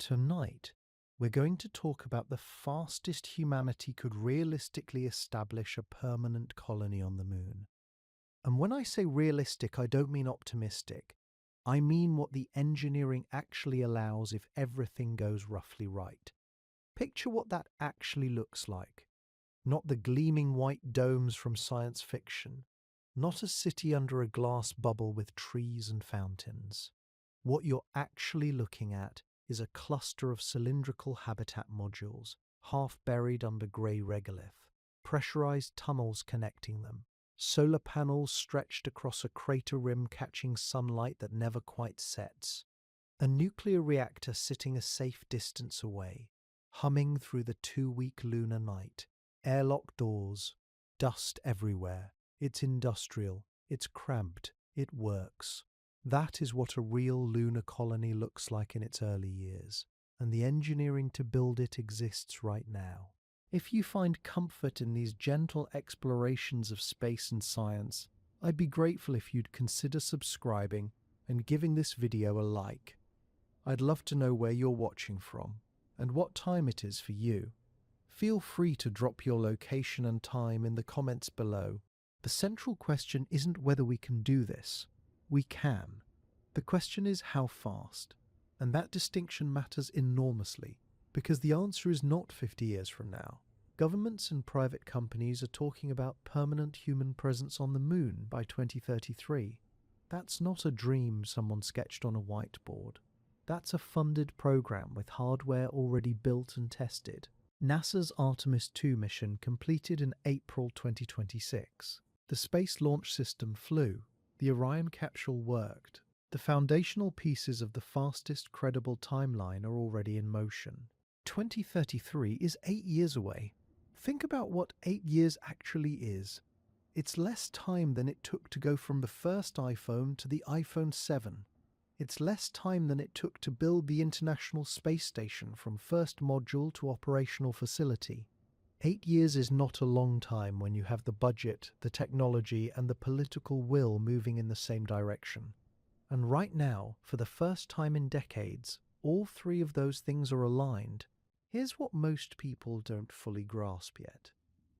Tonight, we're going to talk about the fastest humanity could realistically establish a permanent colony on the moon. And when I say realistic, I don't mean optimistic. I mean what the engineering actually allows if everything goes roughly right. Picture what that actually looks like. Not the gleaming white domes from science fiction. Not a city under a glass bubble with trees and fountains. What you're actually looking at is a cluster of cylindrical habitat modules, half buried under grey regolith, pressurized tunnels connecting them, solar panels stretched across a crater rim catching sunlight that never quite sets, a nuclear reactor sitting a safe distance away, humming through the 2-week lunar night, airlock doors, dust everywhere. It's industrial, it's cramped, it works. That is what a real lunar colony looks like in its early years, and the engineering to build it exists right now. If you find comfort in these gentle explorations of space and science, I'd be grateful if you'd consider subscribing and giving this video a like. I'd love to know where you're watching from and what time it is for you. Feel free to drop your location and time in the comments below. The central question isn't whether we can do this. We can. The question is how fast. And that distinction matters enormously, because the answer is not 50 years from now. Governments and private companies are talking about permanent human presence on the moon by 2033. That's not a dream someone sketched on a whiteboard. That's a funded program with hardware already built and tested. NASA's Artemis 2 mission completed in April 2026. The Space Launch System flew. The Orion capsule worked. The foundational pieces of the fastest credible timeline are already in motion. 2033 is 8 years away. Think about what 8 years actually is. It's less time than it took to go from the first iPhone to the iPhone 7. It's less time than it took to build the International Space Station from first module to operational facility. 8 years is not a long time when you have the budget, the technology, and the political will moving in the same direction. And right now, for the first time in decades, all three of those things are aligned. Here's what most people don't fully grasp yet.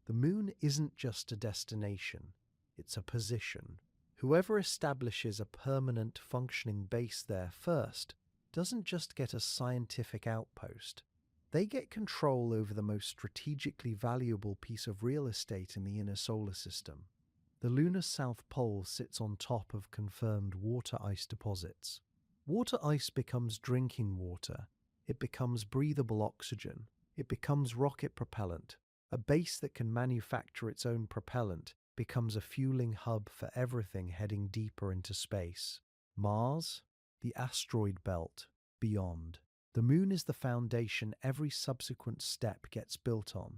The moon isn't just a destination, it's a position. Whoever establishes a permanent functioning base there first doesn't just get a scientific outpost. They get control over the most strategically valuable piece of real estate in the inner solar system. The lunar South Pole sits on top of confirmed water ice deposits. Water ice becomes drinking water. It becomes breathable oxygen. It becomes rocket propellant. A base that can manufacture its own propellant becomes a fueling hub for everything heading deeper into space. Mars, the asteroid belt, beyond. The moon is the foundation every subsequent step gets built on.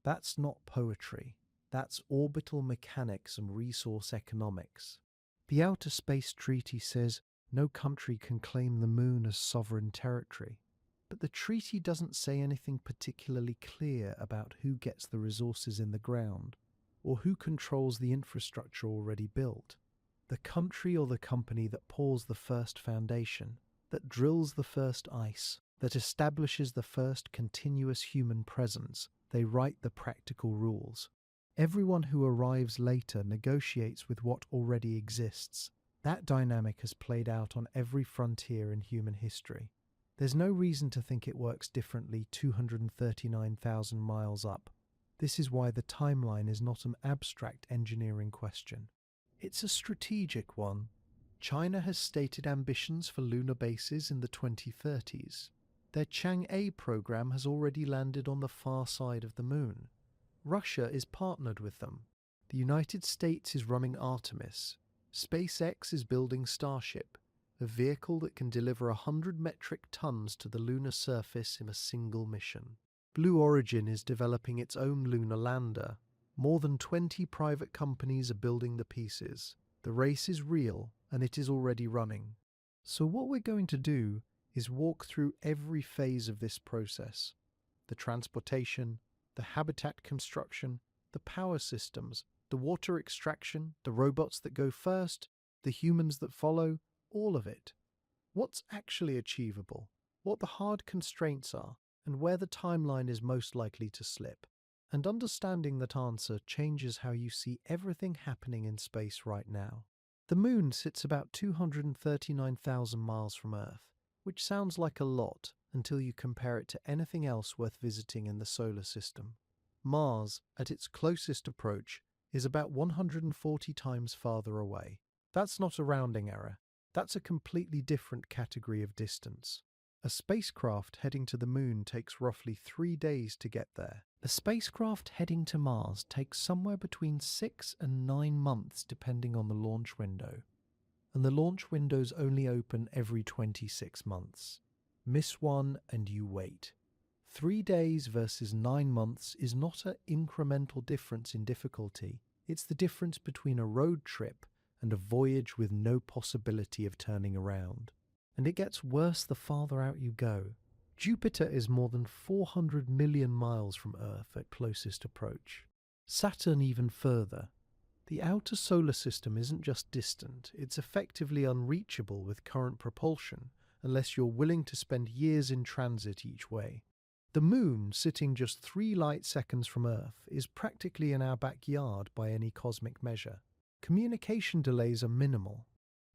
That's not poetry. That's orbital mechanics and resource economics. The Outer Space Treaty says no country can claim the moon as sovereign territory. But the treaty doesn't say anything particularly clear about who gets the resources in the ground, or who controls the infrastructure already built. The country or the company that pours the first foundation, that drills the first ice, that establishes the first continuous human presence, they write the practical rules. Everyone who arrives later negotiates with what already exists. That dynamic has played out on every frontier in human history. There's no reason to think it works differently 239,000 miles up. This is why the timeline is not an abstract engineering question. It's a strategic one. China has stated ambitions for lunar bases in the 2030s. Their Chang'e program has already landed on the far side of the moon. Russia is partnered with them. The United States is running Artemis. SpaceX is building Starship, a vehicle that can deliver 100 metric tons to the lunar surface in a single mission. Blue Origin is developing its own lunar lander. More than 20 private companies are building the pieces. The race is real, and it is already running. So what we're going to do is walk through every phase of this process. The transportation, the habitat construction, the power systems, the water extraction, the robots that go first, the humans that follow, all of it. What's actually achievable? what the hard constraints are, and where the timeline is most likely to slip. And understanding that answer changes how you see everything happening in space right now. The Moon sits about 239,000 miles from Earth, which sounds like a lot until you compare it to anything else worth visiting in the solar system. Mars, at its closest approach, is about 140 times farther away. That's not a rounding error. That's a completely different category of distance. A spacecraft heading to the Moon takes roughly 3 days to get there. A spacecraft heading to Mars takes somewhere between 6 and 9 months depending on the launch window. And the launch windows only open every 26 months. Miss one and you wait. 3 days versus 9 months is not an incremental difference in difficulty. It's the difference between a road trip and a voyage with no possibility of turning around. And it gets worse the farther out you go. Jupiter is more than 400 million miles from Earth at closest approach. Saturn even further. The outer solar system isn't just distant, it's effectively unreachable with current propulsion, unless you're willing to spend years in transit each way. The Moon, sitting just 3 light seconds from Earth, is practically in our backyard by any cosmic measure. Communication delays are minimal.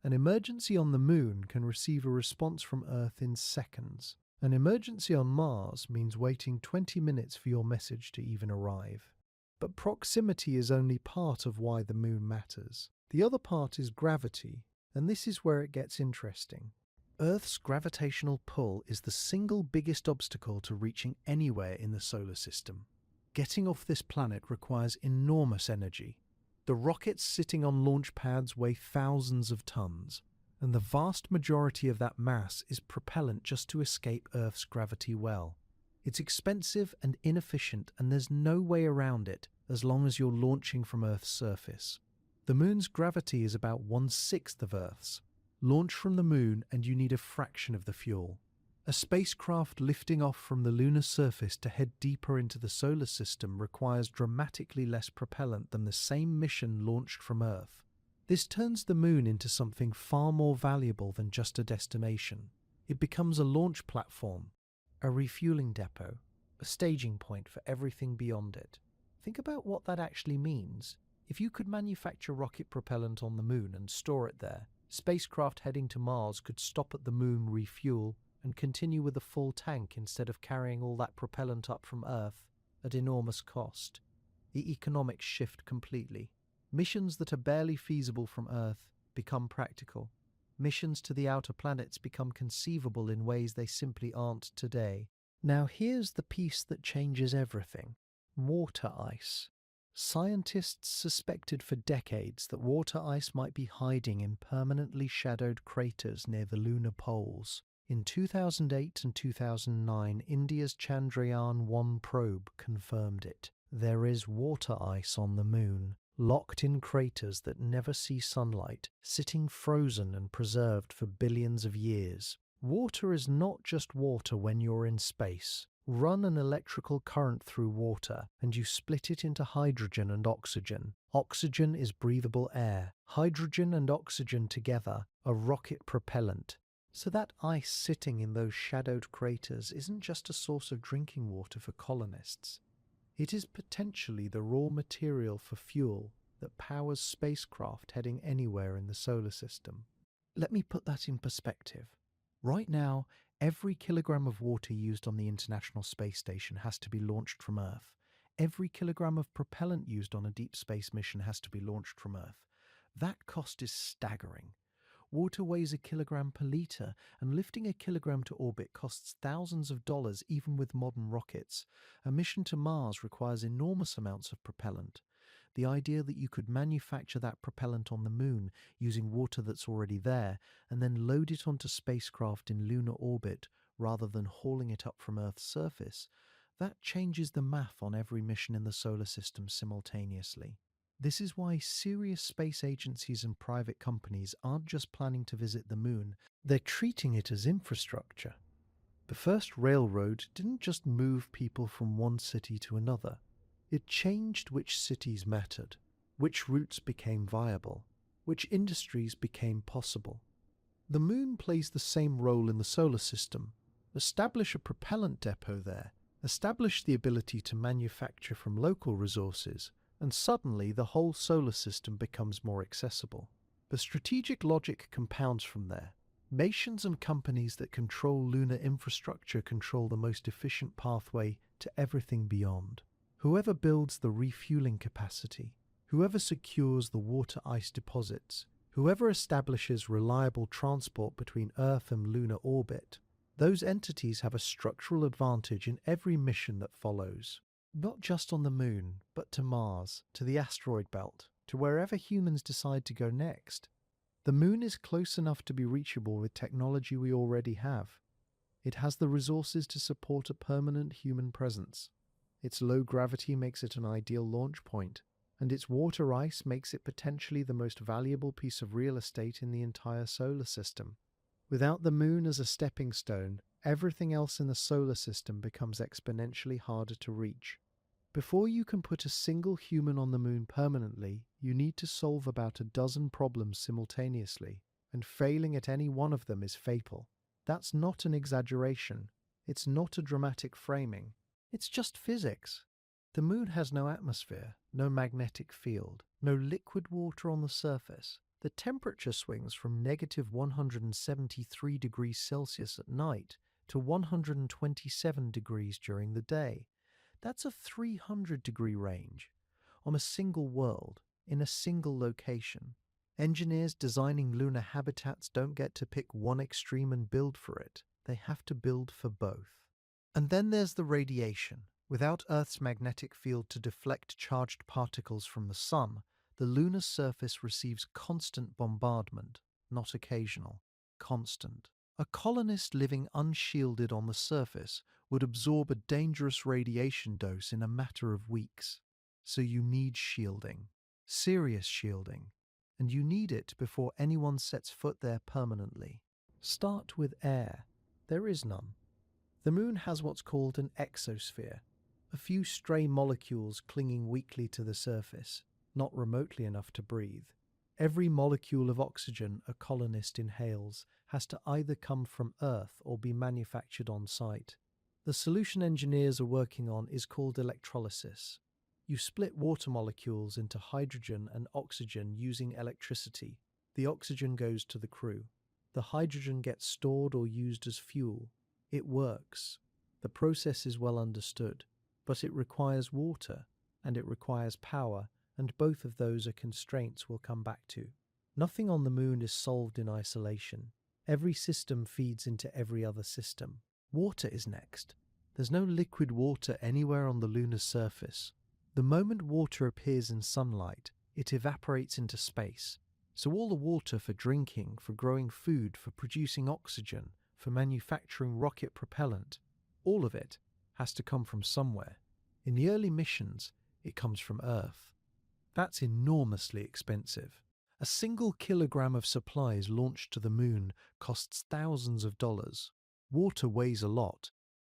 An emergency on the Moon can receive a response from Earth in seconds. An emergency on Mars means waiting 20 minutes for your message to even arrive. But proximity is only part of why the Moon matters. The other part is gravity, and this is where it gets interesting. Earth's gravitational pull is the single biggest obstacle to reaching anywhere in the solar system. Getting off this planet requires enormous energy. The rockets sitting on launch pads weigh thousands of tons, and the vast majority of that mass is propellant just to escape Earth's gravity well. It's expensive and inefficient, and there's no way around it as long as you're launching from Earth's surface. The Moon's gravity is about 1/6 of Earth's. Launch from the Moon and you need a fraction of the fuel. A spacecraft lifting off from the lunar surface to head deeper into the solar system requires dramatically less propellant than the same mission launched from Earth. This turns the Moon into something far more valuable than just a destination. It becomes a launch platform, a refueling depot, a staging point for everything beyond it. Think about what that actually means. If you could manufacture rocket propellant on the Moon and store it there, spacecraft heading to Mars could stop at the Moon, refuel, and continue with a full tank instead of carrying all that propellant up from Earth at enormous cost. The economics shift completely. Missions that are barely feasible from Earth become practical. Missions to the outer planets become conceivable in ways they simply aren't today. Now here's the piece that changes everything. Water ice. Scientists suspected for decades that water ice might be hiding in permanently shadowed craters near the lunar poles. In 2008 and 2009, India's Chandrayaan-1 probe confirmed it. There is water ice on the Moon, locked in craters that never see sunlight, sitting frozen and preserved for billions of years. Water is not just water when you're in space. Run an electrical current through water, and you split it into hydrogen and oxygen. Oxygen is breathable air. Hydrogen and oxygen together are rocket propellant. So that ice sitting in those shadowed craters isn't just a source of drinking water for colonists. It is potentially the raw material for fuel that powers spacecraft heading anywhere in the solar system. Let me put that in perspective. Right now, every kilogram of water used on the International Space Station has to be launched from Earth. Every kilogram of propellant used on a deep space mission has to be launched from Earth. That cost is staggering. Water weighs a kilogram per litre, and lifting a kilogram to orbit costs thousands of dollars even with modern rockets. A mission to Mars requires enormous amounts of propellant. The idea that you could manufacture that propellant on the Moon using water that's already there and then load it onto spacecraft in lunar orbit rather than hauling it up from Earth's surface, that changes the math on every mission in the solar system simultaneously. This is why serious space agencies and private companies aren't just planning to visit the Moon, they're treating it as infrastructure. The first railroad didn't just move people from one city to another. It changed which cities mattered, which routes became viable, which industries became possible. The Moon plays the same role in the solar system, Establish a propellant depot there. Establish the ability to manufacture from local resources, and suddenly the whole solar system becomes more accessible. The strategic logic compounds from there. Nations and companies that control lunar infrastructure control the most efficient pathway to everything beyond. Whoever builds the refueling capacity, whoever secures the water ice deposits, whoever establishes reliable transport between Earth and lunar orbit, those entities have a structural advantage in every mission that follows. Not just on the Moon, but to Mars, to the asteroid belt, to wherever humans decide to go next. The Moon is close enough to be reachable with technology we already have. It has the resources to support a permanent human presence. Its low gravity makes it an ideal launch point, and its water ice makes it potentially the most valuable piece of real estate in the entire solar system. Without the Moon as a stepping stone, everything else in the solar system becomes exponentially harder to reach. Before you can put a single human on the Moon permanently, you need to solve about a dozen problems simultaneously, and failing at any one of them is fatal. That's not an exaggeration. It's not a dramatic framing. It's just physics. The Moon has no atmosphere, no magnetic field, no liquid water on the surface. The temperature swings from negative 173 degrees Celsius at night to 127 degrees during the day. That's a 300-degree range on a single world, in a single location. Engineers designing lunar habitats don't get to pick one extreme and build for it. They have to build for both. And then there's the radiation. Without Earth's magnetic field to deflect charged particles from the Sun, the lunar surface receives constant bombardment, not occasional, constant. A colonist living unshielded on the surface would absorb a dangerous radiation dose in a matter of weeks. So you need shielding, serious shielding, and you need it before anyone sets foot there permanently. Start with air. There is none. The Moon has what's called an exosphere, a few stray molecules clinging weakly to the surface, not remotely enough to breathe. Every molecule of oxygen a colonist inhales has to either come from Earth or be manufactured on site. The solution engineers are working on is called electrolysis. You split water molecules into hydrogen and oxygen using electricity. The oxygen goes to the crew. The hydrogen gets stored or used as fuel. It works. The process is well understood, but it requires water and it requires power, and both of those are constraints we'll come back to. Nothing on the Moon is solved in isolation. Every system feeds into every other system. Water is next. There's no liquid water anywhere on the lunar surface. The moment water appears in sunlight, it evaporates into space. So all the water for drinking, for growing food, for producing oxygen, for manufacturing rocket propellant, all of it has to come from somewhere. In the early missions, it comes from Earth. That's enormously expensive. A single kilogram of supplies launched to the Moon costs thousands of dollars. Water weighs a lot.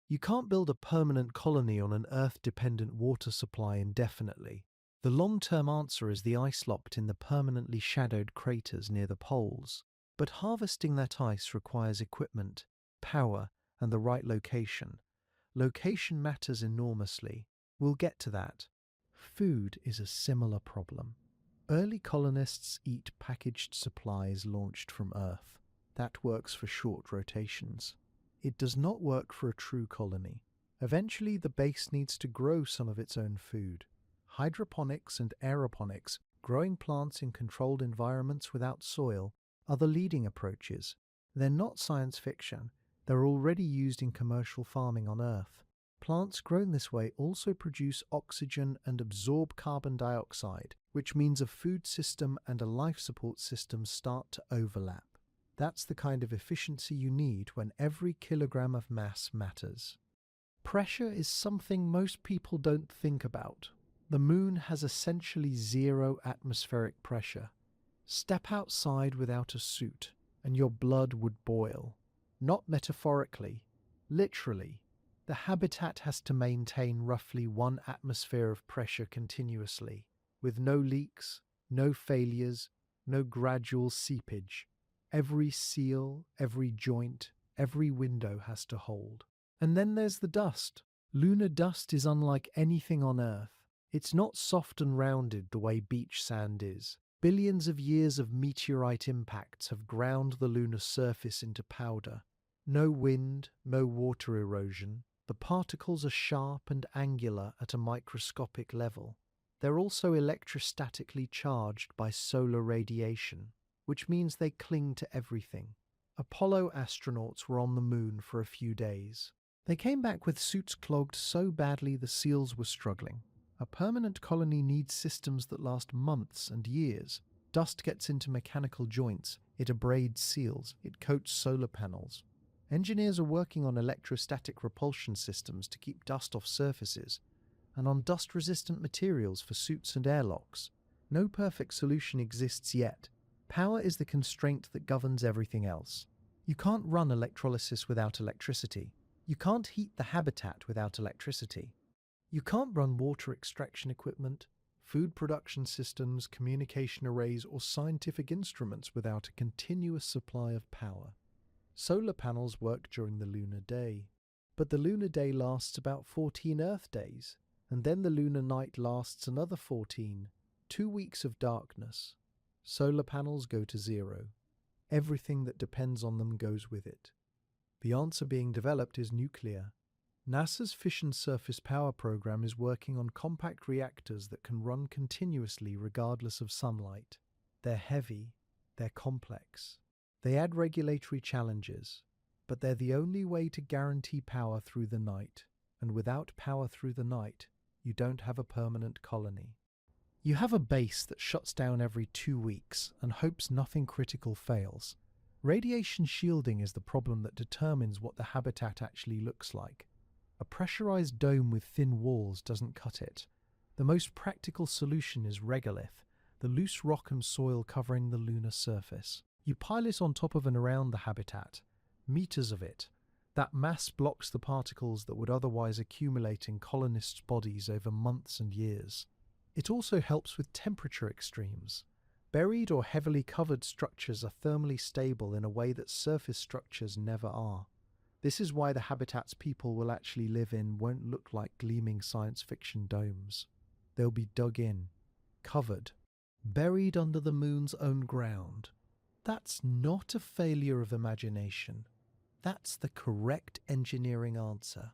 You can't build a permanent colony on an Earth-dependent water supply indefinitely. The long-term answer is the ice locked in the permanently shadowed craters near the poles. But harvesting that ice requires equipment, power, and the right location. Location matters enormously. We'll get to that. Food is a similar problem. Early colonists eat packaged supplies launched from Earth. That works for short rotations. It does not work for a true colony. Eventually, the base needs to grow some of its own food. Hydroponics and aeroponics, growing plants in controlled environments without soil, are the leading approaches. They're not science fiction. They're already used in commercial farming on Earth. Plants grown this way also produce oxygen and absorb carbon dioxide, which means a food system and a life support system start to overlap. That's the kind of efficiency you need when every kilogram of mass matters. Pressure is something most people don't think about. The Moon has essentially zero atmospheric pressure. Step outside without a suit, and your blood would boil. Not metaphorically, literally. The habitat has to maintain roughly 1 atmosphere of pressure continuously, with no leaks, no failures, no gradual seepage. Every seal, every joint, Every window has to hold. And then there's the dust. Lunar dust is unlike anything on Earth. It's not soft and rounded the way beach sand is. Billions of years of meteorite impacts have ground the lunar surface into powder. No wind, no water erosion. The particles are sharp and angular at a microscopic level. They're also electrostatically charged by solar radiation, which means they cling to everything. Apollo astronauts were on the moon for a few days. They came back with suits clogged so badly the seals were struggling. A permanent colony needs systems that last months and years. Dust gets into mechanical joints, it abrades seals, it coats solar panels. Engineers are working on electrostatic repulsion systems to keep dust off surfaces, and on dust-resistant materials for suits and airlocks. No perfect solution exists yet. Power is the constraint that governs everything else. You can't run electrolysis without electricity. You can't heat the habitat without electricity. You can't run water extraction equipment, food production systems, communication arrays, or scientific instruments without a continuous supply of power. Solar panels work during the lunar day, but the lunar day lasts about 14 Earth days, and then the lunar night lasts another 14, 2 weeks of darkness. Solar panels go to zero. Everything that depends on them goes with it. The answer being developed is nuclear. NASA's fission surface power program is working on compact reactors that can run continuously regardless of sunlight. They're heavy, they're complex. They add regulatory challenges, but they're the only way to guarantee power through the night, and without power through the night, you don't have a permanent colony. You have a base that shuts down every 2 weeks and hopes nothing critical fails. Radiation shielding is the problem that determines what the habitat actually looks like. A pressurized dome with thin walls doesn't cut it. The most practical solution is regolith, the loose rock and soil covering the lunar surface. You pile it on top of and around the habitat, meters of it. That mass blocks the particles that would otherwise accumulate in colonists' bodies over months and years. It also helps with temperature extremes. Buried or heavily covered structures are thermally stable in a way that surface structures never are. This is why the habitats people will actually live in won't look like gleaming science fiction domes. They'll be dug in, covered, buried under the moon's own ground. That's not a failure of imagination. That's the correct engineering answer.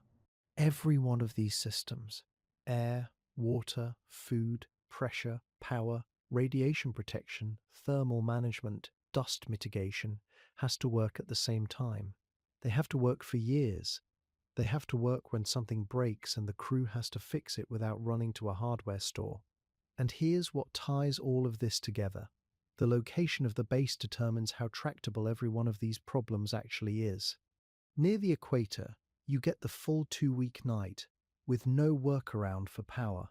Every one of these systems, air, water, food, pressure, power, radiation protection, thermal management, dust mitigation, has to work at the same time. They have to work for years. They have to work when something breaks and the crew has to fix it without running to a hardware store. And here's what ties all of this together. The location of the base determines how tractable every one of these problems actually is. Near the equator, you get the full 2-week night, with no workaround for power.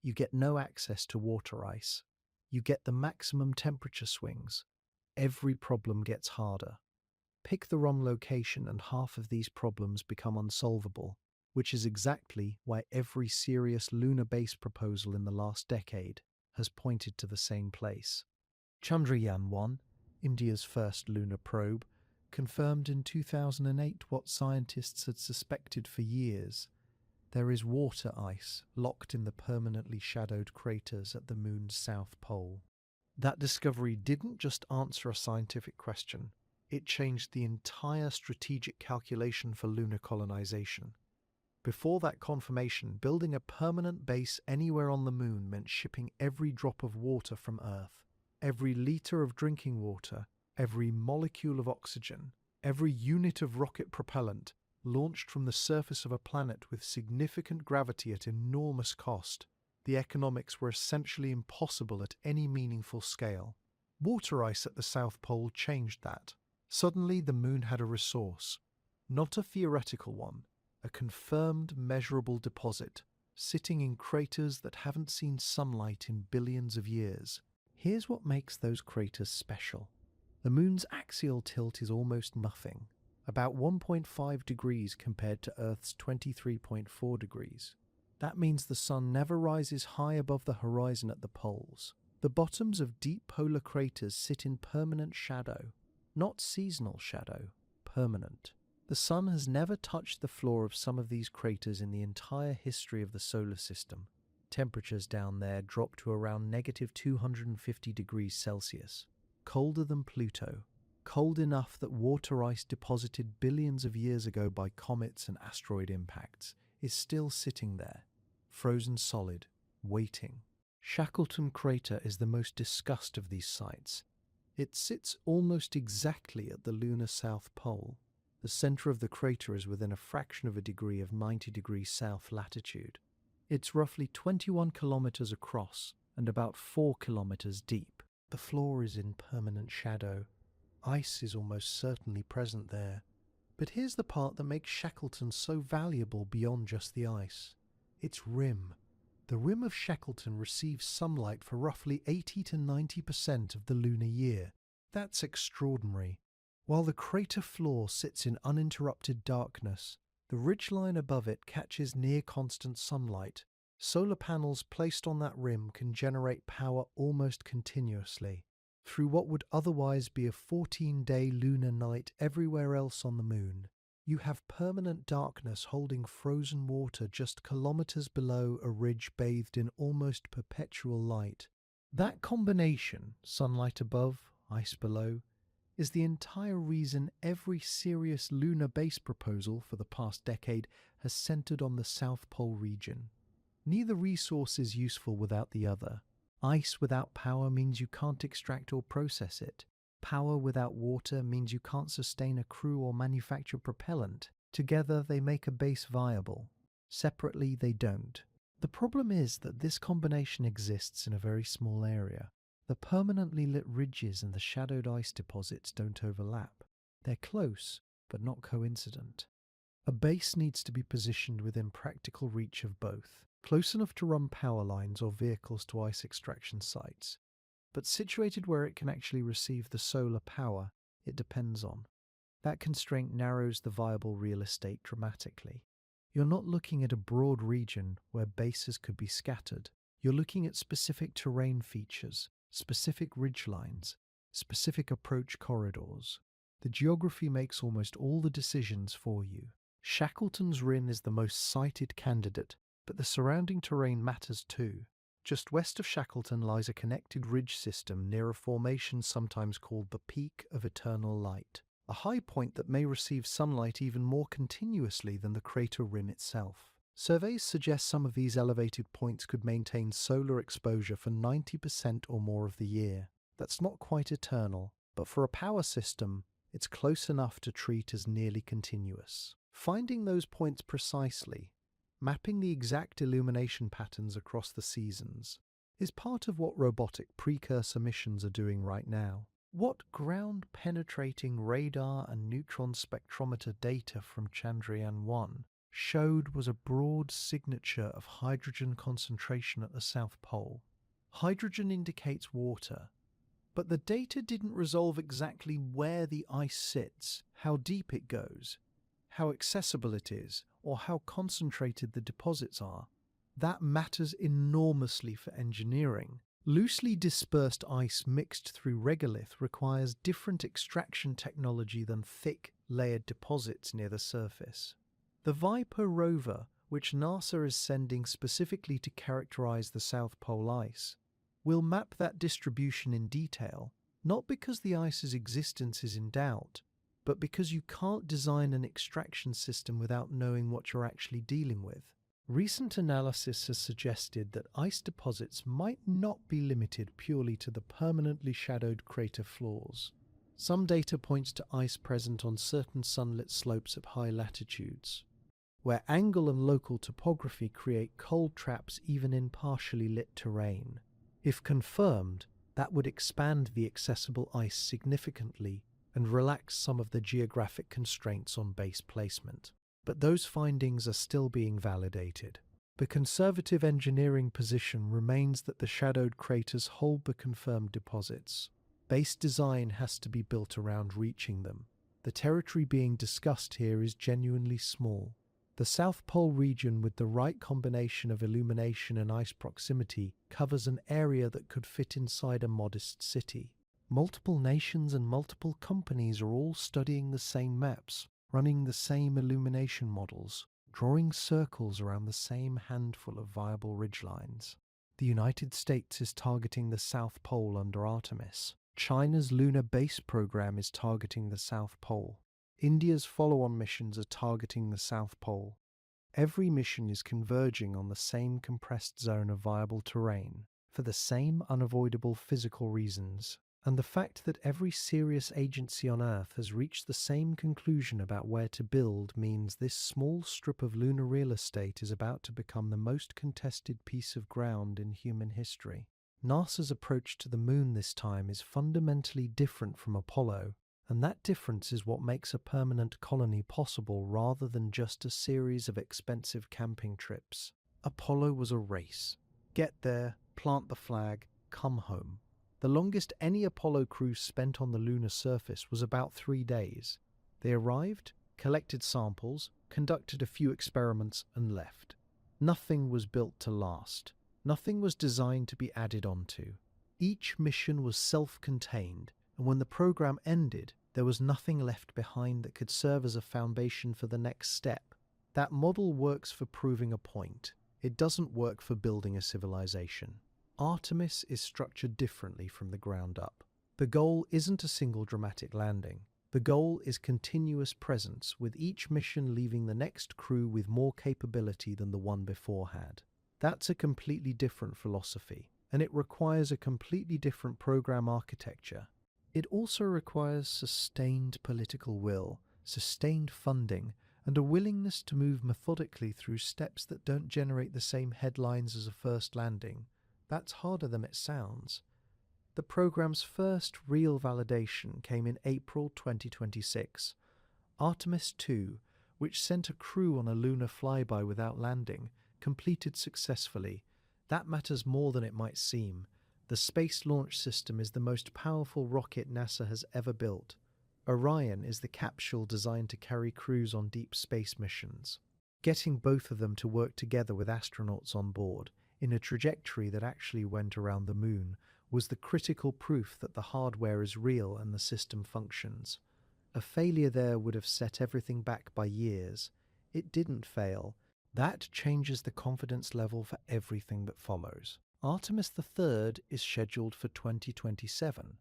You get no access to water ice. You get the maximum temperature swings. Every problem gets harder. Pick the wrong location and half of these problems become unsolvable, which is exactly why every serious lunar base proposal in the last decade has pointed to the same place. Chandrayaan-1, India's first lunar probe, confirmed in 2008 what scientists had suspected for years. There is water ice locked in the permanently shadowed craters at the moon's south pole. That discovery didn't just answer a scientific question, it changed the entire strategic calculation for lunar colonization. Before that confirmation, building a permanent base anywhere on the moon meant shipping every drop of water from Earth, every liter of drinking water, every molecule of oxygen, every unit of rocket propellant, launched from the surface of a planet with significant gravity at enormous cost. The economics were essentially impossible at any meaningful scale. Water ice at the South Pole changed that. Suddenly the moon had a resource, not a theoretical one, a confirmed measurable deposit, sitting in craters that haven't seen sunlight in billions of years. Here's what makes those craters special. The moon's axial tilt is almost nothing, about 1.5 degrees compared to Earth's 23.4 degrees. That means the sun never rises high above the horizon at the poles. The bottoms of deep polar craters sit in permanent shadow, not seasonal shadow, permanent. The sun has never touched the floor of some of these craters in the entire history of the solar system. Temperatures down there drop to around negative 250 degrees Celsius, colder than Pluto, cold enough that water ice deposited billions of years ago by comets and asteroid impacts is still sitting there, frozen solid, waiting. Shackleton Crater is the most discussed of these sites. It sits almost exactly at the lunar south pole. The center of the crater is within a fraction of a degree of 90 degrees south latitude. It's roughly 21 kilometers across and about 4 kilometers deep. The floor is in permanent shadow. Ice is almost certainly present there. But here's the part that makes Shackleton so valuable beyond just the ice. Its rim. The rim of Shackleton receives sunlight for roughly 80 to 90% of the lunar year. That's extraordinary. While the crater floor sits in uninterrupted darkness, the ridgeline above it catches near-constant sunlight. Solar panels placed on that rim can generate power almost continuously. Through what would otherwise be a 14-day lunar night everywhere else on the moon, you have permanent darkness holding frozen water just kilometers below a ridge bathed in almost perpetual light. That combination, sunlight above, ice below, is the entire reason every serious lunar base proposal for the past decade has centered on the South Pole region. Neither resource is useful without the other. Ice without power means you can't extract or process it. Power without water means you can't sustain a crew or manufacture propellant. Together they make a base viable. Separately they don't. The problem is that this combination exists in a very small area. The permanently lit ridges and the shadowed ice deposits don't overlap. They're close, but not coincident. A base needs to be positioned within practical reach of both, close enough to run power lines or vehicles to ice extraction sites, but situated where it can actually receive the solar power it depends on. That constraint narrows the viable real estate dramatically. You're not looking at a broad region where bases could be scattered. You're looking at specific terrain features, specific ridgelines, specific approach corridors. The geography makes almost all the decisions for you. Shackleton's rim is the most cited candidate, but the surrounding terrain matters too. Just west of Shackleton lies a connected ridge system near a formation sometimes called the Peak of Eternal Light, a high point that may receive sunlight even more continuously than the crater rim itself. Surveys suggest some of these elevated points could maintain solar exposure for 90% or more of the year. That's not quite eternal, but for a power system, it's close enough to treat as nearly continuous. Finding those points precisely, mapping the exact illumination patterns across the seasons, is part of what robotic precursor missions are doing right now. What ground-penetrating radar and neutron spectrometer data from Chandrayaan-1 showed was a broad signature of hydrogen concentration at the South Pole. Hydrogen indicates water, but the data didn't resolve exactly where the ice sits, how deep it goes, how accessible it is, or how concentrated the deposits are. That matters enormously for engineering. Loosely dispersed ice mixed through regolith requires different extraction technology than thick, layered deposits near the surface. The Viper rover, which NASA is sending specifically to characterize the South Pole ice, will map that distribution in detail, not because the ice's existence is in doubt, but because you can't design an extraction system without knowing what you're actually dealing with. Recent analysis has suggested that ice deposits might not be limited purely to the permanently shadowed crater floors. Some data points to ice present on certain sunlit slopes at high latitudes, where angle and local topography create cold traps even in partially lit terrain. If confirmed, that would expand the accessible ice significantly and relax some of the geographic constraints on base placement. But those findings are still being validated. The conservative engineering position remains that the shadowed craters hold the confirmed deposits. Base design has to be built around reaching them. The territory being discussed here is genuinely small. The South Pole region, with the right combination of illumination and ice proximity, covers an area that could fit inside a modest city. Multiple nations and multiple companies are all studying the same maps, running the same illumination models, drawing circles around the same handful of viable ridgelines. The United States is targeting the South Pole under Artemis. China's lunar base program is targeting the South Pole. India's follow-on missions are targeting the South Pole. Every mission is converging on the same compressed zone of viable terrain for the same unavoidable physical reasons. And the fact that every serious agency on Earth has reached the same conclusion about where to build means this small strip of lunar real estate is about to become the most contested piece of ground in human history. NASA's approach to the Moon this time is fundamentally different from Apollo, and that difference is what makes a permanent colony possible rather than just a series of expensive camping trips. Apollo was a race. Get there, plant the flag, come home. The longest any Apollo crew spent on the lunar surface was about 3 days. They arrived, collected samples, conducted a few experiments, and left. Nothing was built to last. Nothing was designed to be added onto. Each mission was self-contained, and when the program ended, there was nothing left behind that could serve as a foundation for the next step. That model works for proving a point. It doesn't work for building a civilization. Artemis is structured differently from the ground up. The goal isn't a single dramatic landing. The goal is continuous presence, with each mission leaving the next crew with more capability than the one before had. That's a completely different philosophy, and it requires a completely different program architecture. It also requires sustained political will, sustained funding, and a willingness to move methodically through steps that don't generate the same headlines as a first landing. That's harder than it sounds. The program's first real validation came in April 2026. Artemis 2, which sent a crew on a lunar flyby without landing, completed successfully. That matters more than it might seem. The Space Launch System is the most powerful rocket NASA has ever built. Orion is the capsule designed to carry crews on deep space missions. Getting both of them to work together with astronauts on board, in a trajectory that actually went around the Moon, was the critical proof that the hardware is real and the system functions. A failure there would have set everything back by years. It didn't fail. That changes the confidence level for everything that follows. Artemis III is scheduled for 2027.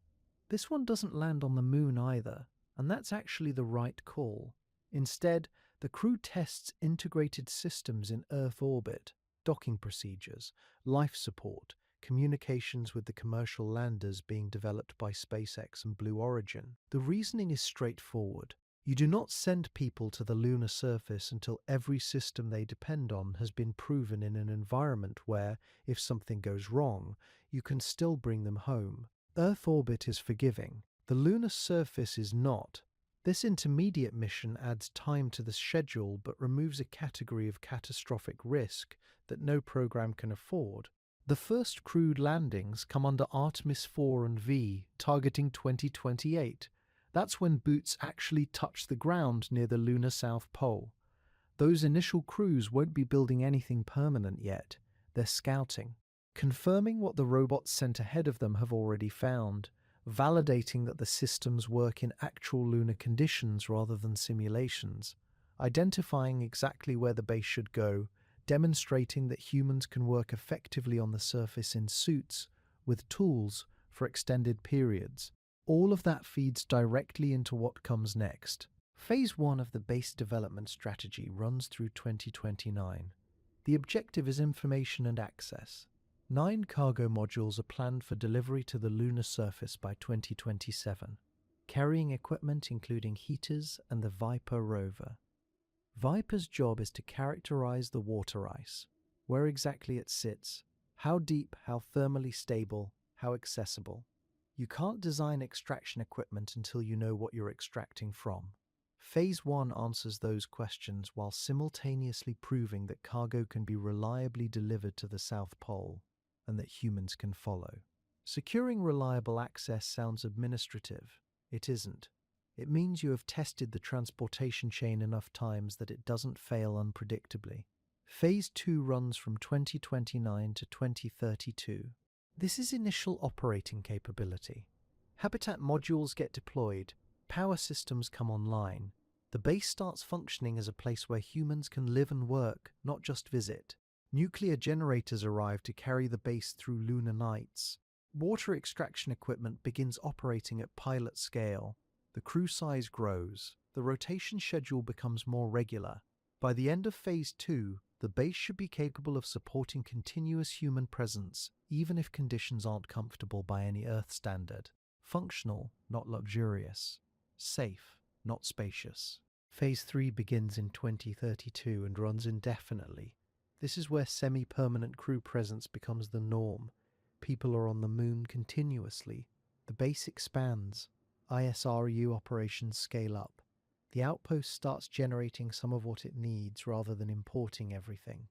This one doesn't land on the Moon either, and that's actually the right call. Instead, the crew tests integrated systems in Earth orbit, docking procedures, life support, communications with the commercial landers being developed by SpaceX and Blue Origin. The reasoning is straightforward. You do not send people to the lunar surface until every system they depend on has been proven in an environment where, if something goes wrong, you can still bring them home. Earth orbit is forgiving. The lunar surface is not. This intermediate mission adds time to the schedule but removes a category of catastrophic risk that no program can afford. The first crewed landings come under Artemis 4 and V, targeting 2028. That's when boots actually touch the ground near the lunar South Pole. Those initial crews won't be building anything permanent yet. They're scouting, confirming what the robots sent ahead of them have already found, validating that the systems work in actual lunar conditions rather than simulations, identifying exactly where the base should go, demonstrating that humans can work effectively on the surface in suits, with tools, for extended periods. All of that feeds directly into what comes next. Phase 1 of the base development strategy runs through 2029. The objective is information and access. 9 cargo modules are planned for delivery to the lunar surface by 2027, carrying equipment including heaters and the Viper rover. Viper's job is to characterize the water ice, where exactly it sits, how deep, how thermally stable, how accessible. You can't design extraction equipment until you know what you're extracting from. Phase 1 answers those questions while simultaneously proving that cargo can be reliably delivered to the South Pole and that humans can follow. Securing reliable access sounds administrative. It isn't. It means you have tested the transportation chain enough times that it doesn't fail unpredictably. Phase 2 runs from 2029 to 2032. This is initial operating capability. Habitat modules get deployed, power systems come online, The base starts functioning as a place where humans can live and work, not just visit. Nuclear generators arrive to carry the base through lunar nights. Water extraction equipment begins operating at pilot scale. The crew size grows. The rotation schedule becomes more regular. By the end of Phase 2, the base should be capable of supporting continuous human presence, even if conditions aren't comfortable by any Earth standard. Functional, not luxurious. Safe, not spacious. Phase 3 begins in 2032 and runs indefinitely. This is where semi-permanent crew presence becomes the norm. People are on the moon continuously. The base expands. ISRU operations scale up. The outpost starts generating some of what it needs rather than importing everything.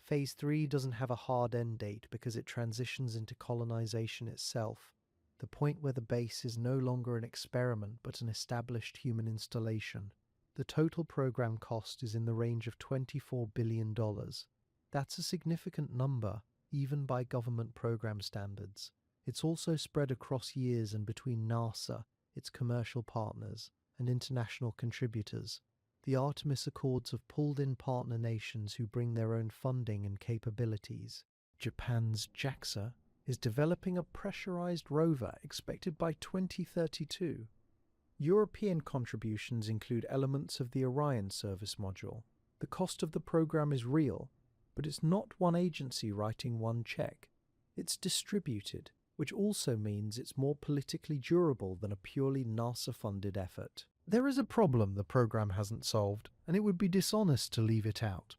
Phase 3 doesn't have a hard end date because it transitions into colonization itself, the point where the base is no longer an experiment but an established human installation. The total program cost is in the range of $24 billion. That's a significant number, even by government program standards. It's also spread across years and between NASA, its commercial partners, and international contributors. The Artemis Accords have pulled in partner nations who bring their own funding and capabilities. Japan's JAXA is developing a pressurized rover expected by 2032. European contributions include elements of the Orion service module. The cost of the program is real, but it's not one agency writing one check. It's distributed, which also means it's more politically durable than a purely NASA-funded effort. There is a problem the program hasn't solved, and it would be dishonest to leave it out.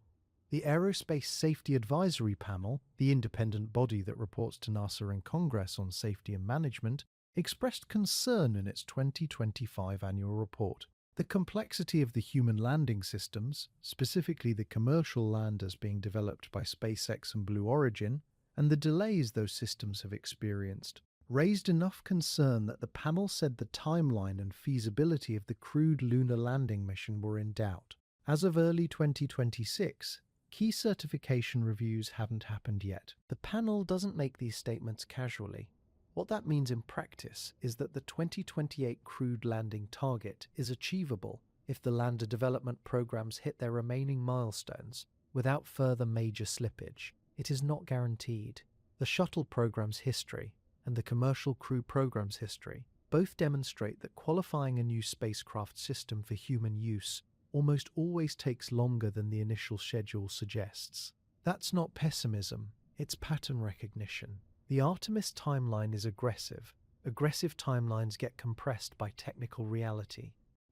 The Aerospace Safety Advisory Panel, the independent body that reports to NASA and Congress on safety and management, expressed concern in its 2025 annual report. The complexity of the human landing systems, specifically the commercial landers being developed by SpaceX and Blue Origin, and the delays those systems have experienced, raised enough concern that the panel said the timeline and feasibility of the crewed lunar landing mission were in doubt. As of early 2026, key certification reviews haven't happened yet. The panel doesn't make these statements casually. What that means in practice is that the 2028 crewed landing target is achievable if the lander development programs hit their remaining milestones without further major slippage. It is not guaranteed. The shuttle program's history and the commercial crew program's history both demonstrate that qualifying a new spacecraft system for human use almost always takes longer than the initial schedule suggests. That's not pessimism, it's pattern recognition. The Artemis timeline is aggressive. Aggressive timelines get compressed by technical reality.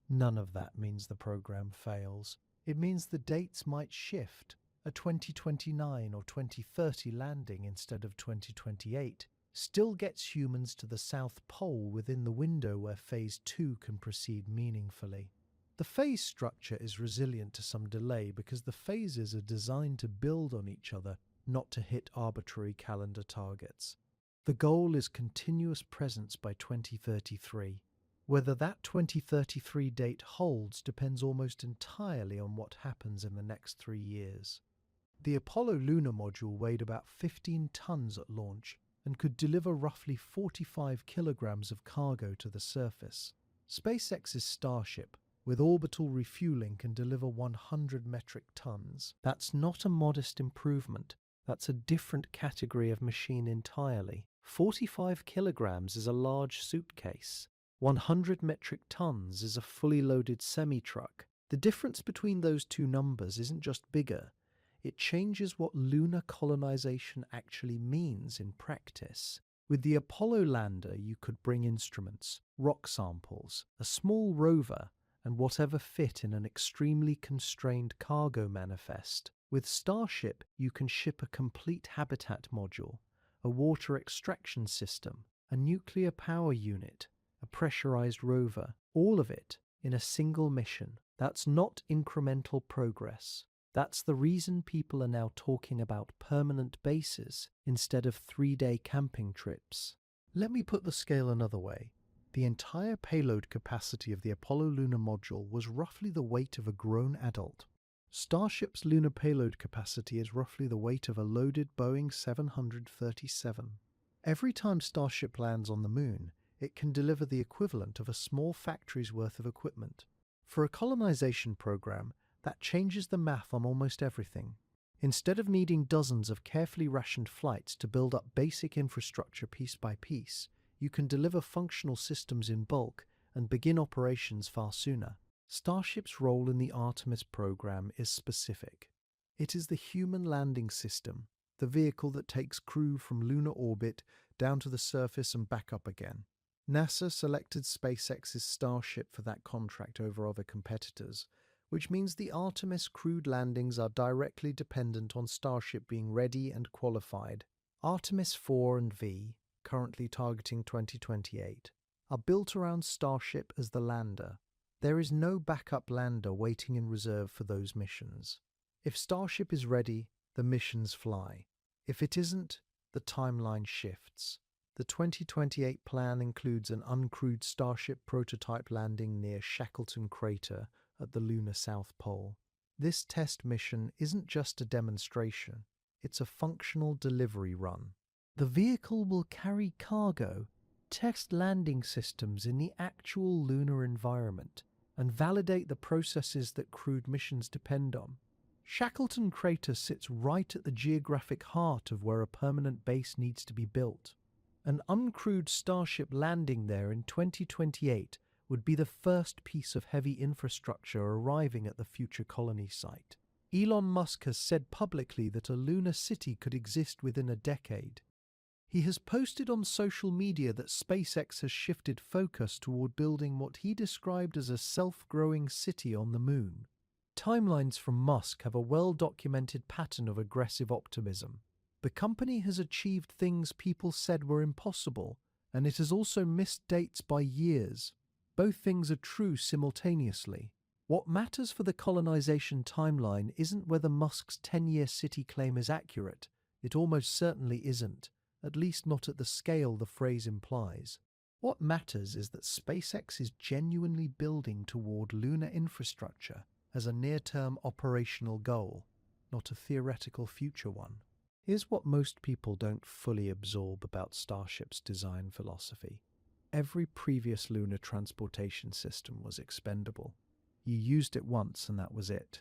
None of that means the program fails. It means the dates might shift. A 2029 or 2030 landing instead of 2028 still gets humans to the South Pole within the window where Phase 2 can proceed meaningfully. The phase structure is resilient to some delay because the phases are designed to build on each other, not to hit arbitrary calendar targets. The goal is continuous presence by 2033. Whether that 2033 date holds depends almost entirely on what happens in the next 3 years. The Apollo lunar module weighed about 15 tons at launch and could deliver roughly 45 kilograms of cargo to the surface. SpaceX's Starship, with orbital refueling, can deliver 100 metric tons. That's not a modest improvement. That's a different category of machine entirely. 45 kilograms is a large suitcase. 100 metric tons is a fully loaded semi-truck. The difference between those two numbers isn't just bigger. It changes what lunar colonization actually means in practice. With the Apollo lander, you could bring instruments, rock samples, a small rover, and whatever fit in an extremely constrained cargo manifest. With Starship, you can ship a complete habitat module, a water extraction system, a nuclear power unit, a pressurized rover, all of it in a single mission. That's not incremental progress. That's the reason people are now talking about permanent bases instead of 3-day camping trips. Let me put the scale another way. The entire payload capacity of the Apollo lunar module was roughly the weight of a grown adult. Starship's lunar payload capacity is roughly the weight of a loaded Boeing 737. Every time Starship lands on the moon, it can deliver the equivalent of a small factory's worth of equipment. For a colonization program, that changes the math on almost everything. Instead of needing dozens of carefully rationed flights to build up basic infrastructure piece by piece, you can deliver functional systems in bulk and begin operations far sooner. Starship's role in the Artemis program is specific. It is the human landing system, the vehicle that takes crew from lunar orbit down to the surface and back up again. NASA selected SpaceX's Starship for that contract over other competitors, which means the Artemis crewed landings are directly dependent on Starship being ready and qualified. Artemis 4 and V, currently targeting 2028, are built around Starship as the lander. There is no backup lander waiting in reserve for those missions. If Starship is ready, the missions fly. If it isn't, the timeline shifts. The 2028 plan includes an uncrewed Starship prototype landing near Shackleton Crater at the lunar South Pole. This test mission isn't just a demonstration, it's a functional delivery run. The vehicle will carry cargo, test landing systems in the actual lunar environment, and validate the processes that crewed missions depend on. Shackleton Crater sits right at the geographic heart of where a permanent base needs to be built. An uncrewed Starship landing there in 2028 would be the first piece of heavy infrastructure arriving at the future colony site. Elon Musk has said publicly that a lunar city could exist within a decade. He has posted on social media that SpaceX has shifted focus toward building what he described as a self-growing city on the moon. Timelines from Musk have a well-documented pattern of aggressive optimism. The company has achieved things people said were impossible, and it has also missed dates by years. Both things are true simultaneously. What matters for the colonization timeline isn't whether Musk's 10-year city claim is accurate. It almost certainly isn't, at least not at the scale the phrase implies. What matters is that SpaceX is genuinely building toward lunar infrastructure as a near-term operational goal, not a theoretical future one. Here's what most people don't fully absorb about Starship's design philosophy. Every previous lunar transportation system was expendable. You used it once and that was it.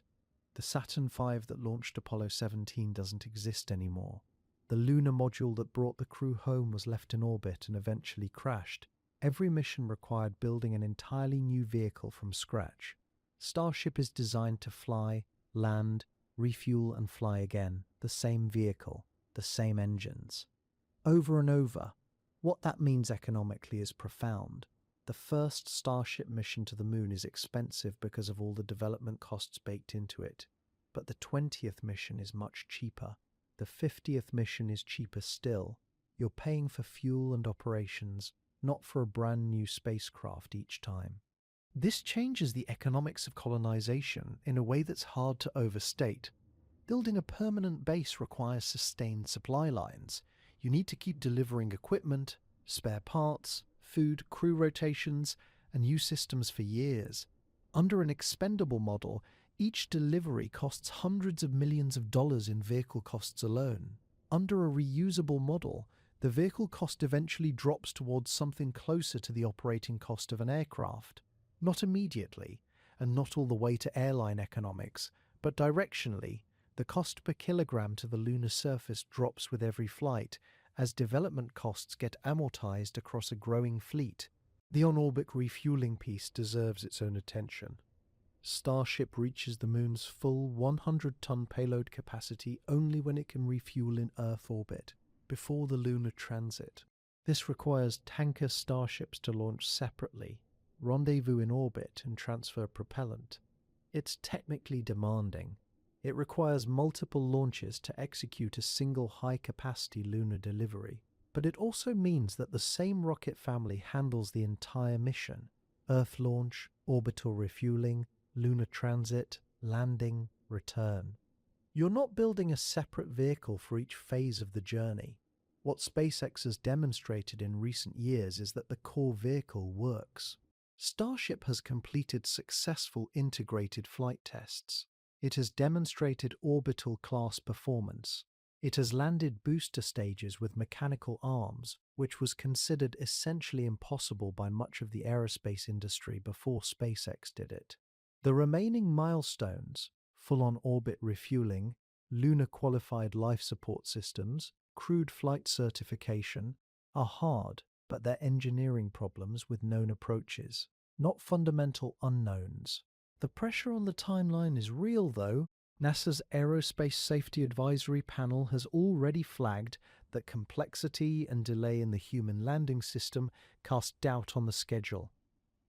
The Saturn V that launched Apollo 17 doesn't exist anymore. The lunar module that brought the crew home was left in orbit and eventually crashed. Every mission required building an entirely new vehicle from scratch. Starship is designed to fly, land, refuel and fly again, the same vehicle, the same engines. Over and over. What that means economically is profound. The first Starship mission to the moon is expensive because of all the development costs baked into it. But the 20th mission is much cheaper. The 50th mission is cheaper still. You're paying for fuel and operations, not for a brand new spacecraft each time. This changes the economics of colonization in a way that's hard to overstate. Building a permanent base requires sustained supply lines. You need to keep delivering equipment, spare parts, food, crew rotations, and new systems for years. Under an expendable model, each delivery costs hundreds of millions of dollars in vehicle costs alone. Under a reusable model, the vehicle cost eventually drops towards something closer to the operating cost of an aircraft. Not immediately, and not all the way to airline economics, but directionally, the cost per kilogram to the lunar surface drops with every flight, as development costs get amortized across a growing fleet. The on-orbit refueling piece deserves its own attention. Starship reaches the moon's full 100-ton payload capacity only when it can refuel in Earth orbit, before the lunar transit. This requires tanker Starships to launch separately, rendezvous in orbit and transfer propellant. It's technically demanding. It requires multiple launches to execute a single high-capacity lunar delivery. But it also means that the same rocket family handles the entire mission: Earth launch, orbital refueling, lunar transit, landing, return. You're not building a separate vehicle for each phase of the journey. What SpaceX has demonstrated in recent years is that the core vehicle works. Starship has completed successful integrated flight tests. It has demonstrated orbital class performance. It has landed booster stages with mechanical arms, which was considered essentially impossible by much of the aerospace industry before SpaceX did it. The remaining milestones, full-on orbit refueling, lunar qualified life support systems, crewed flight certification, are hard, but they're engineering problems with known approaches, not fundamental unknowns. The pressure on the timeline is real, though. NASA's Aerospace Safety Advisory Panel has already flagged that complexity and delay in the human landing system cast doubt on the schedule.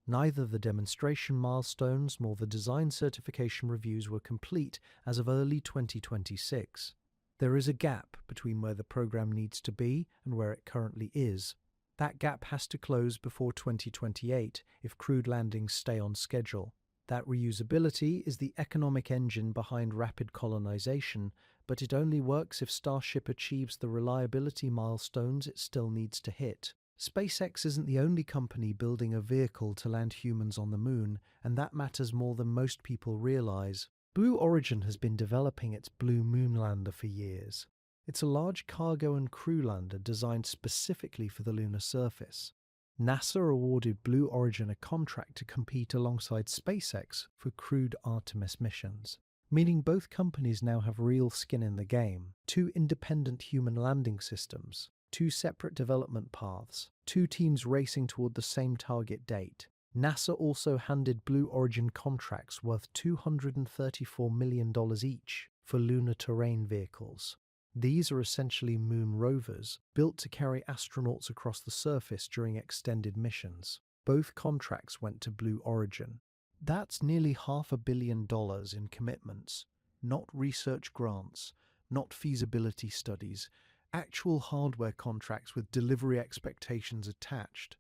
Neither the demonstration milestones nor the design certification reviews were complete as of early 2026. There is a gap between where the program needs to be and where it currently is. That gap has to close before 2028 if crewed landings stay on schedule. That reusability is the economic engine behind rapid colonization, but it only works if Starship achieves the reliability milestones it still needs to hit. SpaceX isn't the only company building a vehicle to land humans on the moon, and that matters more than most people realize. Blue Origin has been developing its Blue Moon lander for years. It's a large cargo and crew lander designed specifically for the lunar surface. NASA awarded Blue Origin a contract to compete alongside SpaceX for crewed Artemis missions, meaning both companies now have real skin in the game. Two independent human landing systems, two separate development paths, two teams racing toward the same target date. NASA also handed Blue Origin contracts worth $234 million each for lunar terrain vehicles. These are essentially moon rovers, built to carry astronauts across the surface during extended missions. Both contracts went to Blue Origin. That's nearly $500 million in commitments, not research grants, not feasibility studies, actual hardware contracts with delivery expectations attached.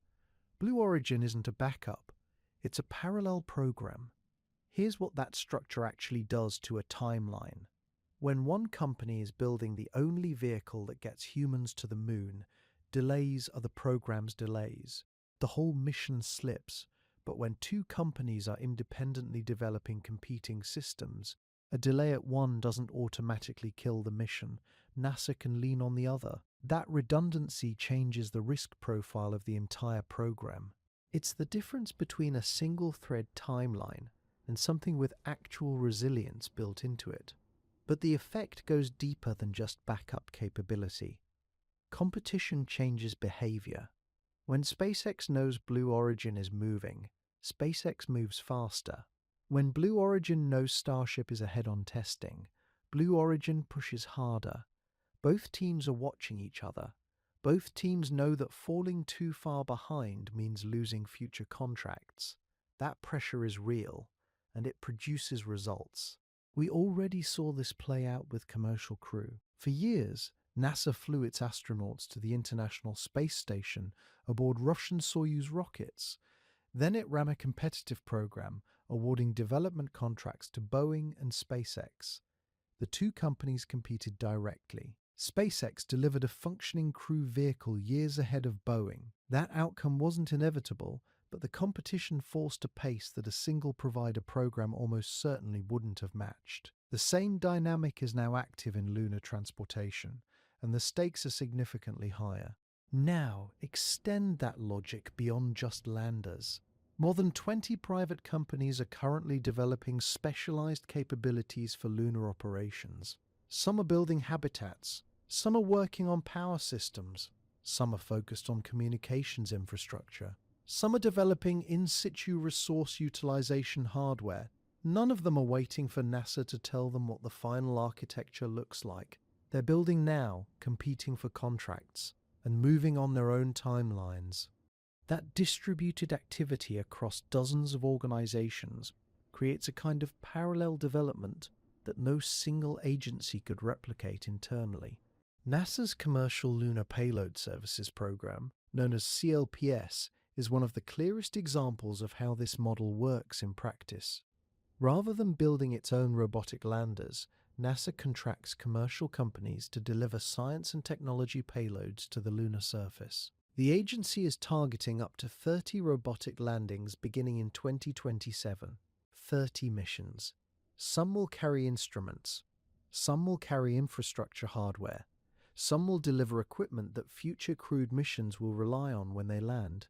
Blue Origin isn't a backup, it's a parallel program. Here's what that structure actually does to a timeline. When one company is building the only vehicle that gets humans to the moon, delays are the program's delays. The whole mission slips, but when two companies are independently developing competing systems, a delay at one doesn't automatically kill the mission. NASA can lean on the other. That redundancy changes the risk profile of the entire program. It's the difference between a single-thread timeline and something with actual resilience built into it. But the effect goes deeper than just backup capability. Competition changes behavior. When SpaceX knows Blue Origin is moving, SpaceX moves faster. When Blue Origin knows Starship is ahead on testing, Blue Origin pushes harder. Both teams are watching each other. Both teams know that falling too far behind means losing future contracts. That pressure is real, and it produces results. We already saw this play out with commercial crew. For years, NASA flew its astronauts to the International Space Station aboard Russian Soyuz rockets. Then it ran a competitive program, awarding development contracts to Boeing and SpaceX. The two companies competed directly. SpaceX delivered a functioning crew vehicle years ahead of Boeing. That outcome wasn't inevitable, but the competition forced a pace that a single provider program almost certainly wouldn't have matched. The same dynamic is now active in lunar transportation, and the stakes are significantly higher. Now, extend that logic beyond just landers. More than 20 private companies are currently developing specialized capabilities for lunar operations. Some are building habitats, some are working on power systems, some are focused on communications infrastructure, some are developing in-situ resource utilization hardware. None of them are waiting for NASA to tell them what the final architecture looks like. They're building now, competing for contracts, and moving on their own timelines. That distributed activity across dozens of organizations creates a kind of parallel development that no single agency could replicate internally. NASA's Commercial Lunar Payload Services program, known as CLPS, is one of the clearest examples of how this model works in practice. Rather than building its own robotic landers, NASA contracts commercial companies to deliver science and technology payloads to the lunar surface. The agency is targeting up to 30 robotic landings beginning in 2027. 30 missions. Some will carry instruments. Some will carry infrastructure hardware. Some will deliver equipment that future crewed missions will rely on when they land.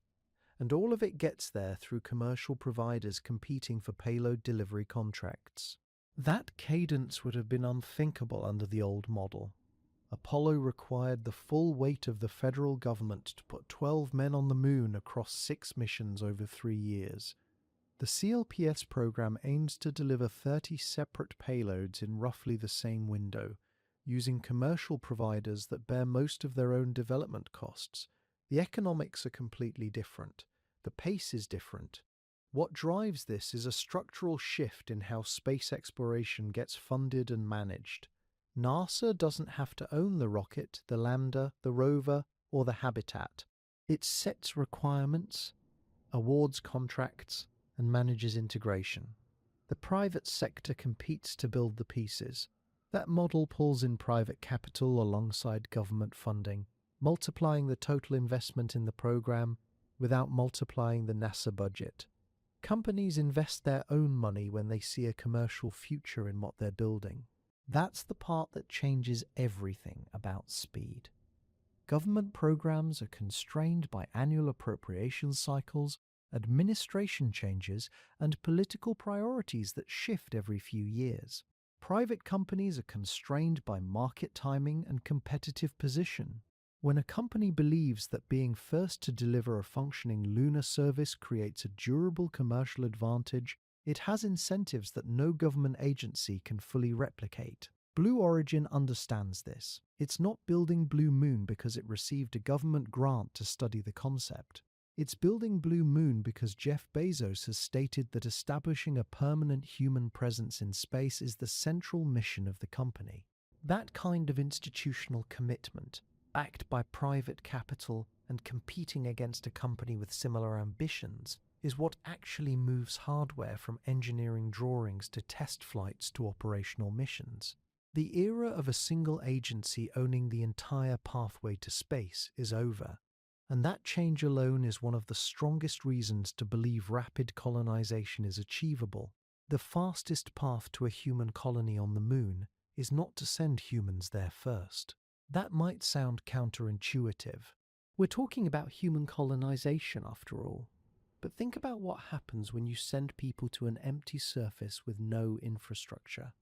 And all of it gets there through commercial providers competing for payload delivery contracts. That cadence would have been unthinkable under the old model. Apollo required the full weight of the federal government to put 12 men on the moon across 6 missions over 3 years. The CLPS program aims to deliver 30 separate payloads in roughly the same window, using commercial providers that bear most of their own development costs. The economics are completely different. The pace is different. What drives this is a structural shift in how space exploration gets funded and managed. NASA doesn't have to own the rocket, the lander, the rover, or the habitat. It sets requirements, awards contracts, and manages integration. The private sector competes to build the pieces. That model pulls in private capital alongside government funding, multiplying the total investment in the program without multiplying the NASA budget. Companies invest their own money when they see a commercial future in what they're building. That's the part that changes everything about speed. Government programs are constrained by annual appropriation cycles, administration changes, and political priorities that shift every few years. Private companies are constrained by market timing and competitive position. When a company believes that being first to deliver a functioning lunar service creates a durable commercial advantage, it has incentives that no government agency can fully replicate. Blue Origin understands this. It's not building Blue Moon because it received a government grant to study the concept. It's building Blue Moon because Jeff Bezos has stated that establishing a permanent human presence in space is the central mission of the company. That kind of institutional commitment, backed by private capital and competing against a company with similar ambitions, is what actually moves hardware from engineering drawings to test flights to operational missions. The era of a single agency owning the entire pathway to space is over, and that change alone is one of the strongest reasons to believe rapid colonization is achievable. The fastest path to a human colony on the moon is not to send humans there first. That might sound counterintuitive. We're talking about human colonization after all. But think about what happens when you send people to an empty surface with no infrastructure.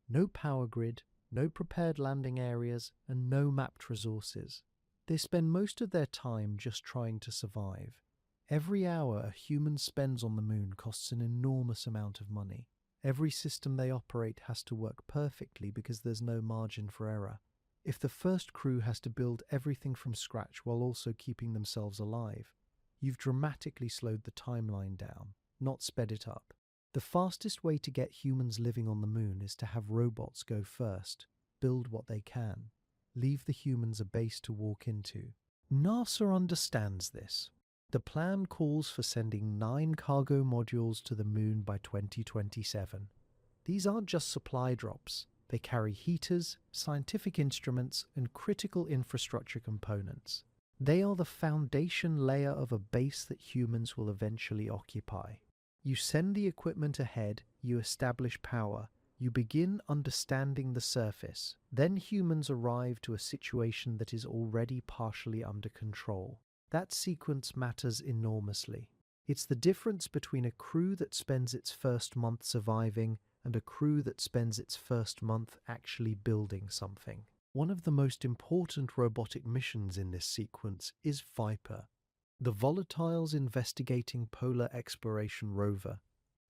No power grid, no prepared landing areas, and no mapped resources. They spend most of their time just trying to survive. Every hour a human spends on the moon costs an enormous amount of money. Every system they operate has to work perfectly because there's no margin for error. If the first crew has to build everything from scratch while also keeping themselves alive, you've dramatically slowed the timeline down, not sped it up. The fastest way to get humans living on the moon is to have robots go first, build what they can, leave the humans a base to walk into. NASA understands this. The plan calls for sending 9 cargo modules to the moon by 2027. These aren't just supply drops. They carry heaters, scientific instruments, and critical infrastructure components. They are the foundation layer of a base that humans will eventually occupy. You send the equipment ahead, you establish power, you begin understanding the surface. Then humans arrive to a situation that is already partially under control. That sequence matters enormously. It's the difference between a crew that spends its first month surviving and a crew that spends its first month actually building something. One of the most important robotic missions in this sequence is Viper, the Volatiles Investigating Polar Exploration rover.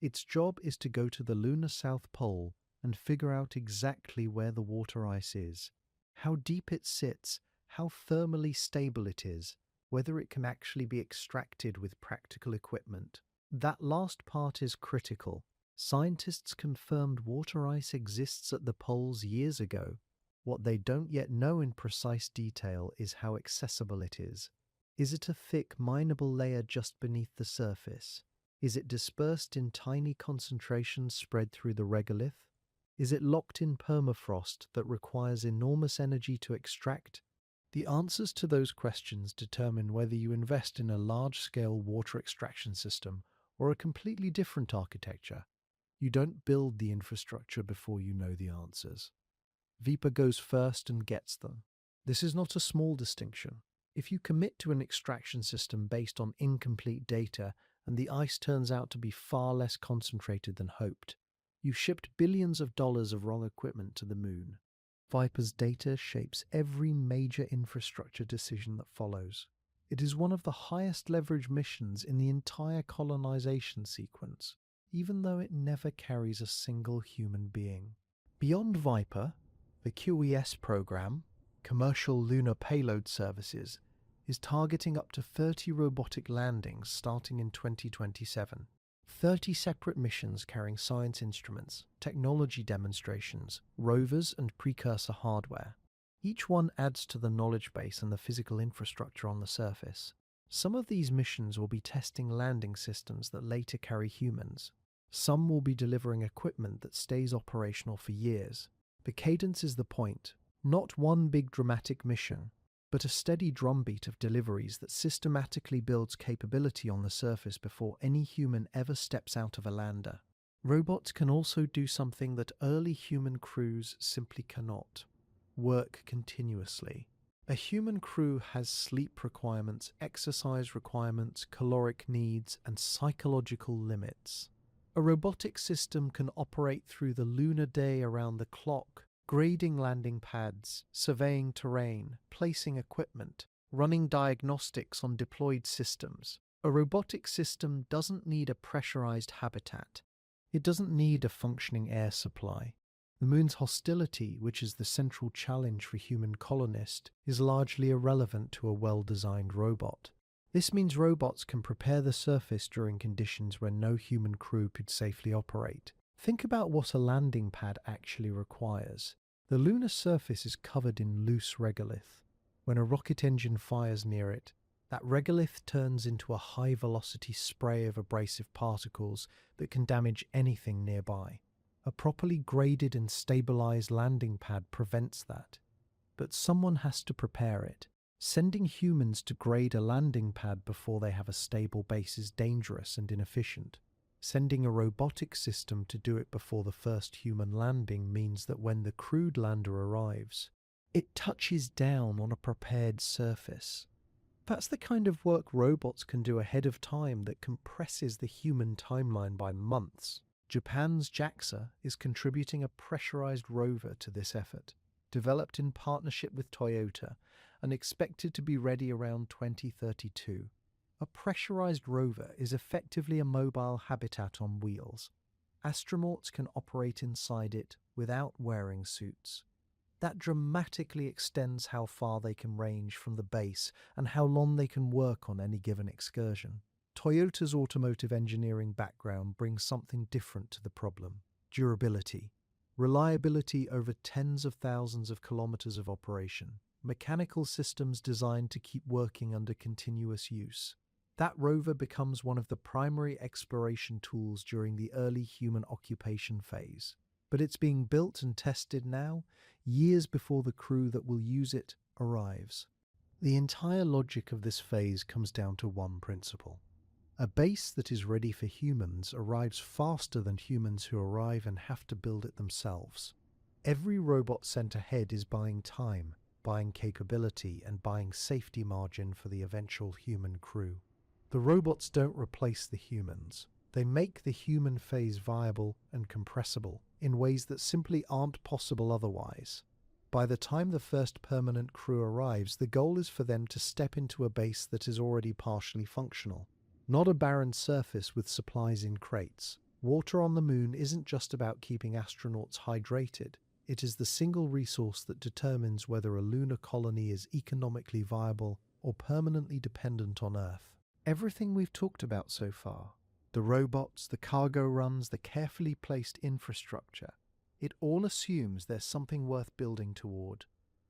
Its job is to go to the lunar South Pole and figure out exactly where the water ice is, how deep it sits, how thermally stable it is, whether it can actually be extracted with practical equipment. That last part is critical. Scientists confirmed water ice exists at the poles years ago. What they don't yet know in precise detail is how accessible it is. Is it a thick, mineable layer just beneath the surface? Is it dispersed in tiny concentrations spread through the regolith? Is it locked in permafrost that requires enormous energy to extract? The answers to those questions determine whether you invest in a large-scale water extraction system or a completely different architecture. You don't build the infrastructure before you know the answers. Viper goes first and gets them. This is not a small distinction. If you commit to an extraction system based on incomplete data and the ice turns out to be far less concentrated than hoped, you've shipped billions of dollars of wrong equipment to the moon. Viper's data shapes every major infrastructure decision that follows. It is one of the highest leverage missions in the entire colonization sequence, even though it never carries a single human being. Beyond Viper, the QES program, Commercial Lunar Payload Services, is targeting up to 30 robotic landings starting in 2027. 30 separate missions carrying science instruments, technology demonstrations, rovers, and precursor hardware. Each one adds to the knowledge base and the physical infrastructure on the surface. Some of these missions will be testing landing systems that later carry humans. Some will be delivering equipment that stays operational for years. The cadence is the point, not one big dramatic mission, but a steady drumbeat of deliveries that systematically builds capability on the surface before any human ever steps out of a lander. Robots can also do something that early human crews simply cannot: work continuously. A human crew has sleep requirements, exercise requirements, caloric needs, and psychological limits. A robotic system can operate through the lunar day around the clock, grading landing pads, surveying terrain, placing equipment, running diagnostics on deployed systems. A robotic system doesn't need a pressurized habitat. It doesn't need a functioning air supply. The moon's hostility, which is the central challenge for human colonists, is largely irrelevant to a well-designed robot. This means robots can prepare the surface during conditions where no human crew could safely operate. Think about what a landing pad actually requires. The lunar surface is covered in loose regolith. When a rocket engine fires near it, that regolith turns into a high-velocity spray of abrasive particles that can damage anything nearby. A properly graded and stabilized landing pad prevents that. But someone has to prepare it. Sending humans to grade a landing pad before they have a stable base is dangerous and inefficient. Sending a robotic system to do it before the first human landing means that when the crewed lander arrives, it touches down on a prepared surface. That's the kind of work robots can do ahead of time that compresses the human timeline by months. Japan's JAXA is contributing a pressurized rover to this effort, developed in partnership with Toyota and expected to be ready around 2032. A pressurized rover is effectively a mobile habitat on wheels. Astronauts can operate inside it without wearing suits. That dramatically extends how far they can range from the base and how long they can work on any given excursion. Toyota's automotive engineering background brings something different to the problem: durability. Reliability over tens of thousands of kilometers of operation. Mechanical systems designed to keep working under continuous use. That rover becomes one of the primary exploration tools during the early human occupation phase. But it's being built and tested now, years before the crew that will use it arrives. The entire logic of this phase comes down to one principle. A base that is ready for humans arrives faster than humans who arrive and have to build it themselves. Every robot sent ahead is buying time, buying capability, and buying safety margin for the eventual human crew. The robots don't replace the humans. They make the human phase viable and compressible in ways that simply aren't possible otherwise. By the time the first permanent crew arrives, the goal is for them to step into a base that is already partially functional, not a barren surface with supplies in crates. Water on the moon isn't just about keeping astronauts hydrated. It is the single resource that determines whether a lunar colony is economically viable or permanently dependent on Earth. Everything we've talked about so far, the robots, the cargo runs, the carefully placed infrastructure, it all assumes there's something worth building toward.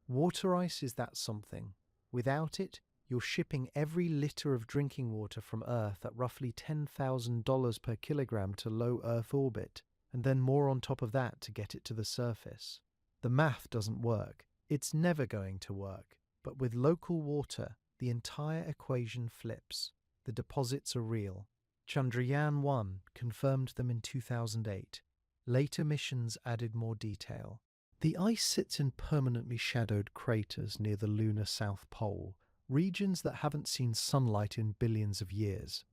Water ice is that something. Without it, you're shipping every liter of drinking water from Earth at roughly $10,000 per kilogram to low Earth orbit, and then more on top of that to get it to the surface. The math doesn't work. It's never going to work. But with local water, the entire equation flips. The deposits are real. Chandrayaan-1 confirmed them in 2008. Later missions added more detail. The ice sits in permanently shadowed craters near the lunar south pole, regions that haven't seen sunlight in billions of years.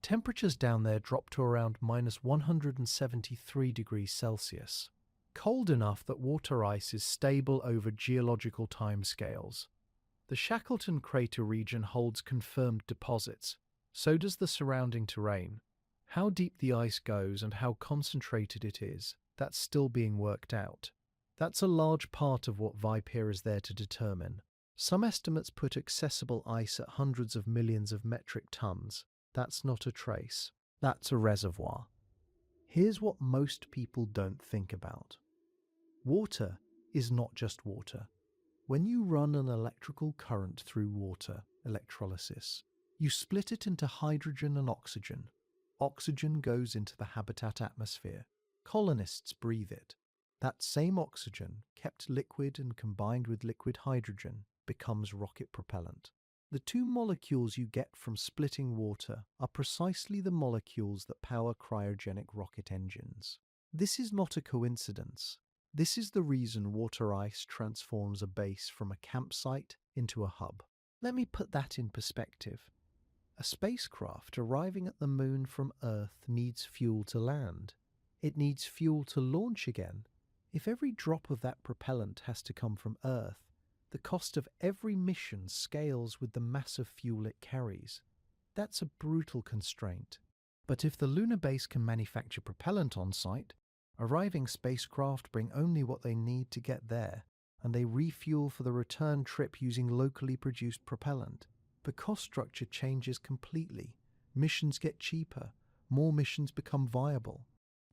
Temperatures down there drop to around minus 173 degrees Celsius, cold enough that water ice is stable over geological timescales. The Shackleton Crater region holds confirmed deposits. So does the surrounding terrain. How deep the ice goes and how concentrated it is, that's still being worked out. That's a large part of what VIPER is there to determine. Some estimates put accessible ice at hundreds of millions of metric tons. That's not a trace. That's a reservoir. Here's what most people don't think about. Water is not just water. When you run an electrical current through water, electrolysis, you split it into hydrogen and oxygen. Oxygen goes into the habitat atmosphere. Colonists breathe it. That same oxygen, kept liquid and combined with liquid hydrogen, becomes rocket propellant. The two molecules you get from splitting water are precisely the molecules that power cryogenic rocket engines. This is not a coincidence. This is the reason water ice transforms a base from a campsite into a hub. Let me put that in perspective. A spacecraft arriving at the moon from Earth needs fuel to land. It needs fuel to launch again. If every drop of that propellant has to come from Earth, the cost of every mission scales with the massive fuel it carries. That's a brutal constraint. But if the lunar base can manufacture propellant on site, arriving spacecraft bring only what they need to get there, and they refuel for the return trip using locally produced propellant. The cost structure changes completely. Missions get cheaper. More missions become viable.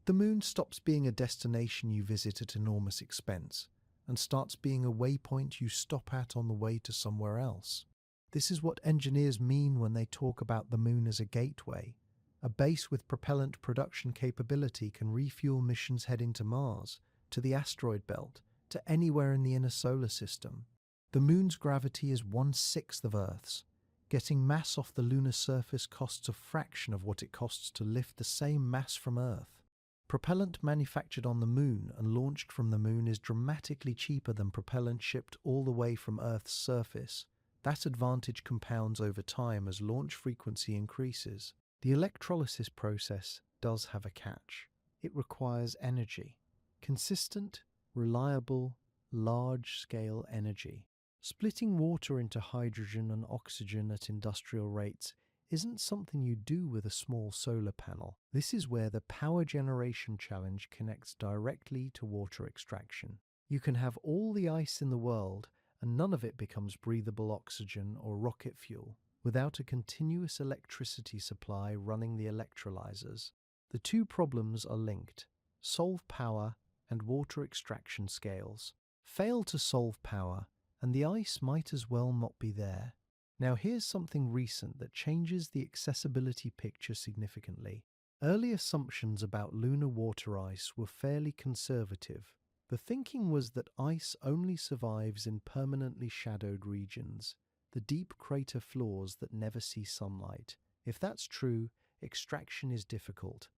The moon stops being a destination you visit at enormous expense and starts being a waypoint you stop at on the way to somewhere else. This is what engineers mean when they talk about the moon as a gateway. A base with propellant production capability can refuel missions heading to Mars, to the asteroid belt, to anywhere in the inner solar system. The moon's gravity is 1/6 of Earth's. Getting mass off the lunar surface costs a fraction of what it costs to lift the same mass from Earth. Propellant manufactured on the moon and launched from the moon is dramatically cheaper than propellant shipped all the way from Earth's surface. That advantage compounds over time as launch frequency increases. The electrolysis process does have a catch. It requires energy. Consistent, reliable, large-scale energy. Splitting water into hydrogen and oxygen at industrial rates isn't something you do with a small solar panel. This is where the power generation challenge connects directly to water extraction. You can have all the ice in the world and none of it becomes breathable oxygen or rocket fuel without a continuous electricity supply running the electrolyzers. The two problems are linked: solve power and water extraction scales. Fail to solve power and the ice might as well not be there. Now here's something recent that changes the accessibility picture significantly. Early assumptions about lunar water ice were fairly conservative. The thinking was that ice only survives in permanently shadowed regions, the deep crater floors that never see sunlight. If that's true, extraction is difficult.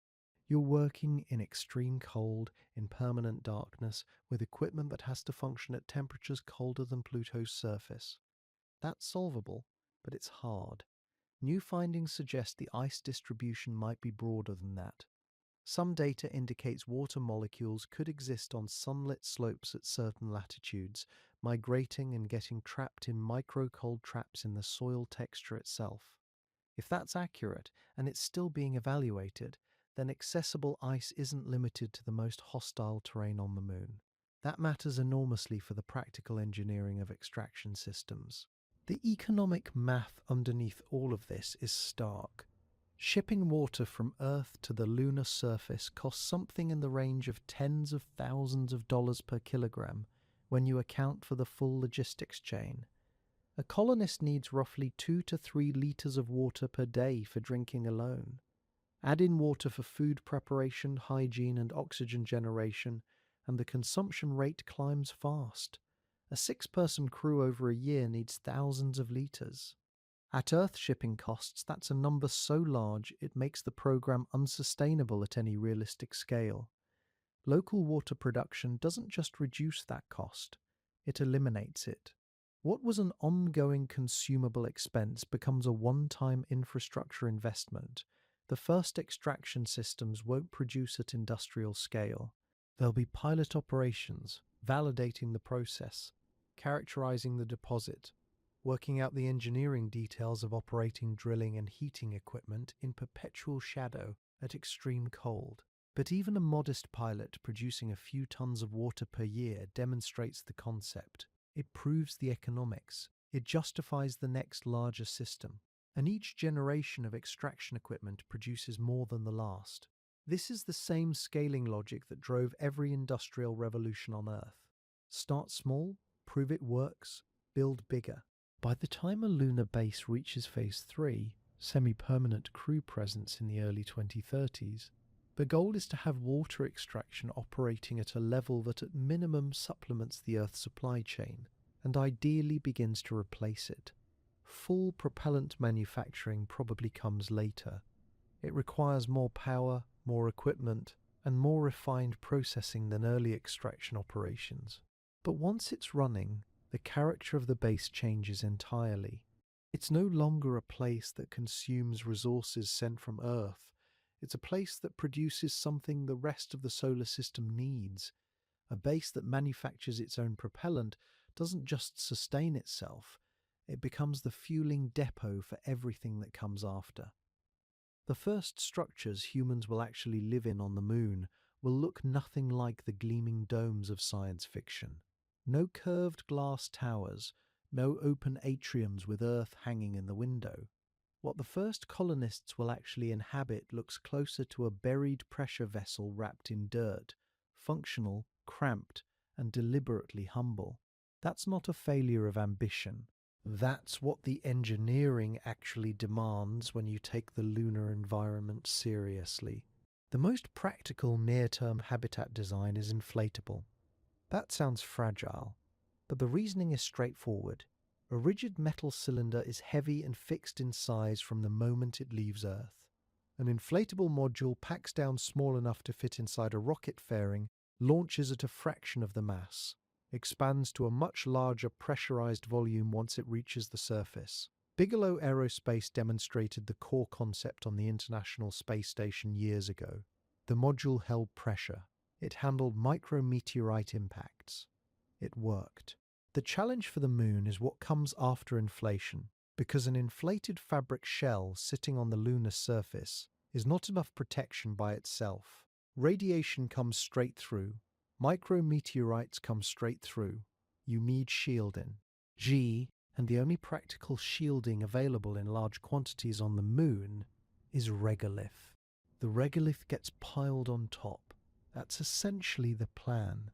You're working in extreme cold, in permanent darkness, with equipment that has to function at temperatures colder than Pluto's surface. That's solvable, but it's hard. New findings suggest the ice distribution might be broader than that. Some data indicates water molecules could exist on sunlit slopes at certain latitudes, migrating and getting trapped in micro-cold traps in the soil texture itself. If that's accurate, and it's still being evaluated, then accessible ice isn't limited to the most hostile terrain on the moon. That matters enormously for the practical engineering of extraction systems. The economic math underneath all of this is stark. Shipping water from Earth to the lunar surface costs something in the range of tens of thousands of dollars per kilogram when you account for the full logistics chain. A colonist needs roughly 2 to 3 liters of water per day for drinking alone. Add in water for food preparation, hygiene, and oxygen generation, and the consumption rate climbs fast. A 6-person crew over a year needs thousands of liters. At Earth shipping costs, that's a number so large it makes the program unsustainable at any realistic scale. Local water production doesn't just reduce that cost, it eliminates it. What was an ongoing consumable expense becomes a one-time infrastructure investment. The first extraction systems won't produce at industrial scale. There'll be pilot operations, validating the process, characterizing the deposit, working out the engineering details of operating drilling and heating equipment in perpetual shadow at extreme cold. But even a modest pilot producing a few tons of water per year demonstrates the concept. It proves the economics. It justifies the next larger system. And each generation of extraction equipment produces more than the last. This is the same scaling logic that drove every industrial revolution on Earth. Start small, prove it works, build bigger. By the time a lunar base reaches Phase 3, semi-permanent crew presence in the early 2030s, the goal is to have water extraction operating at a level that at minimum supplements the Earth's supply chain and ideally begins to replace it. Full propellant manufacturing probably comes later. It requires more power, more equipment, and more refined processing than early extraction operations. But once it's running, the character of the base changes entirely. It's no longer a place that consumes resources sent from Earth. It's a place that produces something the rest of the solar system needs. A base that manufactures its own propellant doesn't just sustain itself, it becomes the fueling depot for everything that comes after. The first structures humans will actually live in on the moon will look nothing like the gleaming domes of science fiction. No curved glass towers, no open atriums with Earth hanging in the window. What the first colonists will actually inhabit looks closer to a buried pressure vessel wrapped in dirt, functional, cramped, and deliberately humble. That's not a failure of ambition. That's what the engineering actually demands when you take the lunar environment seriously. The most practical near-term habitat design is inflatable. That sounds fragile, but the reasoning is straightforward. A rigid metal cylinder is heavy and fixed in size from the moment it leaves Earth. An inflatable module packs down small enough to fit inside a rocket fairing, launches at a fraction of the mass, expands to a much larger pressurized volume once it reaches the surface. Bigelow Aerospace demonstrated the core concept on the International Space Station years ago. The module held pressure. It handled micrometeorite impacts. It worked. The challenge for the moon is what comes after inflation, because an inflated fabric shell sitting on the lunar surface is not enough protection by itself. Radiation comes straight through. Micrometeorites come straight through. You need shielding. And the only practical shielding available in large quantities on the moon is regolith. The regolith gets piled on top. That's essentially the plan.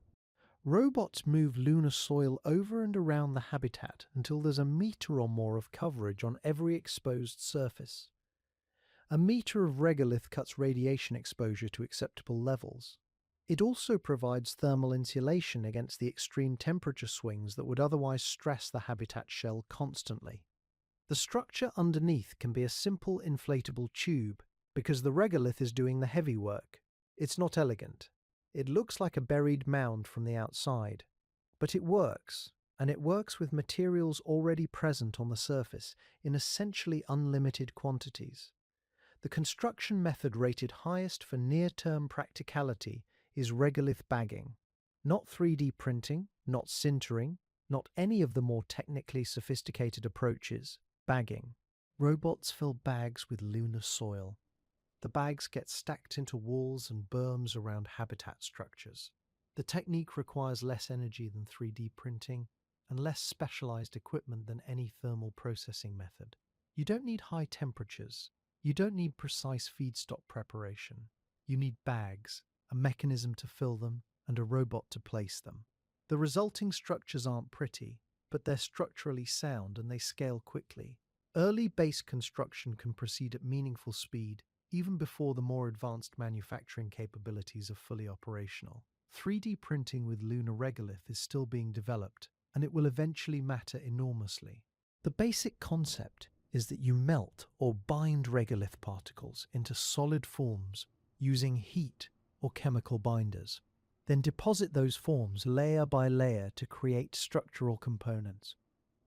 Robots move lunar soil over and around the habitat until there's a meter or more of coverage on every exposed surface. A meter of regolith cuts radiation exposure to acceptable levels. It also provides thermal insulation against the extreme temperature swings that would otherwise stress the habitat shell constantly. The structure underneath can be a simple inflatable tube because the regolith is doing the heavy work. It's not elegant. It looks like a buried mound from the outside. But it works, and it works with materials already present on the surface in essentially unlimited quantities. The construction method rated highest for near-term practicality is regolith bagging. Not 3D printing, not sintering, not any of the more technically sophisticated approaches. Bagging. Robots fill bags with lunar soil. The bags get stacked into walls and berms around habitat structures. The technique requires less energy than 3D printing and less specialized equipment than any thermal processing method. You don't need high temperatures. You don't need precise feedstock preparation. You need bags, a mechanism to fill them, and a robot to place them. The resulting structures aren't pretty, but they're structurally sound and they scale quickly. Early base construction can proceed at meaningful speed, even before the more advanced manufacturing capabilities are fully operational. 3D printing with lunar regolith is still being developed, and it will eventually matter enormously. The basic concept is that you melt or bind regolith particles into solid forms using heat or chemical binders. Then deposit those forms layer by layer to create structural components.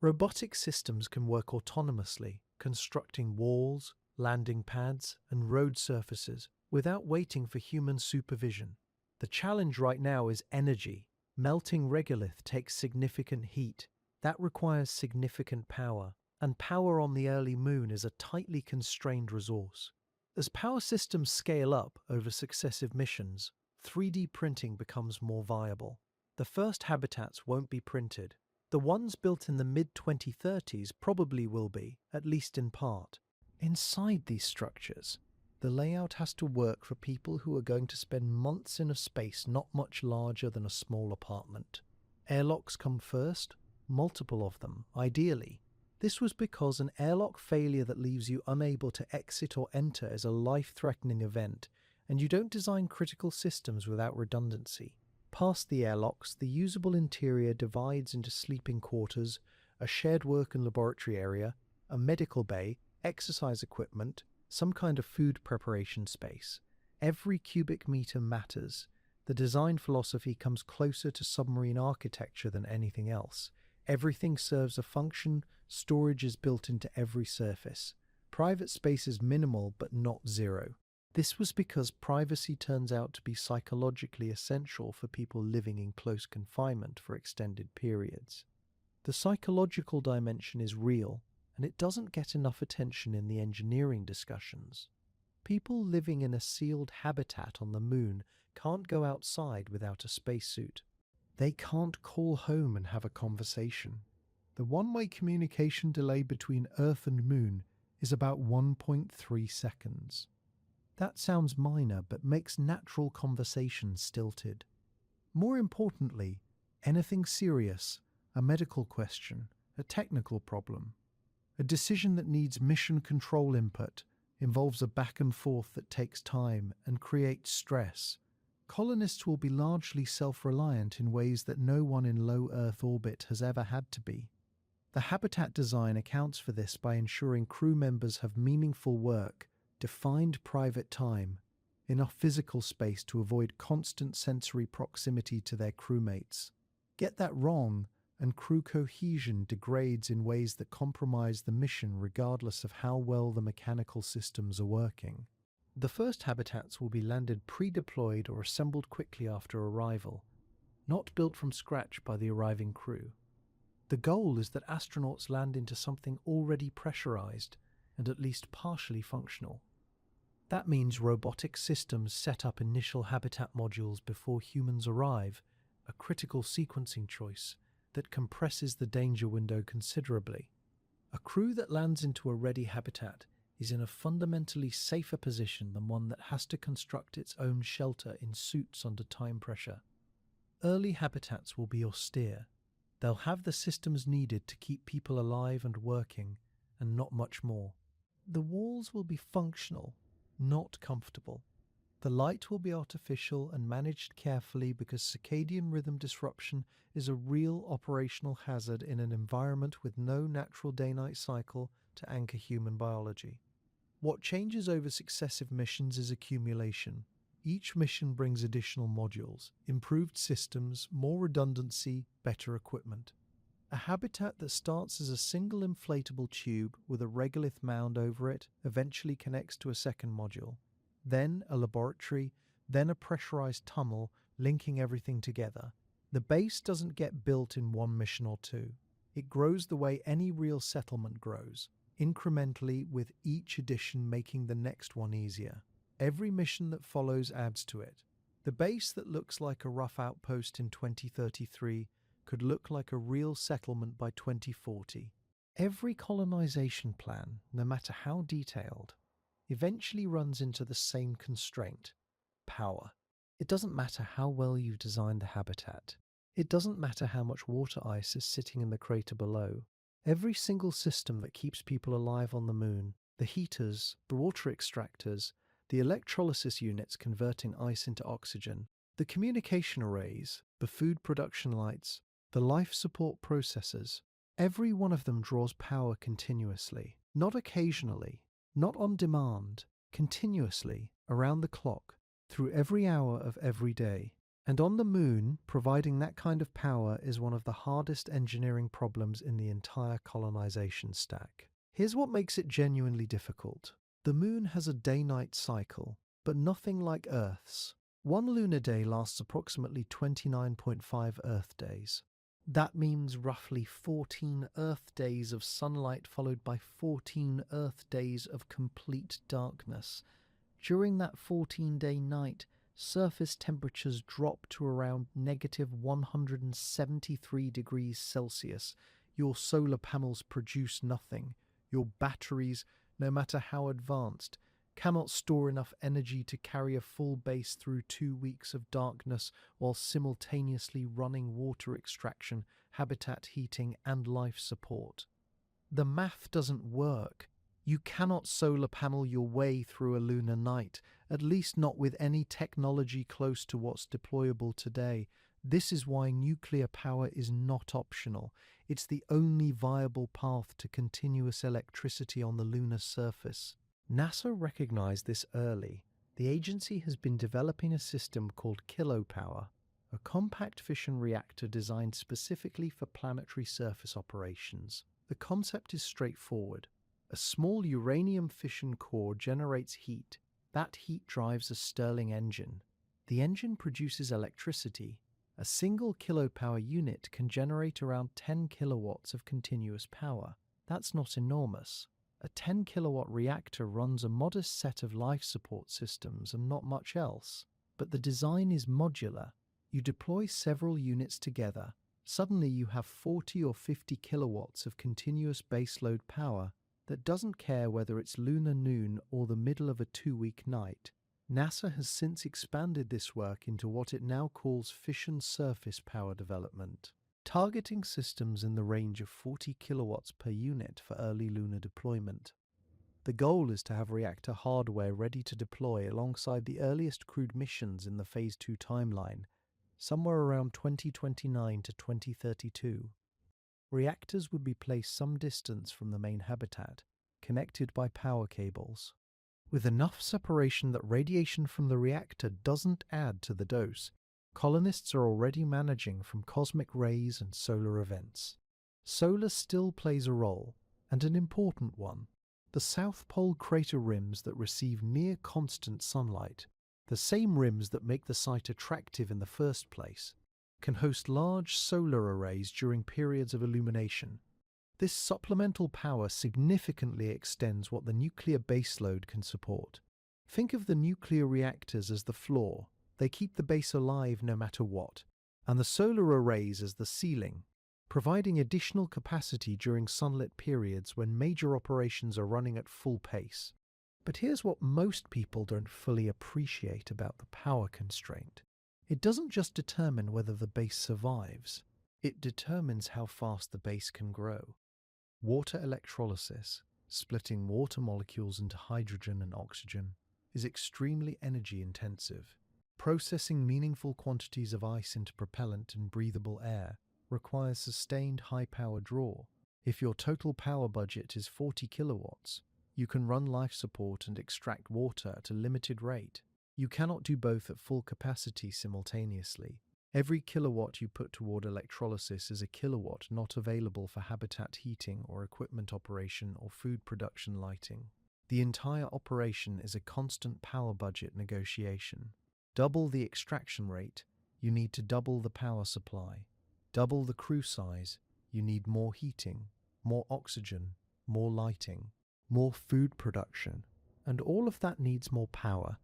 Robotic systems can work autonomously, constructing walls, landing pads, and road surfaces without waiting for human supervision. The challenge right now is energy. Melting regolith takes significant heat. That requires significant power, and power on the early moon is a tightly constrained resource. As power systems scale up over successive missions, 3D printing becomes more viable. The first habitats won't be printed. The ones built in the mid-2030s probably will be, at least in part. Inside these structures, the layout has to work for people who are going to spend months in a space not much larger than a small apartment. Airlocks come first, multiple of them, ideally. This was because an airlock failure that leaves you unable to exit or enter is a life-threatening event, and you don't design critical systems without redundancy. Past the airlocks, the usable interior divides into sleeping quarters, a shared work and laboratory area, a medical bay, exercise equipment, some kind of food preparation space. Every cubic meter matters. The design philosophy comes closer to submarine architecture than anything else. Everything serves a function, storage is built into every surface. Private space is minimal but not zero. This was because privacy turns out to be psychologically essential for people living in close confinement for extended periods. The psychological dimension is real, and it doesn't get enough attention in the engineering discussions. People living in a sealed habitat on the moon can't go outside without a spacesuit. They can't call home and have a conversation. The one-way communication delay between Earth and Moon is about 1.3 seconds. That sounds minor, but makes natural conversation stilted. More importantly, anything serious, a medical question, a technical problem, a decision that needs mission control input, involves a back and forth that takes time and creates stress. Colonists will be largely self-reliant in ways that no one in low Earth orbit has ever had to be. The habitat design accounts for this by ensuring crew members have meaningful work, defined private time, enough physical space to avoid constant sensory proximity to their crewmates. Get that wrong, and crew cohesion degrades in ways that compromise the mission regardless of how well the mechanical systems are working. The first habitats will be landed pre-deployed or assembled quickly after arrival, not built from scratch by the arriving crew. The goal is that astronauts land into something already pressurized and at least partially functional. That means robotic systems set up initial habitat modules before humans arrive, a critical sequencing choice that compresses the danger window considerably. A crew that lands into a ready habitat is in a fundamentally safer position than one that has to construct its own shelter in suits under time pressure. Early habitats will be austere. They'll have the systems needed to keep people alive and working, and not much more. The walls will be functional, not comfortable. The light will be artificial and managed carefully because circadian rhythm disruption is a real operational hazard in an environment with no natural day-night cycle to anchor human biology. What changes over successive missions is accumulation. Each mission brings additional modules, improved systems, more redundancy, better equipment. A habitat that starts as a single inflatable tube with a regolith mound over it eventually connects to a second module, then a laboratory, then a pressurized tunnel linking everything together. The base doesn't get built in one mission or two. It grows the way any real settlement grows, incrementally with each addition making the next one easier. Every mission that follows adds to it. The base that looks like a rough outpost in 2033 could look like a real settlement by 2040. Every colonization plan, no matter how detailed, eventually runs into the same constraint: power. It doesn't matter how well you've designed the habitat. It doesn't matter how much water ice is sitting in the crater below. Every single system that keeps people alive on the moon, the heaters, the water extractors, the electrolysis units converting ice into oxygen, the communication arrays, the food production lights, the life support processors, every one of them draws power continuously, not occasionally, not on demand, continuously, around the clock, through every hour of every day. And on the moon, providing that kind of power is one of the hardest engineering problems in the entire colonization stack. Here's what makes it genuinely difficult. The moon has a day-night cycle, but nothing like Earth's. One lunar day lasts approximately 29.5 Earth days. That means roughly 14 Earth days of sunlight followed by 14 Earth days of complete darkness. During that 14-day night, surface temperatures drop to around negative 173 degrees Celsius. Your solar panels produce nothing. Your batteries, no matter how advanced, cannot store enough energy to carry a full base through 2 weeks of darkness while simultaneously running water extraction, habitat heating, and life support. The math doesn't work. You cannot solar panel your way through a lunar night, at least not with any technology close to what's deployable today. This is why nuclear power is not optional. It's the only viable path to continuous electricity on the lunar surface. NASA recognized this early. The agency has been developing a system called kilopower, a compact fission reactor designed specifically for planetary surface operations. The concept is straightforward. A small uranium fission core generates heat. That heat drives a Stirling engine. The engine produces electricity. A single kilopower unit can generate around 10 kilowatts of continuous power. That's not enormous. A 10 kilowatt reactor runs a modest set of life support systems and not much else. But the design is modular. You deploy several units together. Suddenly you have 40 or 50 kilowatts of continuous baseload power that doesn't care whether it's lunar noon or the middle of a 2-week night. NASA has since expanded this work into what it now calls fission surface power development, targeting systems in the range of 40 kilowatts per unit for early lunar deployment. The goal is to have reactor hardware ready to deploy alongside the earliest crewed missions in the Phase 2 timeline, somewhere around 2029 to 2032. Reactors would be placed some distance from the main habitat, connected by power cables. With enough separation that radiation from the reactor doesn't add to the dose, colonists are already managing from cosmic rays and solar events. Solar still plays a role, and an important one. The South Pole crater rims that receive near constant sunlight, the same rims that make the site attractive in the first place, can host large solar arrays during periods of illumination. This supplemental power significantly extends what the nuclear baseload can support. Think of the nuclear reactors as the floor. They keep the base alive no matter what, and the solar arrays as the ceiling, providing additional capacity during sunlit periods when major operations are running at full pace. But here's what most people don't fully appreciate about the power constraint. It doesn't just determine whether the base survives, it determines how fast the base can grow. Water electrolysis, splitting water molecules into hydrogen and oxygen, is extremely energy intensive. Processing meaningful quantities of ice into propellant and breathable air requires sustained high-power draw. If your total power budget is 40 kilowatts, you can run life support and extract water at a limited rate. You cannot do both at full capacity simultaneously. Every kilowatt you put toward electrolysis is a kilowatt not available for habitat heating or equipment operation or food production lighting. The entire operation is a constant power budget negotiation. Double the extraction rate, you need to double the power supply. Double the crew size, you need more heating, more oxygen, more lighting, more food production. And all of that needs more power.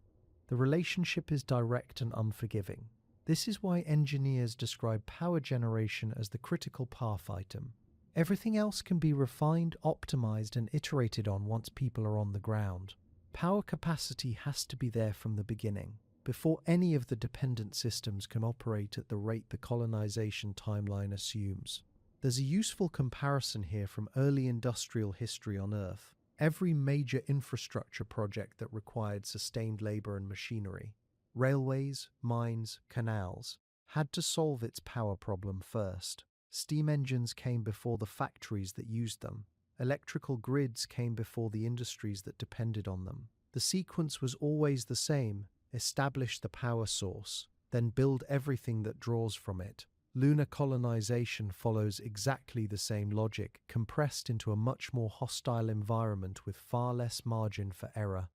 The relationship is direct and unforgiving. This is why engineers describe power generation as the critical path item. Everything else can be refined, optimized, and iterated on once people are on the ground. Power capacity has to be there from the beginning, before any of the dependent systems can operate at the rate the colonization timeline assumes. There's a useful comparison here from early industrial history on Earth. Every major infrastructure project that required sustained labor and machinery, railways, mines, canals, had to solve its power problem first. Steam engines came before the factories that used them. Electrical grids came before the industries that depended on them. The sequence was always the same: establish the power source, then build everything that draws from it. Lunar colonization follows exactly the same logic, compressed into a much more hostile environment with far less margin for error.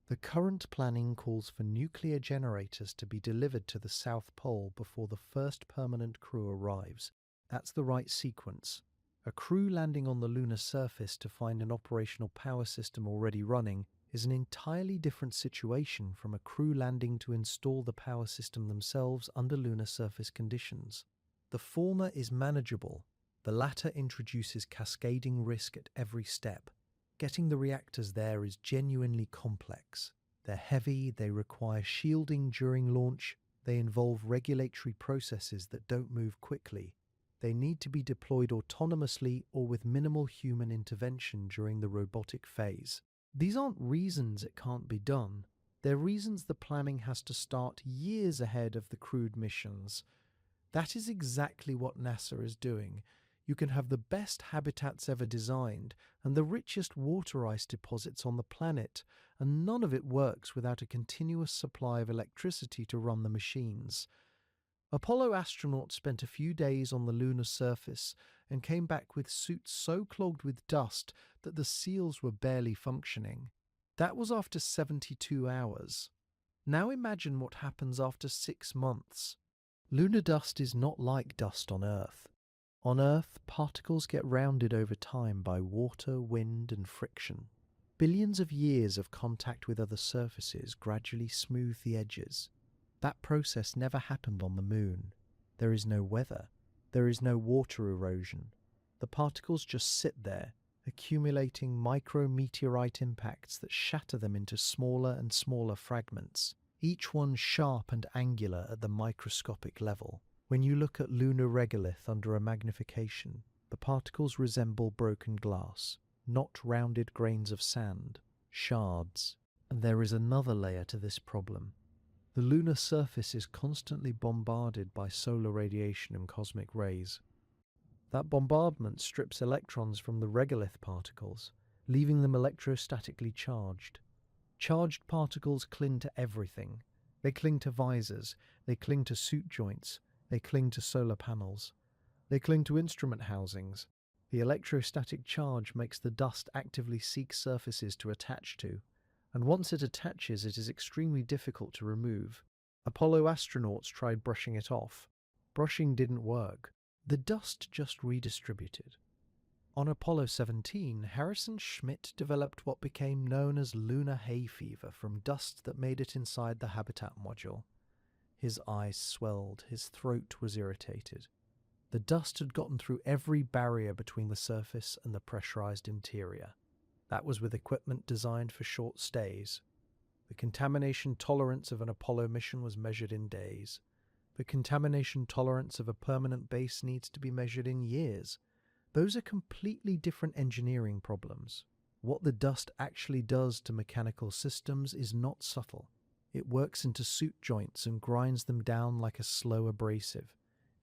The current planning calls for nuclear generators to be delivered to the South Pole before the first permanent crew arrives. That's the right sequence. A crew landing on the lunar surface to find an operational power system already running is an entirely different situation from a crew landing to install the power system themselves under lunar surface conditions. The former is manageable, the latter introduces cascading risk at every step. Getting the reactors there is genuinely complex. They're heavy, they require shielding during launch, they involve regulatory processes that don't move quickly. They need to be deployed autonomously or with minimal human intervention during the robotic phase. These aren't reasons it can't be done. They're reasons the planning has to start years ahead of the crewed missions. That is exactly what NASA is doing. You can have the best habitats ever designed and the richest water ice deposits on the planet, and none of it works without a continuous supply of electricity to run the machines. Apollo astronauts spent a few days on the lunar surface and came back with suits so clogged with dust that the seals were barely functioning. That was after 72 hours. Now imagine what happens after 6 months. Lunar dust is not like dust on Earth. On Earth, particles get rounded over time by water, wind, and friction. Billions of years of contact with other surfaces gradually smooth the edges. That process never happened on the Moon. There is no weather. There is no water erosion. The particles just sit there, accumulating micrometeorite impacts that shatter them into smaller and smaller fragments, each one sharp and angular at the microscopic level. When you look at lunar regolith under a magnification, the particles resemble broken glass, not rounded grains of sand, shards. And there is another layer to this problem. The lunar surface is constantly bombarded by solar radiation and cosmic rays. That bombardment strips electrons from the regolith particles, leaving them electrostatically charged. Charged particles cling to everything. They cling to visors, they cling to suit joints, they cling to solar panels. They cling to instrument housings. The electrostatic charge makes the dust actively seek surfaces to attach to, and once it attaches, it is extremely difficult to remove. Apollo astronauts tried brushing it off. Brushing didn't work. The dust just redistributed. On Apollo 17, Harrison Schmitt developed what became known as lunar hay fever from dust that made it inside the habitat module. His eyes swelled, his throat was irritated. The dust had gotten through every barrier between the surface and the pressurized interior. That was with equipment designed for short stays. The contamination tolerance of an Apollo mission was measured in days. The contamination tolerance of a permanent base needs to be measured in years. Those are completely different engineering problems. What the dust actually does to mechanical systems is not subtle. It works into suit joints and grinds them down like a slow abrasive.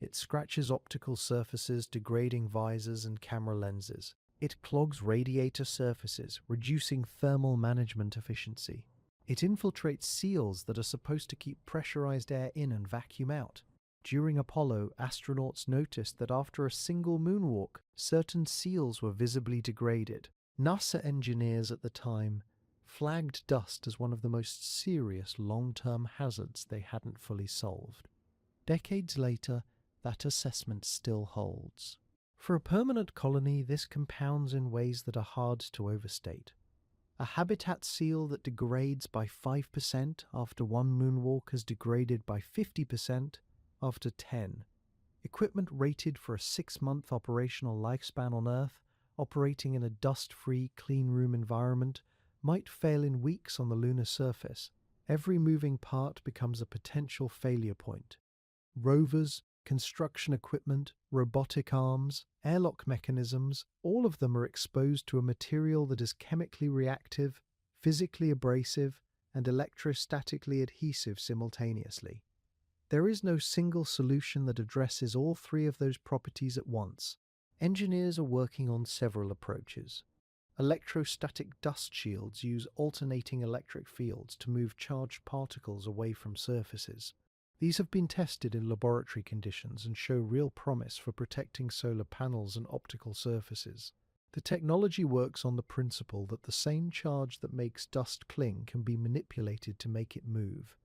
It scratches optical surfaces, degrading visors and camera lenses. It clogs radiator surfaces, reducing thermal management efficiency. It infiltrates seals that are supposed to keep pressurized air in and vacuum out. During Apollo, astronauts noticed that after a single moonwalk, certain seals were visibly degraded. NASA engineers at the time flagged dust as one of the most serious long-term hazards they hadn't fully solved. Decades later, that assessment still holds. For a permanent colony, this compounds in ways that are hard to overstate. A habitat seal that degrades by 5% after one moonwalk has degraded by 50% after 10. Equipment rated for a 6-month operational lifespan on Earth, operating in a dust-free, clean room environment, might fail in weeks on the lunar surface. Every moving part becomes a potential failure point. Rovers, construction equipment, robotic arms, airlock mechanisms, all of them are exposed to a material that is chemically reactive, physically abrasive, and electrostatically adhesive simultaneously. There is no single solution that addresses all three of those properties at once. Engineers are working on several approaches. Electrostatic dust shields use alternating electric fields to move charged particles away from surfaces. These have been tested in laboratory conditions and show real promise for protecting solar panels and optical surfaces. The technology works on the principle that the same charge that makes dust cling can be manipulated to make it move.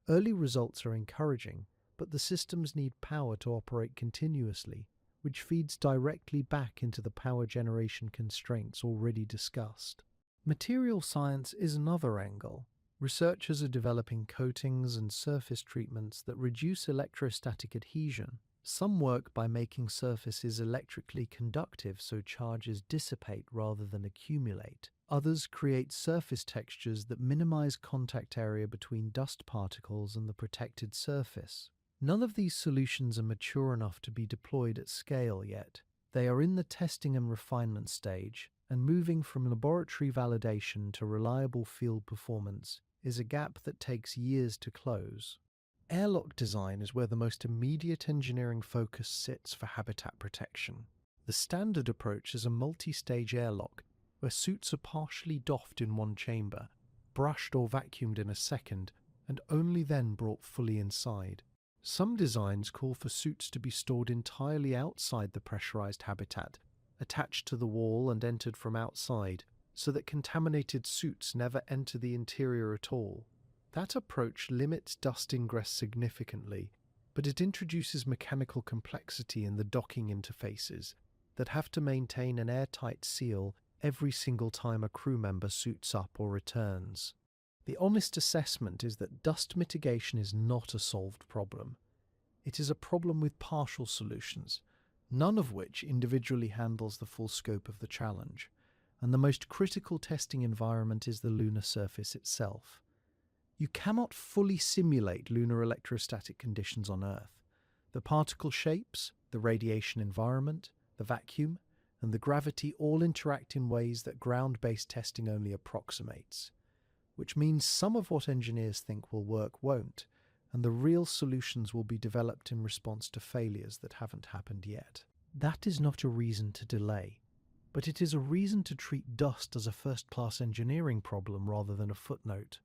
Early results are encouraging, but the systems need power to operate continuously, which feeds directly back into the power generation constraints already discussed. Material science is another angle. Researchers are developing coatings and surface treatments that reduce electrostatic adhesion. Some work by making surfaces electrically conductive so charges dissipate rather than accumulate. Others create surface textures that minimize contact area between dust particles and the protected surface. None of these solutions are mature enough to be deployed at scale yet. They are in the testing and refinement stage, and moving from laboratory validation to reliable field performance is a gap that takes years to close. Airlock design is where the most immediate engineering focus sits for habitat protection. The standard approach is a multi-stage airlock where suits are partially doffed in one chamber, brushed or vacuumed in a second, and only then brought fully inside. Some designs call for suits to be stored entirely outside the pressurized habitat, attached to the wall and entered from outside, so that contaminated suits never enter the interior at all. That approach limits dust ingress significantly, but it introduces mechanical complexity in the docking interfaces that have to maintain an airtight seal every single time a crew member suits up or returns. The honest assessment is that dust mitigation is not a solved problem. It is a problem with partial solutions, none of which individually handles the full scope of the challenge, and the most critical testing environment is the lunar surface itself. You cannot fully simulate lunar electrostatic conditions on Earth. The particle shapes, the radiation environment, the vacuum, and the gravity all interact in ways that ground-based testing only approximates, which means some of what engineers think will work won't, and the real solutions will be developed in response to failures that haven't happened yet. That is not a reason to delay, but it is a reason to treat dust as a first-class engineering problem rather than a footnote.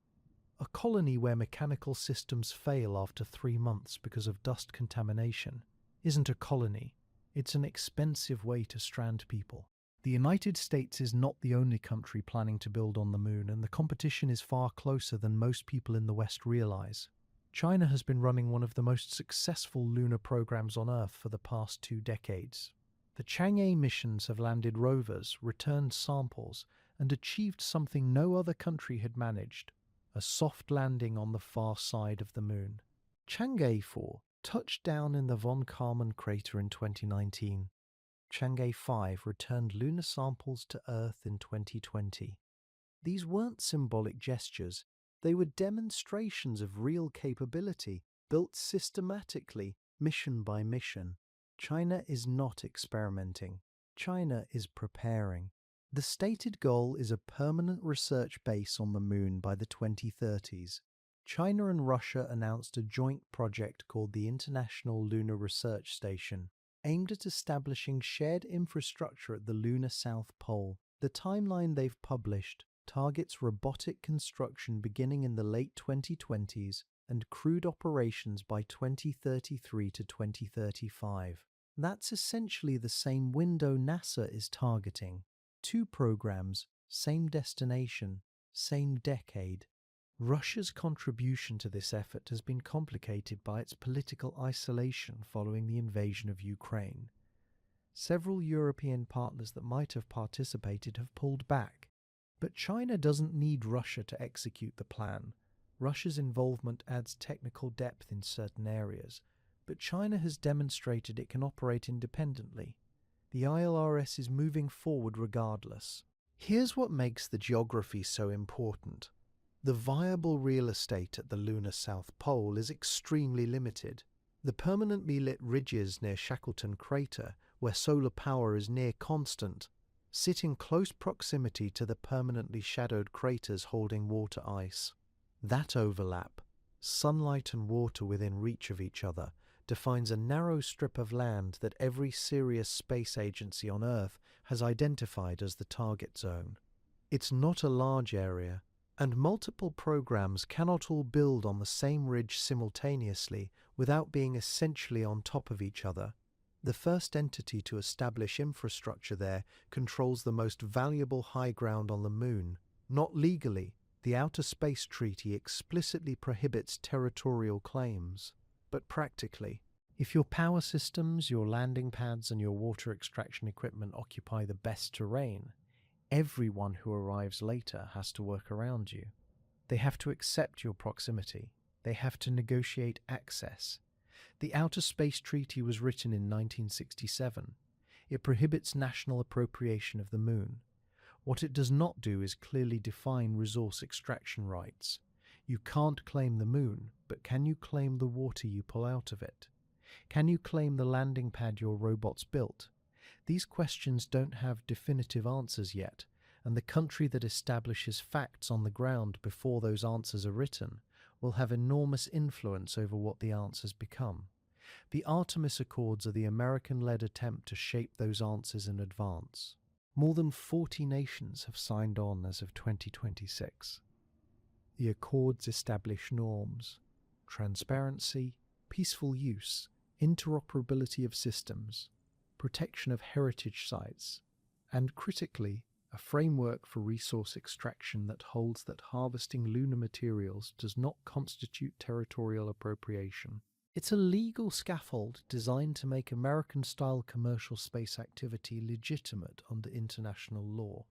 A colony where mechanical systems fail after 3 months because of dust contamination isn't a colony. It's an expensive way to strand people. The United States is not the only country planning to build on the moon, and the competition is far closer than most people in the West realize. China has been running one of the most successful lunar programs on Earth for the past 2 decades. The Chang'e missions have landed rovers, returned samples, and achieved something no other country had managed: a soft landing on the far side of the moon. Chang'e 4 touched down in the von Karman crater in 2019. Chang'e 5 returned lunar samples to Earth in 2020. These weren't symbolic gestures, they were demonstrations of real capability, built systematically, mission by mission. China is not experimenting. China is preparing. The stated goal is a permanent research base on the moon by the 2030s. China and Russia announced a joint project called the International Lunar Research Station, aimed at establishing shared infrastructure at the lunar South Pole. The timeline they've published targets robotic construction beginning in the late 2020s and crewed operations by 2033 to 2035. That's essentially the same window NASA is targeting. 2 programs, same destination, same decade. Russia's contribution to this effort has been complicated by its political isolation following the invasion of Ukraine. Several European partners that might have participated have pulled back. But China doesn't need Russia to execute the plan. Russia's involvement adds technical depth in certain areas, but China has demonstrated it can operate independently. The ILRS is moving forward regardless. Here's what makes the geography so important. The viable real estate at the lunar South Pole is extremely limited. The permanently lit ridges near Shackleton Crater, where solar power is near constant, sit in close proximity to the permanently shadowed craters holding water ice. That overlap, sunlight and water within reach of each other, defines a narrow strip of land that every serious space agency on Earth has identified as the target zone. It's not a large area, And multiple programs cannot all build on the same ridge simultaneously without being essentially on top of each other. The first entity to establish infrastructure there controls the most valuable high ground on the Moon. Not legally, the Outer Space Treaty explicitly prohibits territorial claims, but practically, if your power systems, your landing pads, and your water extraction equipment occupy the best terrain, everyone who arrives later has to work around you. They have to accept your proximity. They have to negotiate access. The Outer Space Treaty was written in 1967. It prohibits national appropriation of the Moon. What it does not do is clearly define resource extraction rights. You can't claim the Moon, but can you claim the water you pull out of it? Can you claim the landing pad your robots built? These questions don't have definitive answers yet, and the country that establishes facts on the ground before those answers are written will have enormous influence over what the answers become. The Artemis Accords are the American-led attempt to shape those answers in advance. More than 40 nations have signed on as of 2026. The Accords establish norms, transparency, peaceful use, interoperability of systems, protection of heritage sites, and critically, a framework for resource extraction that holds that harvesting lunar materials does not constitute territorial appropriation. It's a legal scaffold designed to make American-style commercial space activity legitimate under international law.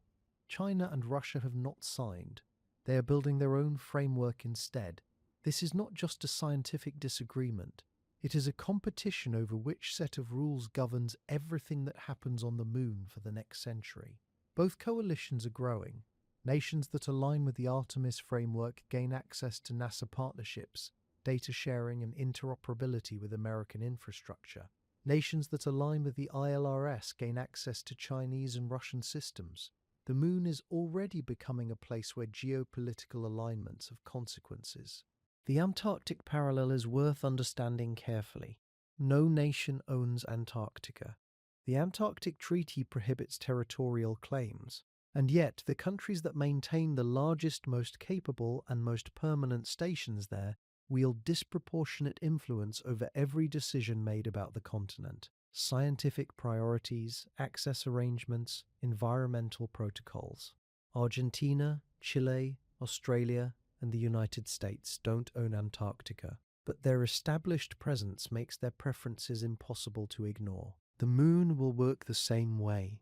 China and Russia have not signed. They are building their own framework instead. This is not just a scientific disagreement. It is a competition over which set of rules governs everything that happens on the Moon for the next century. Both coalitions are growing. Nations that align with the Artemis framework gain access to NASA partnerships, data sharing and interoperability with American infrastructure. Nations that align with the ILRS gain access to Chinese and Russian systems. The Moon is already becoming a place where geopolitical alignments have consequences. The Antarctic parallel is worth understanding carefully. No nation owns Antarctica. The Antarctic Treaty prohibits territorial claims, and yet the countries that maintain the largest, most capable, and most permanent stations there wield disproportionate influence over every decision made about the continent. Scientific priorities, access arrangements, environmental protocols. Argentina, Chile, Australia, and the United States don't own Antarctica, but their established presence makes their preferences impossible to ignore. The Moon will work the same way.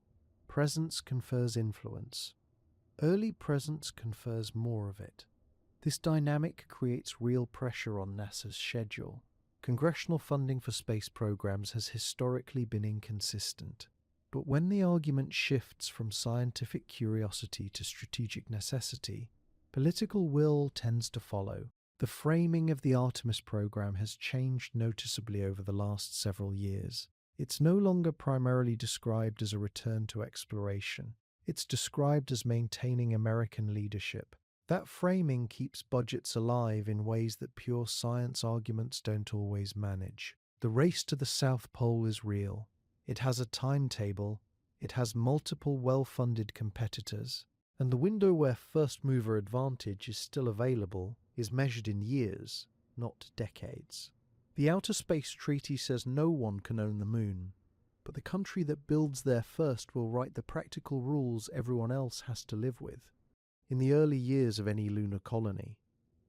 Presence confers influence. Early presence confers more of it. This dynamic creates real pressure on NASA's schedule. Congressional funding for space programs has historically been inconsistent. But when the argument shifts from scientific curiosity to strategic necessity, political will tends to follow. The framing of the Artemis program has changed noticeably over the last several years. It's no longer primarily described as a return to exploration. It's described as maintaining American leadership. That framing keeps budgets alive in ways that pure science arguments don't always manage. The race to the South Pole is real. It has a timetable. It has multiple well-funded competitors. And the window where first-mover advantage is still available is measured in years, not decades. The Outer Space Treaty says no one can own the Moon, but the country that builds there first will write the practical rules everyone else has to live with. In the early years of any lunar colony,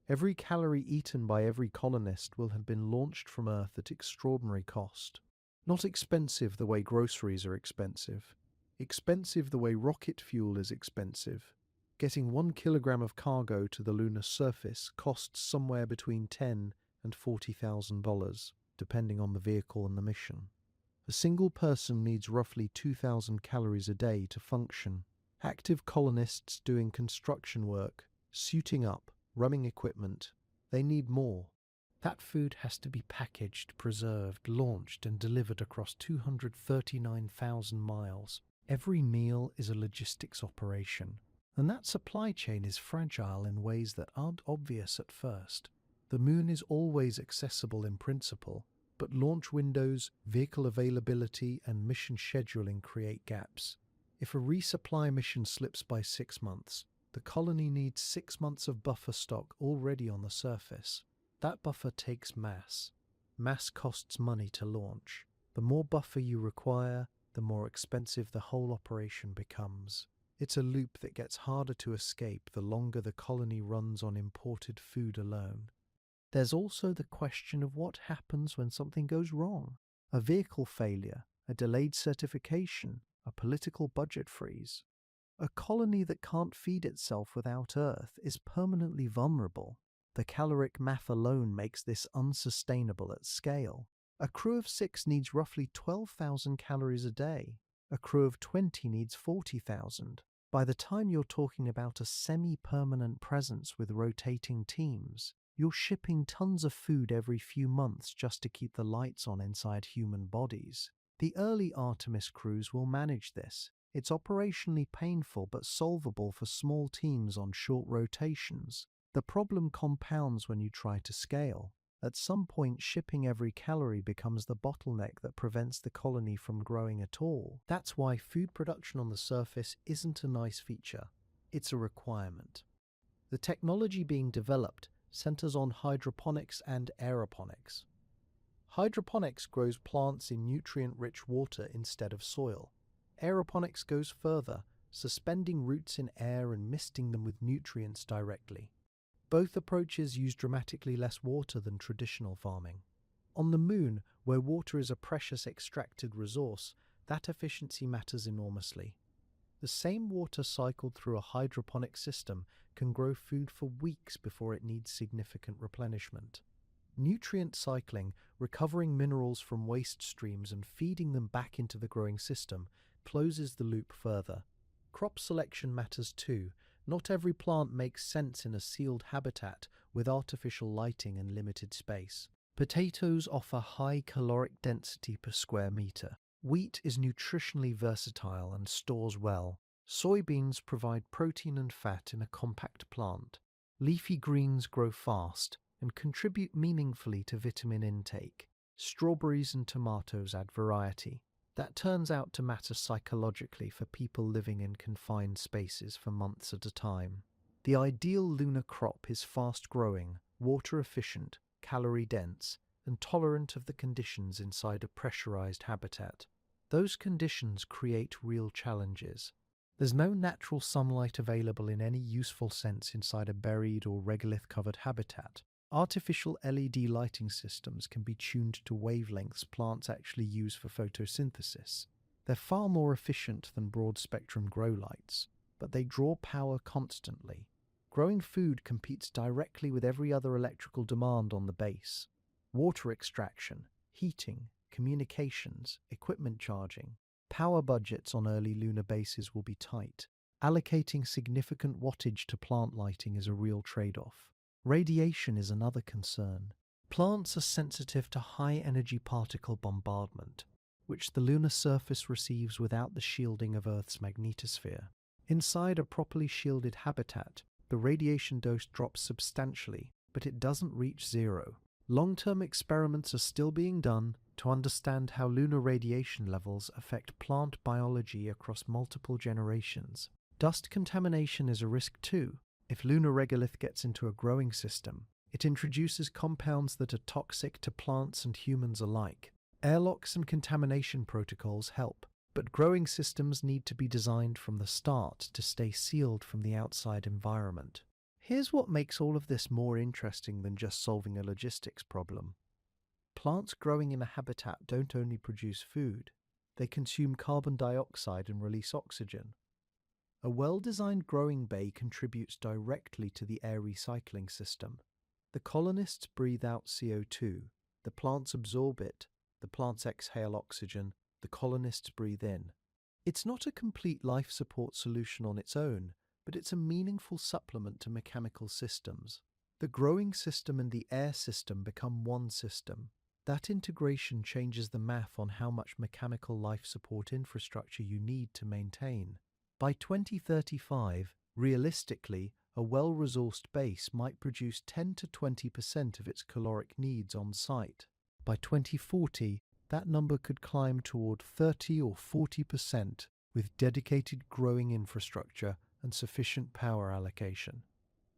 every calorie eaten by every colonist will have been launched from Earth at extraordinary cost. Not expensive the way groceries are expensive. Expensive the way rocket fuel is expensive. Getting 1 kilogram of cargo to the lunar surface costs somewhere between $10,000 and $40,000, depending on the vehicle and the mission. A single person needs roughly 2,000 calories a day to function. Active colonists doing construction work, suiting up, running equipment, they need more. That food has to be packaged, preserved, launched, and delivered across 239,000 miles. Every meal is a logistics operation, and that supply chain is fragile in ways that aren't obvious at first. The Moon is always accessible in principle, but launch windows, vehicle availability, and mission scheduling create gaps. If a resupply mission slips by 6 months, The colony needs 6 months of buffer stock already on the surface. That buffer takes mass. Mass costs money to launch. The more buffer you require, the more expensive the whole operation becomes. It's a loop that gets harder to escape the longer the colony runs on imported food alone. There's also the question of what happens when something goes wrong. A vehicle failure, a delayed certification, a political budget freeze. A colony that can't feed itself without Earth is permanently vulnerable. The caloric math alone makes this unsustainable at scale. A crew of 6 needs roughly 12,000 calories a day. A crew of 20 needs 40,000. By the time you're talking about a semi-permanent presence with rotating teams, you're shipping tons of food every few months just to keep the lights on inside human bodies. The early Artemis crews will manage this. It's operationally painful but solvable for small teams on short rotations. The problem compounds when you try to scale. At some point, shipping every calorie becomes the bottleneck that prevents the colony from growing at all. That's why food production on the surface isn't a nice feature. It's a requirement. The technology being developed centers on hydroponics and aeroponics. Hydroponics grows plants in nutrient-rich water instead of soil. Aeroponics goes further, suspending roots in air and misting them with nutrients directly. Both approaches use dramatically less water than traditional farming. On the Moon, where water is a precious extracted resource, that efficiency matters enormously. The same water cycled through a hydroponic system can grow food for weeks before it needs significant replenishment. Nutrient cycling, recovering minerals from waste streams and feeding them back into the growing system, closes the loop further. Crop selection matters too. Not every plant makes sense in a sealed habitat with artificial lighting and limited space. Potatoes offer high caloric density per square meter. Wheat is nutritionally versatile and stores well. Soybeans provide protein and fat in a compact plant. Leafy greens grow fast and contribute meaningfully to vitamin intake. Strawberries and tomatoes add variety. That turns out to matter psychologically for people living in confined spaces for months at a time. The ideal lunar crop is fast-growing, water-efficient, calorie-dense, and tolerant of the conditions inside a pressurized habitat. Those conditions create real challenges. There's no natural sunlight available in any useful sense inside a buried or regolith-covered habitat. Artificial LED lighting systems can be tuned to wavelengths plants actually use for photosynthesis. They're far more efficient than broad-spectrum grow lights, but they draw power constantly. Growing food competes directly with every other electrical demand on the base. Water extraction, heating, communications, equipment charging. Power budgets on early lunar bases will be tight. Allocating significant wattage to plant lighting is a real trade-off. Radiation is another concern. Plants are sensitive to high-energy particle bombardment, which the lunar surface receives without the shielding of Earth's magnetosphere. Inside a properly shielded habitat, the radiation dose drops substantially, but it doesn't reach zero. Long-term experiments are still being done to understand how lunar radiation levels affect plant biology across multiple generations. Dust contamination is a risk too. If lunar regolith gets into a growing system, it introduces compounds that are toxic to plants and humans alike. Airlocks and contamination protocols help, but growing systems need to be designed from the start to stay sealed from the outside environment. Here's what makes all of this more interesting than just solving a logistics problem. Plants growing in a habitat don't only produce food, they consume carbon dioxide and release oxygen. A well-designed growing bay contributes directly to the air recycling system. The colonists breathe out CO2, the plants absorb it, the plants exhale oxygen, the colonists breathe in. It's not a complete life support solution on its own, but it's a meaningful supplement to mechanical systems. The growing system and the air system become one system. That integration changes the math on how much mechanical life support infrastructure you need to maintain. By 2035, realistically, a well-resourced base might produce 10 to 20% of its caloric needs on site. By 2040, that number could climb toward 30 or 40% with dedicated growing infrastructure and sufficient power allocation.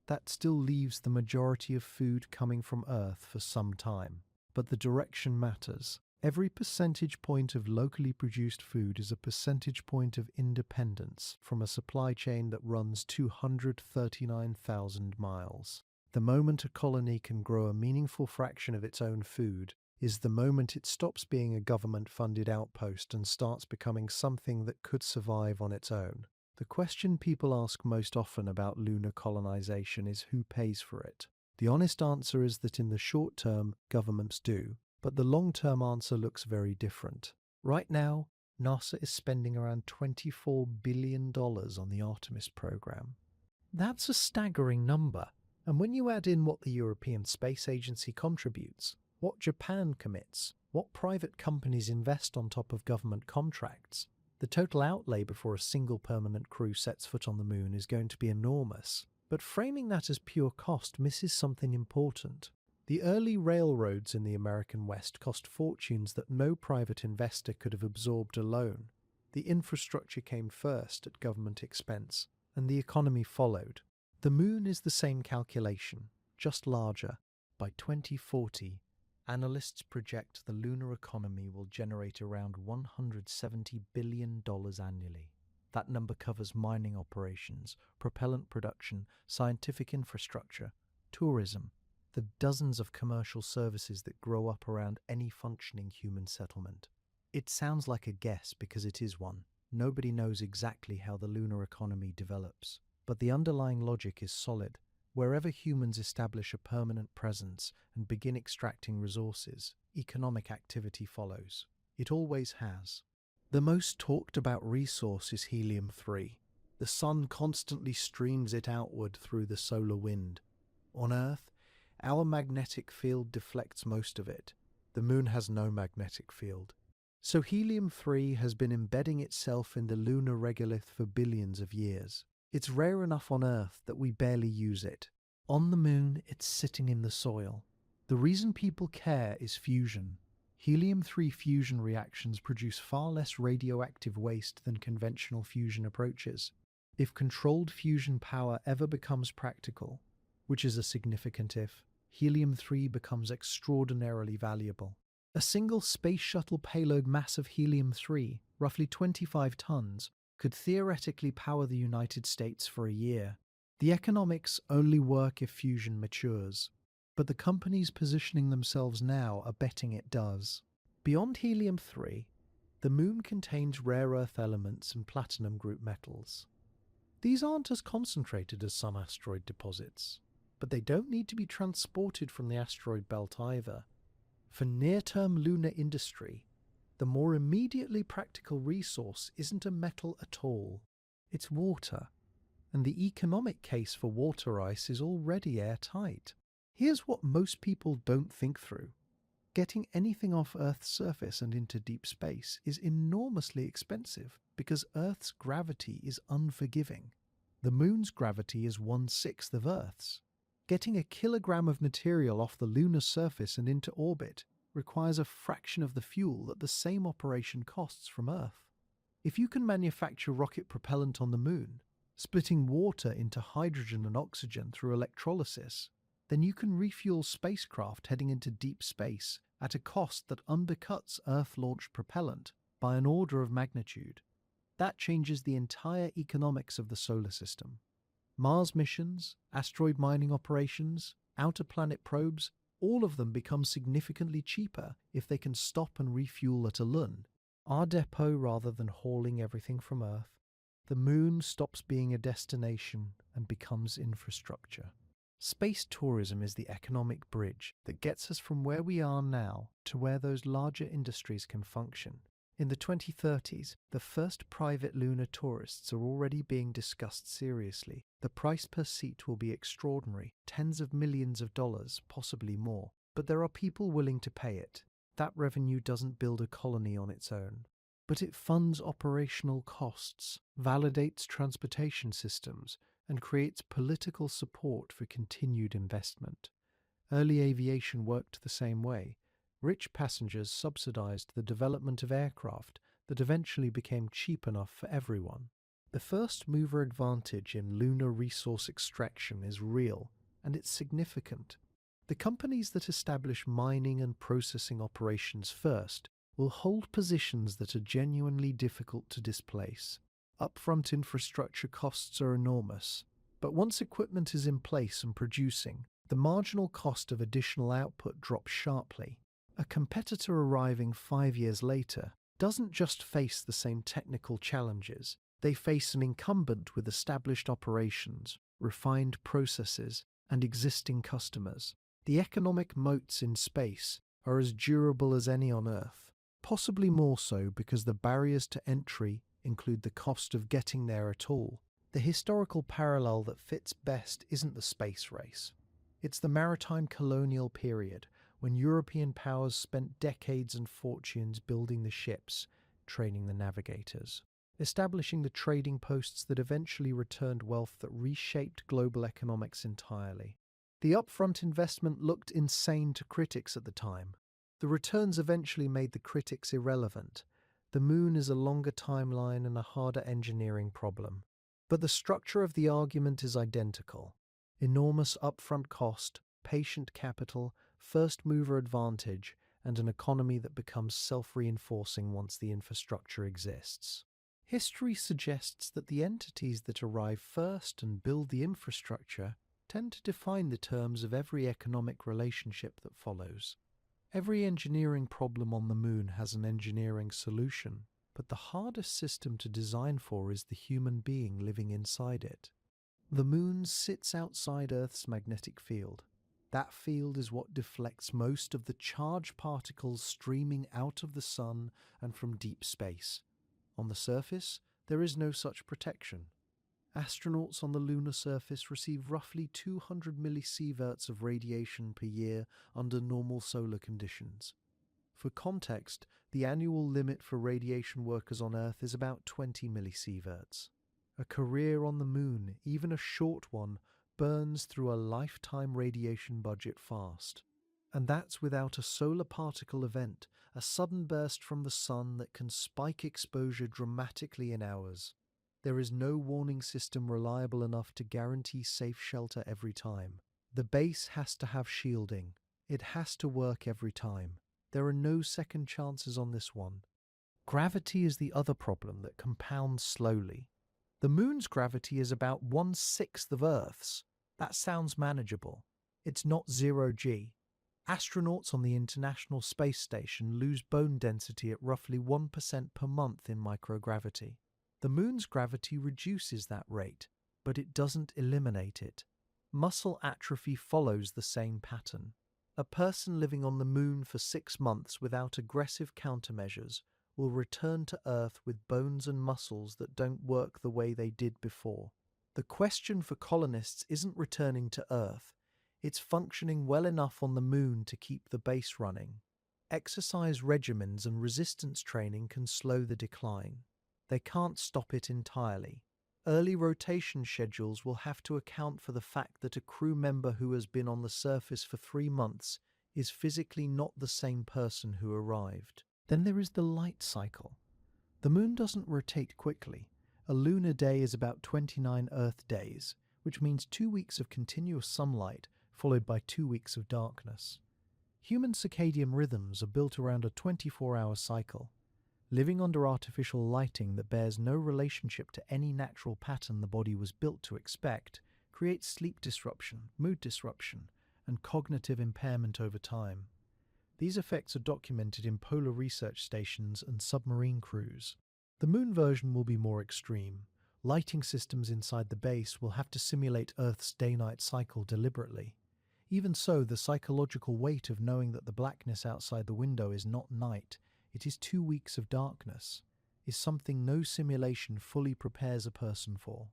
That still leaves the majority of food coming from Earth for some time. But the direction matters. Every percentage point of locally produced food is a percentage point of independence from a supply chain that runs 239,000 miles. The moment a colony can grow a meaningful fraction of its own food is the moment it stops being a government-funded outpost and starts becoming something that could survive on its own. The question people ask most often about lunar colonization is who pays for it. The honest answer is that in the short term, governments do, but the long-term answer looks very different. Right now, NASA is spending around $24 billion on the Artemis program. That's a staggering number, and when you add in what the European Space Agency contributes, what Japan commits, what private companies invest on top of government contracts, the total outlay before a single permanent crew sets foot on the moon is going to be enormous. But framing that as pure cost misses something important. The early railroads in the American West cost fortunes that no private investor could have absorbed alone. The infrastructure came first at government expense, and the economy followed. The moon is the same calculation, just larger. By 2040, analysts project the lunar economy will generate around $170 billion annually. That number covers mining operations, propellant production, scientific infrastructure, tourism, the dozens of commercial services that grow up around any functioning human settlement. It sounds like a guess because it is one. Nobody knows exactly how the lunar economy develops, but the underlying logic is solid. Wherever humans establish a permanent presence and begin extracting resources, economic activity follows. It always has. The most talked about resource is helium-3. The sun constantly streams it outward through the solar wind. On Earth, our magnetic field deflects most of it. The moon has no magnetic field. So helium-3 has been embedding itself in the lunar regolith for billions of years. It's rare enough on Earth that we barely use it. On the moon, it's sitting in the soil. The reason people care is fusion. Helium-3 fusion reactions produce far less radioactive waste than conventional fusion approaches. If controlled fusion power ever becomes practical, which is a significant if, helium-3 becomes extraordinarily valuable. A single space shuttle payload mass of helium-3, roughly 25 tons, could theoretically power the United States for a year. The economics only work if fusion matures, but the companies positioning themselves now are betting it does. Beyond helium-3, the moon contains rare earth elements and platinum group metals. These aren't as concentrated as some asteroid deposits, but they don't need to be transported from the asteroid belt either. For near-term lunar industry, the more immediately practical resource isn't a metal at all, it's water, and the economic case for water ice is already airtight. Here's what most people don't think through. Getting anything off Earth's surface and into deep space is enormously expensive because Earth's gravity is unforgiving. The moon's gravity is 1/6 of Earth's. Getting a kilogram of material off the lunar surface and into orbit requires a fraction of the fuel that the same operation costs from Earth. If you can manufacture rocket propellant on the moon, splitting water into hydrogen and oxygen through electrolysis, then you can refuel spacecraft heading into deep space at a cost that undercuts Earth-launched propellant by an order of magnitude. That changes the entire economics of the solar system. Mars missions, asteroid mining operations, outer planet probes, all of them become significantly cheaper if they can stop and refuel at a lun, our depot rather than hauling everything from Earth. The moon stops being a destination and becomes infrastructure. Space tourism is the economic bridge that gets us from where we are now to where those larger industries can function. In the 2030s, the first private lunar tourists are already being discussed seriously. The price per seat will be extraordinary, tens of millions of dollars, possibly more. But there are people willing to pay it. That revenue doesn't build a colony on its own, but it funds operational costs, validates transportation systems, and creates political support for continued investment. Early aviation worked the same way. Rich passengers subsidized the development of aircraft that eventually became cheap enough for everyone. The first mover advantage in lunar resource extraction is real, and it's significant. The companies that establish mining and processing operations first will hold positions that are genuinely difficult to displace. Upfront infrastructure costs are enormous, but once equipment is in place and producing, the marginal cost of additional output drops sharply. A competitor arriving 5 years later doesn't just face the same technical challenges, they face an incumbent with established operations, refined processes, and existing customers. The economic moats in space are as durable as any on Earth, possibly more so because the barriers to entry include the cost of getting there at all. The historical parallel that fits best isn't the space race. It's the maritime colonial period, when European powers spent decades and fortunes building the ships, training the navigators, establishing the trading posts that eventually returned wealth that reshaped global economics entirely. The upfront investment looked insane to critics at the time. The returns eventually made the critics irrelevant. The moon is a longer timeline and a harder engineering problem. But the structure of the argument is identical. Enormous upfront cost, patient capital, first mover advantage, and an economy that becomes self-reinforcing once the infrastructure exists. History suggests that the entities that arrive first and build the infrastructure tend to define the terms of every economic relationship that follows. Every engineering problem on the moon has an engineering solution, but the hardest system to design for is the human being living inside it. The moon sits outside Earth's magnetic field. That field is what deflects most of the charged particles streaming out of the sun and from deep space. On the surface, there is no such protection. Astronauts on the lunar surface receive roughly 200 millisieverts of radiation per year under normal solar conditions. For context, the annual limit for radiation workers on Earth is about 20 millisieverts. A career on the moon, even a short one, burns through a lifetime radiation budget fast. And that's without a solar particle event, a sudden burst from the sun that can spike exposure dramatically in hours. There is no warning system reliable enough to guarantee safe shelter every time. The base has to have shielding. It has to work every time. There are no second chances on this one. Gravity is the other problem that compounds slowly. The moon's gravity is about 1/6 of Earth's. That sounds manageable. It's not 0 G. Astronauts on the International Space Station lose bone density at roughly 1% per month in microgravity. The moon's gravity reduces that rate, but it doesn't eliminate it. Muscle atrophy follows the same pattern. A person living on the moon for 6 months without aggressive countermeasures will return to Earth with bones and muscles that don't work the way they did before. The question for colonists isn't returning to Earth, it's functioning well enough on the moon to keep the base running. Exercise regimens and resistance training can slow the decline. They can't stop it entirely. Early rotation schedules will have to account for the fact that a crew member who has been on the surface for 3 months is physically not the same person who arrived. Then there is the light cycle. The moon doesn't rotate quickly. A lunar day is about 29 Earth days, which means 2 weeks of continuous sunlight followed by 2 weeks of darkness. Human circadian rhythms are built around a 24-hour cycle. Living under artificial lighting that bears no relationship to any natural pattern the body was built to expect creates sleep disruption, mood disruption, and cognitive impairment over time. These effects are documented in polar research stations and submarine crews. The moon version will be more extreme. Lighting systems inside the base will have to simulate Earth's day-night cycle deliberately. Even so, the psychological weight of knowing that the blackness outside the window is not night, it is 2 weeks of darkness, is something no simulation fully prepares a person for.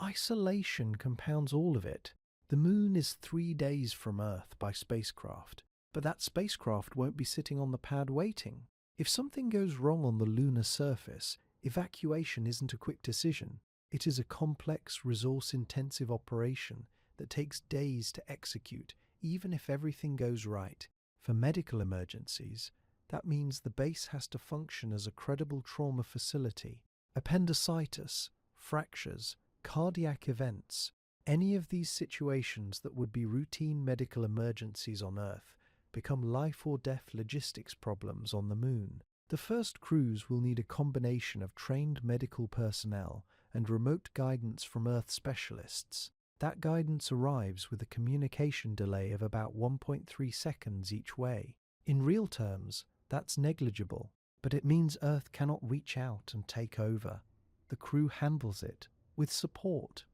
Isolation compounds all of it. The moon is 3 days from Earth by spacecraft, but that spacecraft won't be sitting on the pad waiting. If something goes wrong on the lunar surface, evacuation isn't a quick decision. It is a complex, resource-intensive operation that takes days to execute, even if everything goes right. For medical emergencies, that means the base has to function as a credible trauma facility. Appendicitis, fractures, cardiac events, any of these situations that would be routine medical emergencies on Earth become life or death logistics problems on the Moon. The first crews will need a combination of trained medical personnel and remote guidance from Earth specialists. That guidance arrives with a communication delay of about 1.3 seconds each way. In real terms, that's negligible, but it means Earth cannot reach out and take over. The crew handles it with support.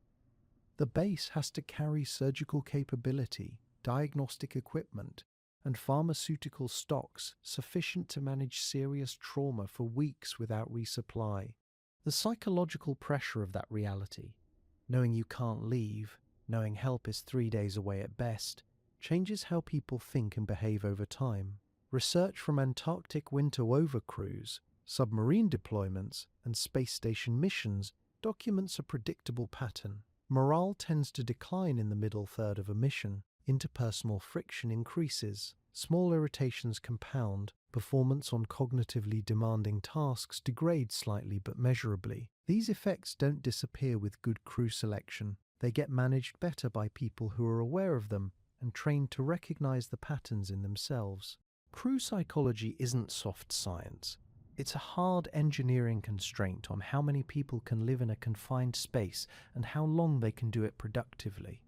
The base has to carry surgical capability, diagnostic equipment, and pharmaceutical stocks sufficient to manage serious trauma for weeks without resupply. The psychological pressure of that reality, knowing you can't leave, knowing help is 3 days away at best, changes how people think and behave over time. Research from Antarctic winter rover crews, submarine deployments, and space station missions documents a predictable pattern. Morale tends to decline in the middle third of a mission. Interpersonal friction increases. Small irritations compound. Performance on cognitively demanding tasks degrades slightly but measurably. These effects don't disappear with good crew selection. They get managed better by people who are aware of them and trained to recognize the patterns in themselves. Crew psychology isn't soft science. It's a hard engineering constraint on how many people can live in a confined space and how long they can do it productively.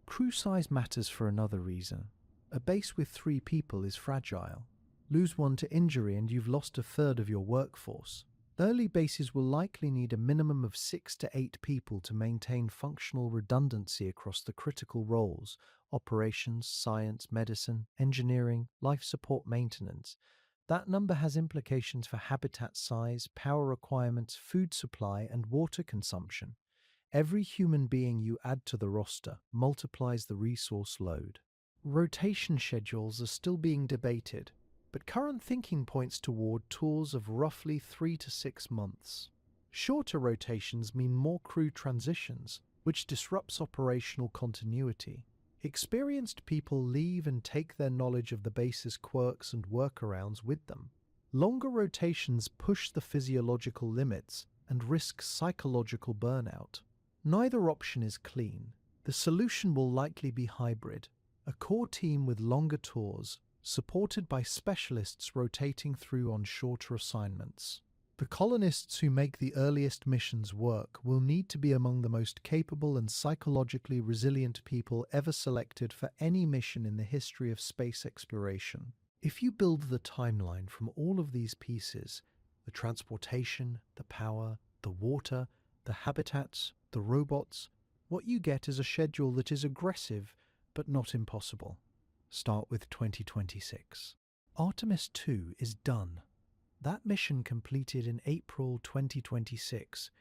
Crew size matters for another reason. A base with 3 people is fragile. Lose one to injury and you've lost a third of your workforce. Early bases will likely need a minimum of 6 to 8 people to maintain functional redundancy across the critical roles: operations, science, medicine, engineering, life support, maintenance. That number has implications for habitat size, power requirements, food supply, and water consumption. Every human being you add to the roster multiplies the resource load. Rotation schedules are still being debated, but current thinking points toward tours of roughly 3 to 6 months. Shorter rotations mean more crew transitions, which disrupts operational continuity. Experienced people leave and take their knowledge of the base's quirks and workarounds with them. Longer rotations push the physiological limits and risk psychological burnout. Neither option is clean. The solution will likely be hybrid, a core team with longer tours, supported by specialists rotating through on shorter assignments. The colonists who make the earliest missions work will need to be among the most capable and psychologically resilient people ever selected for any mission in the history of space exploration. If you build the timeline from all of these pieces, the transportation, the power, the water, the habitats, the robots, what you get is a schedule that is aggressive but not impossible. Start with 2026. Artemis 2 is done. That mission completed in April 2026,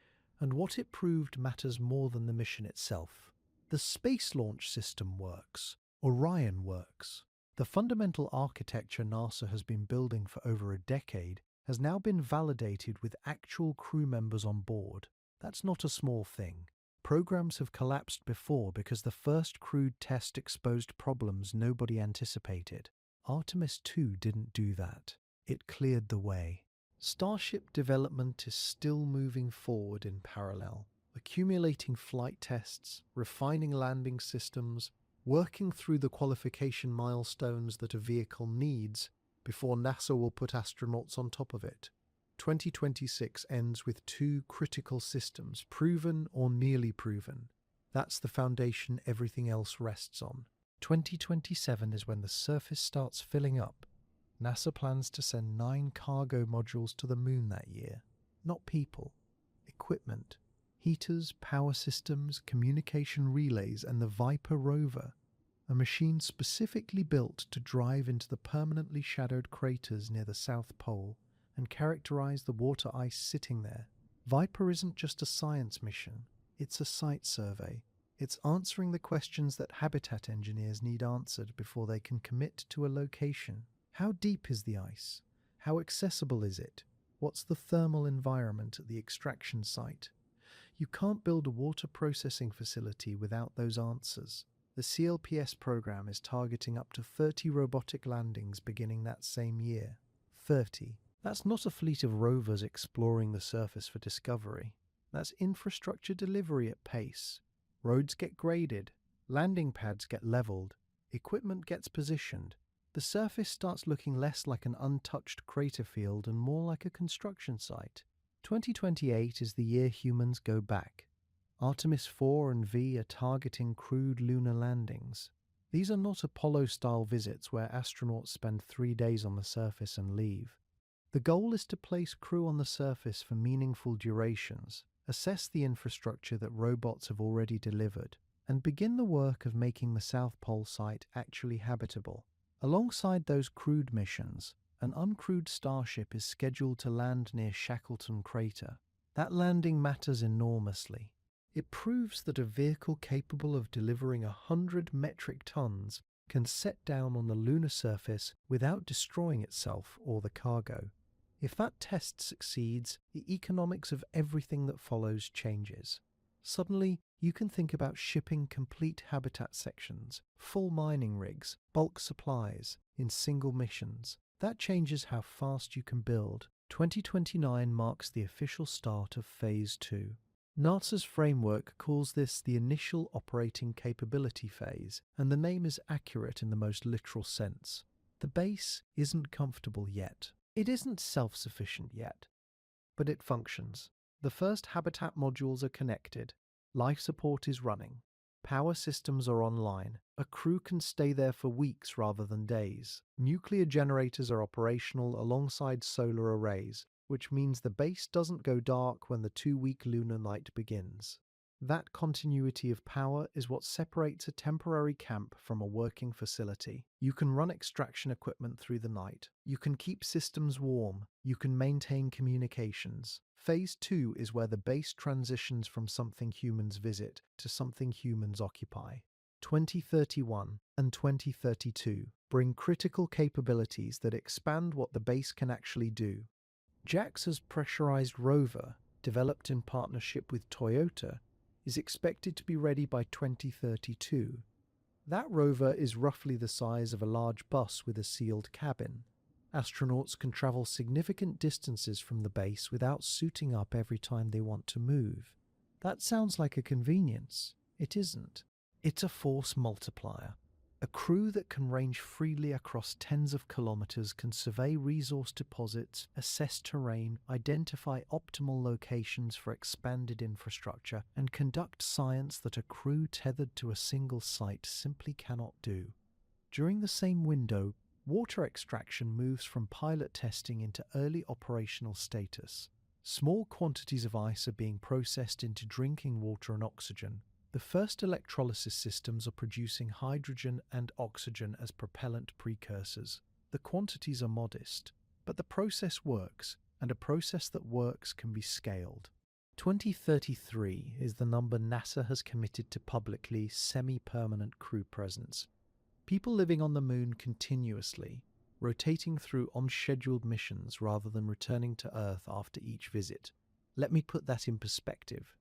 and what it proved matters more than the mission itself. The Space Launch System works. Orion works. The fundamental architecture NASA has been building for over a decade has now been validated with actual crew members on board. That's not a small thing. Programs have collapsed before because the first crewed test exposed problems nobody anticipated. Artemis 2 didn't do that. It cleared the way. Starship development is still moving forward in parallel, accumulating flight tests, refining landing systems, working through the qualification milestones that a vehicle needs before NASA will put astronauts on top of it. 2026 ends with 2 critical systems, proven or nearly proven. That's the foundation everything else rests on. 2027 is when the surface starts filling up. NASA plans to send 9 cargo modules to the Moon that year. Not people, equipment, heaters, power systems, communication relays, and the Viper rover, a machine specifically built to drive into the permanently shadowed craters near the South Pole and characterize the water ice sitting there. Viper isn't just a science mission, it's a site survey. It's answering the questions that habitat engineers need answered before they can commit to a location. How deep is the ice? How accessible is it? What's the thermal environment at the extraction site? You can't build a water processing facility without those answers. The CLPS program is targeting up to 30 robotic landings beginning that same year. 30. That's not a fleet of rovers exploring the surface for discovery. That's infrastructure delivery at pace. Roads get graded, landing pads get leveled, equipment gets positioned. The surface starts looking less like an untouched crater field and more like a construction site. 2028 is the year humans go back. Artemis 4 and V are targeting crewed lunar landings. These are not Apollo-style visits where astronauts spend 3 days on the surface and leave. The goal is to place crew on the surface for meaningful durations, assess the infrastructure that robots have already delivered, and begin the work of making the South Pole site actually habitable. Alongside those crewed missions, an uncrewed Starship is scheduled to land near Shackleton Crater. That landing matters enormously. It proves that a vehicle capable of delivering 100 metric tons can set down on the lunar surface without destroying itself or the cargo. If that test succeeds, the economics of everything that follows changes. Suddenly, you can think about shipping complete habitat sections, full mining rigs, bulk supplies, in single missions. That changes how fast you can build. 2029 marks the official start of Phase 2. NASA's framework calls this the initial operating capability phase, and the name is accurate in the most literal sense. The base isn't comfortable yet. It isn't self-sufficient yet, but it functions. The first habitat modules are connected. Life support is running. Power systems are online. A crew can stay there for weeks rather than days. Nuclear generators are operational alongside solar arrays, which means the base doesn't go dark when the 2-week lunar night begins. That continuity of power is what separates a temporary camp from a working facility. You can run extraction equipment through the night. You can keep systems warm. You can maintain communications. Phase 2 is where the base transitions from something humans visit to something humans occupy. 2031 and 2032 bring critical capabilities that expand what the base can actually do. JAXA's pressurized rover, developed in partnership with Toyota, is expected to be ready by 2032. That rover is roughly the size of a large bus with a sealed cabin. Astronauts can travel significant distances from the base without suiting up every time they want to move. That sounds like a convenience. It isn't. It's a force multiplier. A crew that can range freely across tens of kilometers can survey resource deposits, assess terrain, identify optimal locations for expanded infrastructure, and conduct science that a crew tethered to a single site simply cannot do. During the same window, water extraction moves from pilot testing into early operational status. Small quantities of ice are being processed into drinking water and oxygen. The first electrolysis systems are producing hydrogen and oxygen as propellant precursors. The quantities are modest, but the process works, and a process that works can be scaled. 2033 is the number NASA has committed to publicly semi-permanent crew presence. People living on the moon continuously, rotating through unscheduled missions rather than returning to Earth after each visit. Let me put that in perspective.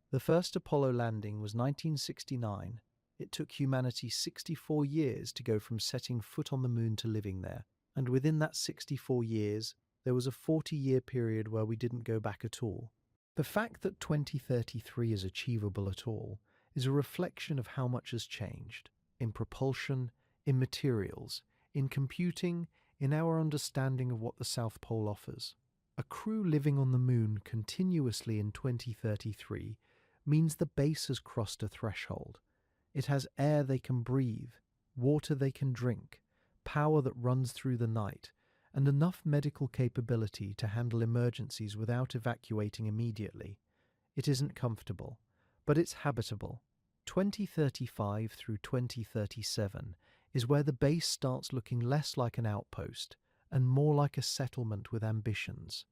The first Apollo landing was 1969. It took humanity 64 years to go from setting foot on the moon to living there. And within that 64 years, there was a 40-year period where we didn't go back at all. The fact that 2033 is achievable at all is a reflection of how much has changed. In propulsion, in materials, in computing, in our understanding of what the South Pole offers. A crew living on the moon continuously in 2033 means the base has crossed a threshold. It has air they can breathe, water they can drink, power that runs through the night, and enough medical capability to handle emergencies without evacuating immediately. It isn't comfortable, but it's habitable. 2035 through 2037 is where the base starts looking less like an outpost and more like a settlement with ambitions.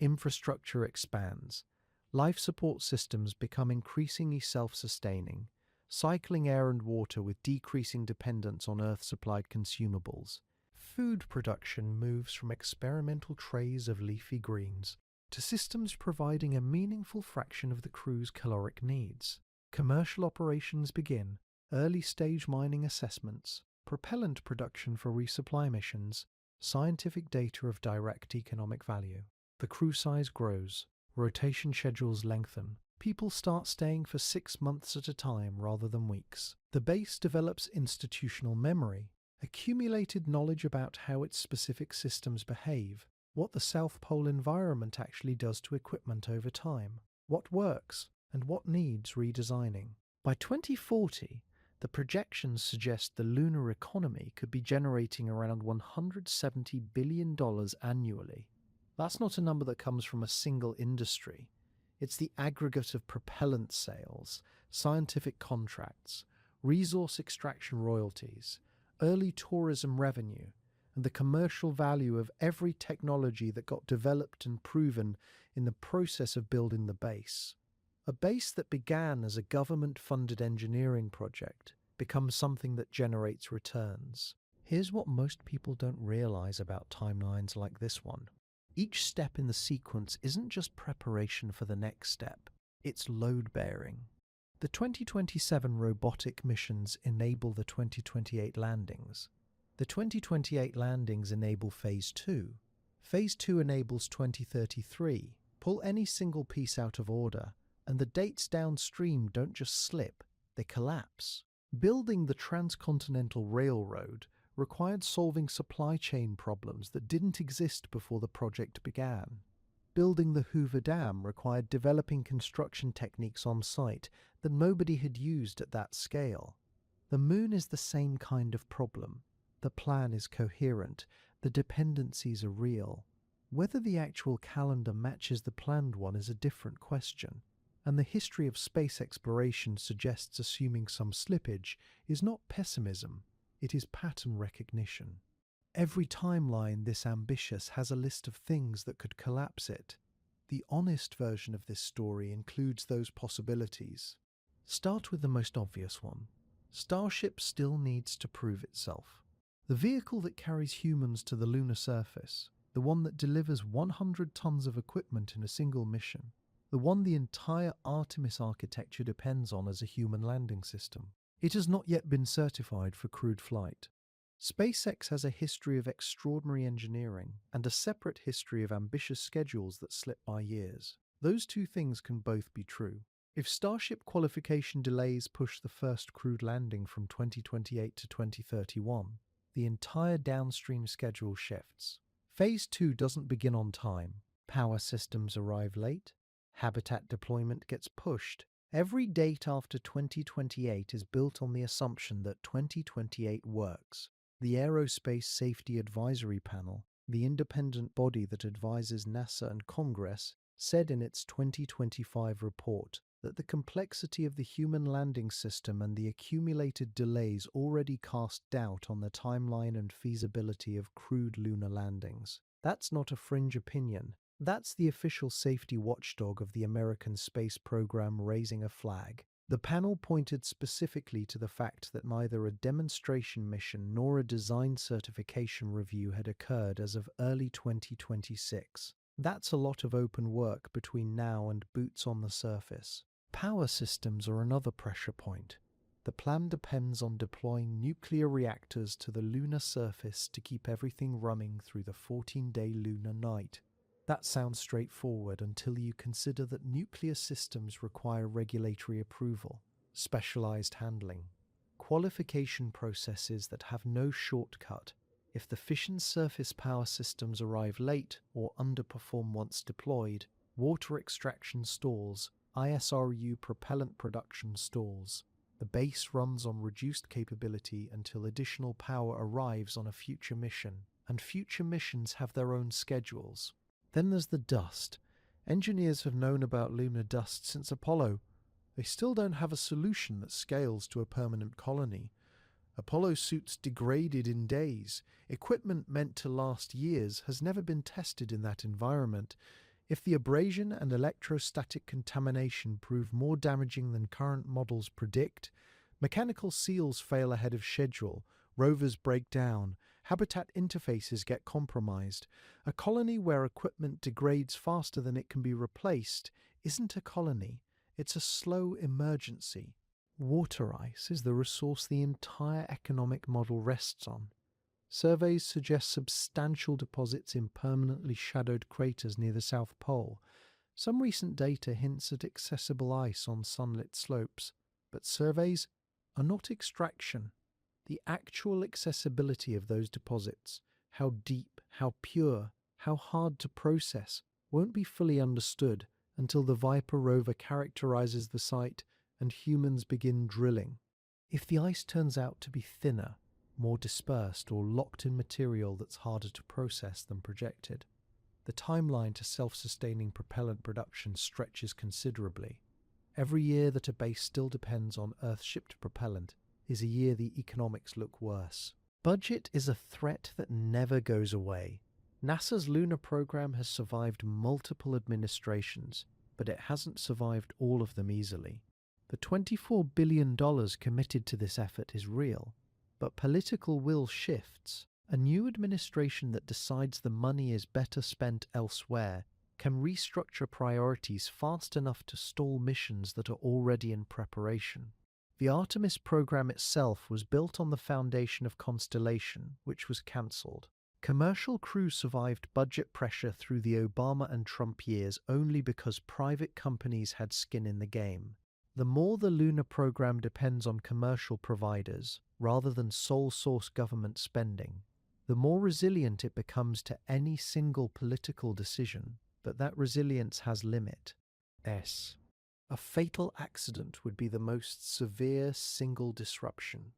Infrastructure expands. Life support systems become increasingly self-sustaining, cycling air and water with decreasing dependence on Earth-supplied consumables. Food production moves from experimental trays of leafy greens to systems providing a meaningful fraction of the crew's caloric needs. Commercial operations begin, early-stage mining assessments, propellant production for resupply missions, scientific data of direct economic value. The crew size grows. Rotation schedules lengthen. People start staying for 6 months at a time rather than weeks. The base develops institutional memory, accumulated knowledge about how its specific systems behave, what the South Pole environment actually does to equipment over time, what works, and what needs redesigning. By 2040, the projections suggest the lunar economy could be generating around $170 billion annually. That's not a number that comes from a single industry. It's the aggregate of propellant sales, scientific contracts, resource extraction royalties, early tourism revenue, and the commercial value of every technology that got developed and proven in the process of building the base. A base that began as a government-funded engineering project becomes something that generates returns. Here's what most people don't realize about timelines like this one. Each step in the sequence isn't just preparation for the next step, it's load-bearing. The 2027 robotic missions enable the 2028 landings. The 2028 landings enable Phase 2. Phase 2 enables 2033. Pull any single piece out of order, and the dates downstream don't just slip, they collapse. Building the transcontinental railroad required solving supply chain problems that didn't exist before the project began. Building the Hoover Dam required developing construction techniques on site that nobody had used at that scale. The moon is the same kind of problem. The plan is coherent, the dependencies are real. Whether the actual calendar matches the planned one is a different question, and the history of space exploration suggests assuming some slippage is not pessimism, it is pattern recognition. Every timeline this ambitious has a list of things that could collapse it. The honest version of this story includes those possibilities. Start with the most obvious one. Starship still needs to prove itself. The vehicle that carries humans to the lunar surface, the one that delivers 100 tons of equipment in a single mission, the one the entire Artemis architecture depends on as a human landing system. It has not yet been certified for crewed flight. SpaceX has a history of extraordinary engineering and a separate history of ambitious schedules that slip by years. Those two things can both be true. If Starship qualification delays push the first crewed landing from 2028 to 2031, the entire downstream schedule shifts. Phase 2 doesn't begin on time. Power systems arrive late. Habitat deployment gets pushed. Every date after 2028 is built on the assumption that 2028 works. The Aerospace Safety Advisory Panel, the independent body that advises NASA and Congress, said in its 2025 report that the complexity of the human landing system and the accumulated delays already cast doubt on the timeline and feasibility of crewed lunar landings. That's not a fringe opinion. That's the official safety watchdog of the American space program raising a flag. The panel pointed specifically to the fact that neither a demonstration mission nor a design certification review had occurred as of early 2026. That's a lot of open work between now and boots on the surface. Power systems are another pressure point. The plan depends on deploying nuclear reactors to the lunar surface to keep everything running through the 14-day lunar night. That sounds straightforward until you consider that nuclear systems require regulatory approval, specialized handling, qualification processes that have no shortcut. If the fission surface power systems arrive late or underperform once deployed, water extraction stalls, ISRU propellant production stalls. The base runs on reduced capability until additional power arrives on a future mission, and future missions have their own schedules. Then there's the dust. Engineers have known about lunar dust since Apollo. They still don't have a solution that scales to a permanent colony. Apollo suits degraded in days. Equipment meant to last years has never been tested in that environment. If the abrasion and electrostatic contamination prove more damaging than current models predict, mechanical seals fail ahead of schedule, rovers break down, habitat interfaces get compromised. A colony where equipment degrades faster than it can be replaced isn't a colony, it's a slow emergency. Water ice is the resource the entire economic model rests on. Surveys suggest substantial deposits in permanently shadowed craters near the South Pole, Some recent data hints at accessible ice on sunlit slopes, but surveys are not extraction. The actual accessibility of those deposits, how deep, how pure, how hard to process, won't be fully understood until the Viper rover characterizes the site and humans begin drilling. If the ice turns out to be thinner, more dispersed, or locked in material that's harder to process than projected, the timeline to self-sustaining propellant production stretches considerably. Every year that a base still depends on Earth-shipped propellant is a year the economics look worse. Budget is a threat that never goes away. NASA's lunar program has survived multiple administrations, but it hasn't survived all of them easily. The $24 billion committed to this effort is real, but political will shifts. A new administration that decides the money is better spent elsewhere can restructure priorities fast enough to stall missions that are already in preparation. The Artemis program itself was built on the foundation of Constellation, which was cancelled. Commercial crew survived budget pressure through the Obama and Trump years only because private companies had skin in the game. The more the lunar program depends on commercial providers, rather than sole source government spending, the more resilient it becomes to any single political decision, but that resilience has limit. A fatal accident would be the most severe single disruption.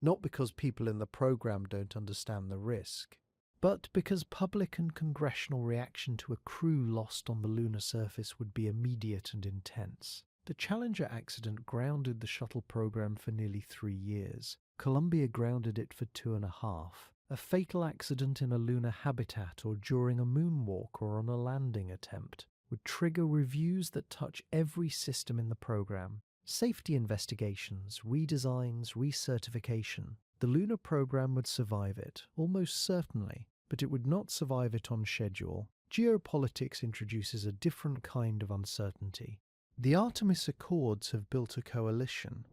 Not because people in the program don't understand the risk, but because public and congressional reaction to a crew lost on the lunar surface would be immediate and intense. The Challenger accident grounded the shuttle program for nearly 3 years. Columbia grounded it for 2.5. A fatal accident in a lunar habitat or during a moonwalk or on a landing attempt would trigger reviews that touch every system in the program. Safety investigations, redesigns, recertification. The lunar program would survive it, almost certainly, but it would not survive it on schedule. Geopolitics introduces a different kind of uncertainty. The Artemis Accords have built a coalition,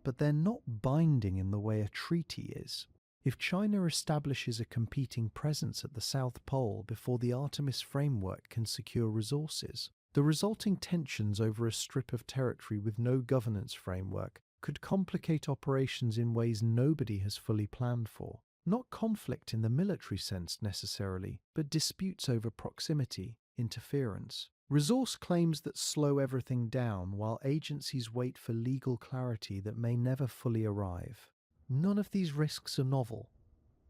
but they're not binding in the way a treaty is. If China establishes a competing presence at the South Pole before the Artemis framework can secure resources, the resulting tensions over a strip of territory with no governance framework could complicate operations in ways nobody has fully planned for. Not conflict in the military sense necessarily, but disputes over proximity, interference. Resource claims that slow everything down while agencies wait for legal clarity that may never fully arrive. None of these risks are novel.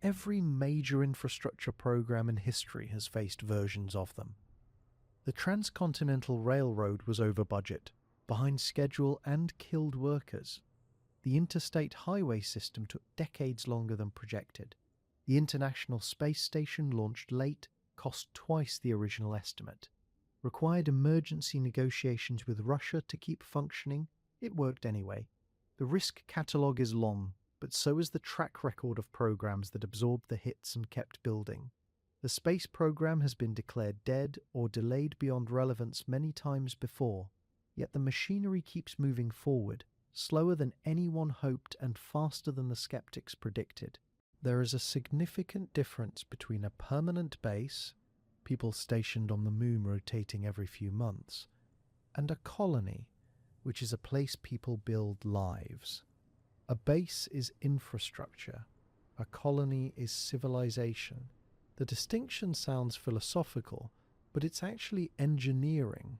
Every major infrastructure program in history has faced versions of them. The Transcontinental Railroad was over budget, behind schedule, and killed workers. The interstate highway system took decades longer than projected. The International Space Station launched late, cost twice the original estimate. Required emergency negotiations with Russia to keep functioning. It worked anyway. The risk catalogue is long, but so is the track record of programs that absorbed the hits and kept building. The space program has been declared dead or delayed beyond relevance many times before, yet the machinery keeps moving forward, slower than anyone hoped and faster than the skeptics predicted. There is a significant difference between a permanent base, people stationed on the moon rotating every few months, and a colony, which is a place people build lives. A base is infrastructure, a colony is civilization. The distinction sounds philosophical, but it's actually engineering.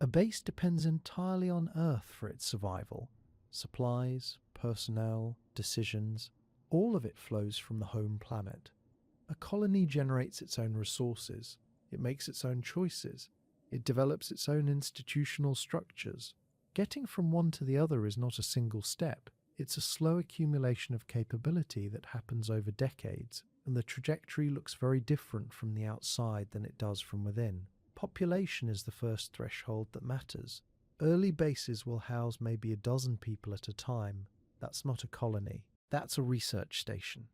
A base depends entirely on Earth for its survival. Supplies, personnel, decisions, all of it flows from the home planet. A colony generates its own resources, it makes its own choices, it develops its own institutional structures. Getting from one to the other is not a single step, it's a slow accumulation of capability that happens over decades, and the trajectory looks very different from the outside than it does from within. Population is the first threshold that matters. Early bases will house maybe 12 people at a time. That's not a colony. That's a research station.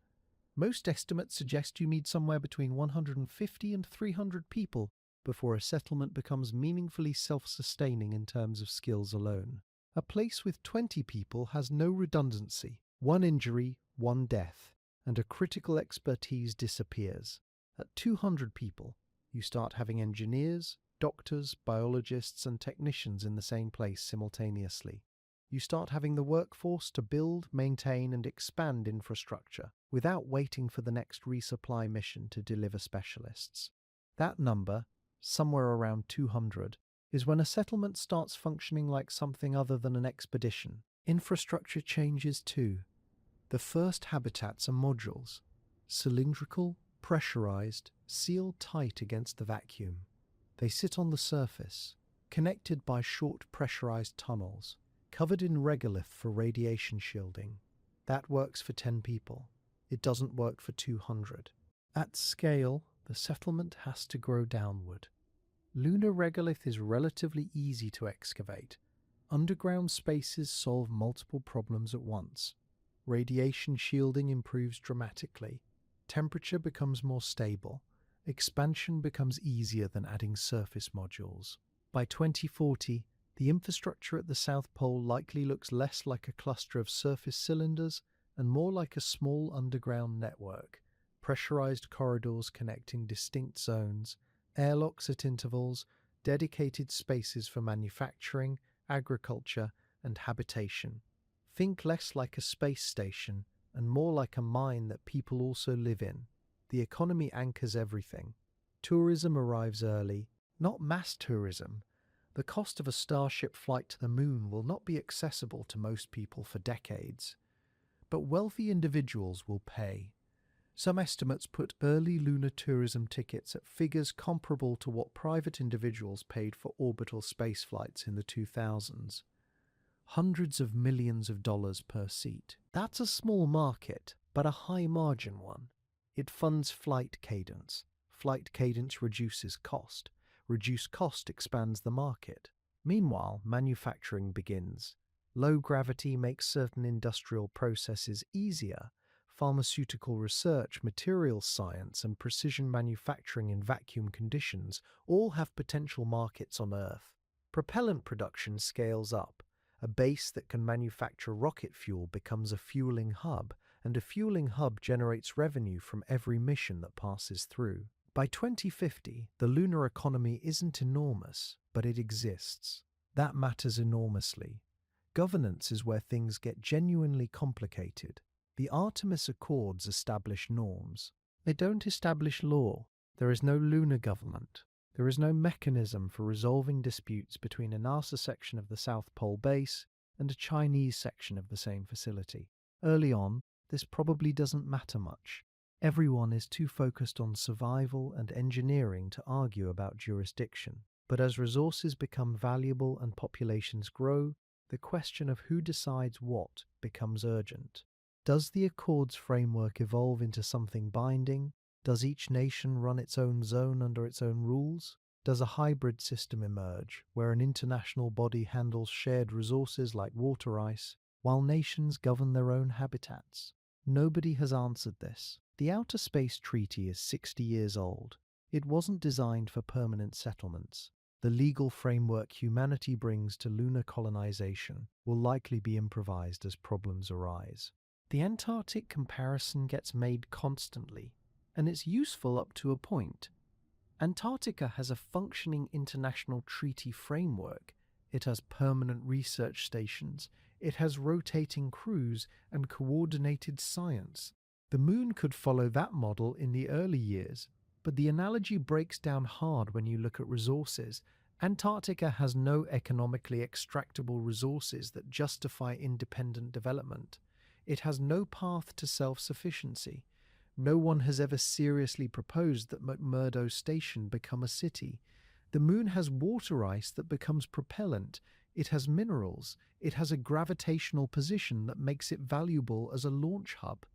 Most estimates suggest you need somewhere between 150 and 300 people before a settlement becomes meaningfully self-sustaining in terms of skills alone. A place with 20 people has no redundancy. One injury, one death, and a critical expertise disappears. At 200 people, you start having engineers, doctors, biologists, and technicians in the same place simultaneously. You start having the workforce to build, maintain, and expand infrastructure without waiting for the next resupply mission to deliver specialists. That number, somewhere around 200, is when a settlement starts functioning like something other than an expedition. Infrastructure changes too. The first habitats are modules, cylindrical, pressurized, sealed tight against the vacuum. They sit on the surface, connected by short pressurized tunnels, covered in regolith for radiation shielding. That works for 10 people. It doesn't work for 200. At scale, the settlement has to grow downward. Lunar regolith is relatively easy to excavate. Underground spaces solve multiple problems at once. Radiation shielding improves dramatically. Temperature becomes more stable. Expansion becomes easier than adding surface modules. By 2040, the infrastructure at the South Pole likely looks less like a cluster of surface cylinders and more like a small underground network. Pressurized corridors connecting distinct zones, airlocks at intervals, dedicated spaces for manufacturing, agriculture, and habitation. Think less like a space station and more like a mine that people also live in. The economy anchors everything. Tourism arrives early, not mass tourism. The cost of a Starship flight to the moon will not be accessible to most people for decades. But wealthy individuals will pay. Some estimates put early lunar tourism tickets at figures comparable to what private individuals paid for orbital space flights in the 2000s. Hundreds of millions of dollars per seat. That's a small market, but a high-margin one. It funds flight cadence. Flight cadence reduces cost. Reduced cost expands the market. Meanwhile, manufacturing begins. Low gravity makes certain industrial processes easier. Pharmaceutical research, materials science, and precision manufacturing in vacuum conditions all have potential markets on Earth. Propellant production scales up. A base that can manufacture rocket fuel becomes a fueling hub, and a fueling hub generates revenue from every mission that passes through. By 2050, the lunar economy isn't enormous, but it exists. That matters enormously. Governance is where things get genuinely complicated. The Artemis Accords establish norms. They don't establish law. There is no lunar government. There is no mechanism for resolving disputes between a NASA section of the South Pole base and a Chinese section of the same facility. Early on, this probably doesn't matter much. Everyone is too focused on survival and engineering to argue about jurisdiction. But as resources become valuable and populations grow, the question of who decides what becomes urgent. Does the Accords framework evolve into something binding? Does each nation run its own zone under its own rules? Does a hybrid system emerge, where an international body handles shared resources like water ice, while nations govern their own habitats? Nobody has answered this. The Outer Space Treaty is 60 years old. It wasn't designed for permanent settlements. The legal framework humanity brings to lunar colonization will likely be improvised as problems arise. The Antarctic comparison gets made constantly, and it's useful up to a point. Antarctica has a functioning international treaty framework. It has permanent research stations. It has rotating crews and coordinated science. The Moon could follow that model in the early years, but the analogy breaks down hard when you look at resources. Antarctica has no economically extractable resources that justify independent development. It has no path to self-sufficiency. No one has ever seriously proposed that McMurdo Station become a city. The Moon has water ice that becomes propellant. It has minerals. It has a gravitational position that makes it valuable as a launch hub.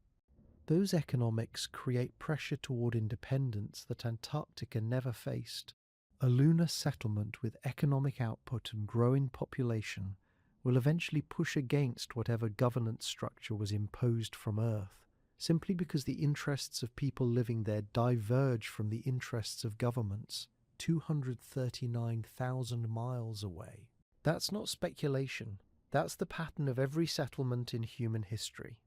Those economics create pressure toward independence that Antarctica never faced. A lunar settlement with economic output and growing population will eventually push against whatever governance structure was imposed from Earth, simply because the interests of people living there diverge from the interests of governments 239,000 miles away. That's not speculation. That's the pattern of every settlement in human history.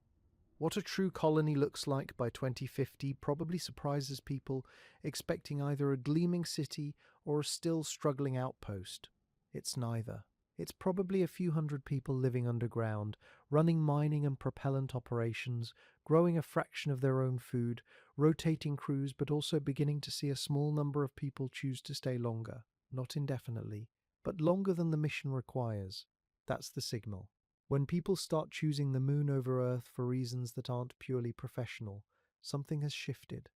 What a true colony looks like by 2050 probably surprises people expecting either a gleaming city or a still struggling outpost? It's neither. It's probably a few hundred people living underground, running mining and propellant operations, growing a fraction of their own food, rotating crews, but also beginning to see a small number of people choose to stay longer, not indefinitely, but longer than the mission requires. That's the signal. When people start choosing the moon over Earth for reasons that aren't purely professional, something has shifted.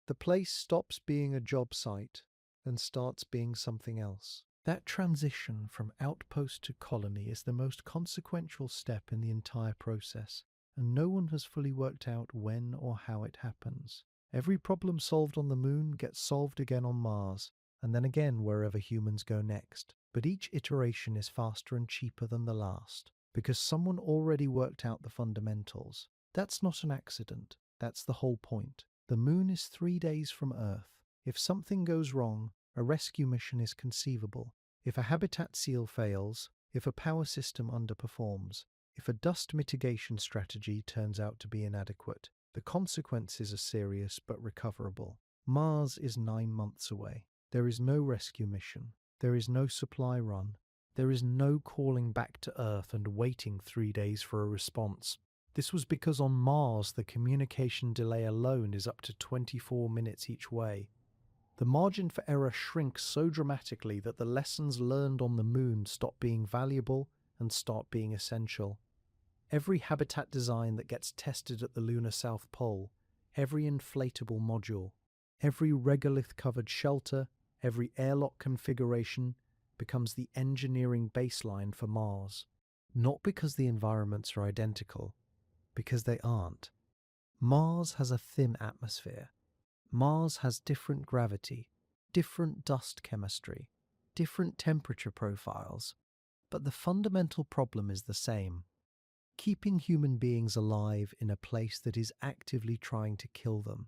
The place stops being a job site and starts being something else. That transition from outpost to colony is the most consequential step in the entire process, and no one has fully worked out when or how it happens. Every problem solved on the moon gets solved again on Mars, and then again wherever humans go next. But each iteration is faster and cheaper than the last, because someone already worked out the fundamentals. That's not an accident. That's the whole point. The moon is 3 days from Earth. If something goes wrong, a rescue mission is conceivable. If a habitat seal fails, if a power system underperforms, if a dust mitigation strategy turns out to be inadequate, the consequences are serious but recoverable. Mars is 9 months away. There is no rescue mission. There is no supply run. There is no calling back to Earth and waiting 3 days for a response. This was because on Mars the communication delay alone is up to 24 minutes each way. The margin for error shrinks so dramatically that the lessons learned on the moon stop being valuable and start being essential. Every habitat design that gets tested at the lunar South Pole, every inflatable module, every regolith-covered shelter, every airlock configuration becomes the engineering baseline for Mars. Not because the environments are identical, because they aren't. Mars has a thin atmosphere. Mars has different gravity, different dust chemistry, different temperature profiles, but the fundamental problem is the same: keeping human beings alive in a place that is actively trying to kill them.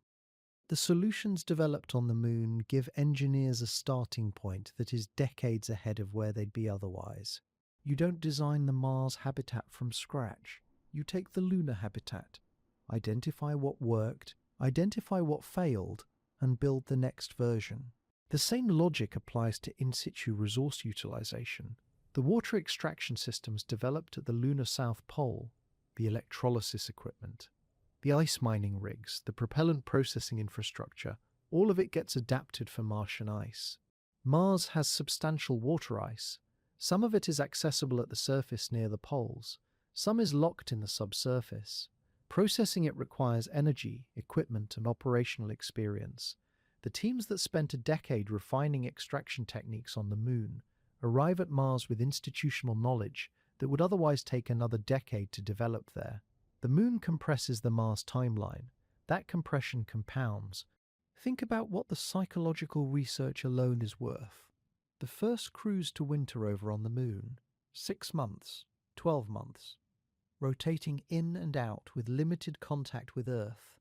The solutions developed on the moon give engineers a starting point that is decades ahead of where they'd be otherwise. You don't design the Mars habitat from scratch. You take the lunar habitat, identify what worked, identify what failed, and build the next version. The same logic applies to in-situ resource utilization. The water extraction systems developed at the lunar South Pole, the electrolysis equipment, the ice mining rigs, the propellant processing infrastructure, all of it gets adapted for Martian ice. Mars has substantial water ice. Some of it is accessible at the surface near the poles. Some is locked in the subsurface. Processing it requires energy, equipment, and operational experience. The teams that spent a decade refining extraction techniques on the moon arrive at Mars with institutional knowledge that would otherwise take another decade to develop there. The moon compresses the Mars timeline. That compression compounds. Think about what the psychological research alone is worth. The first cruise to winter over on the moon, 6 months, 12 months. Rotating in and out with limited contact with Earth.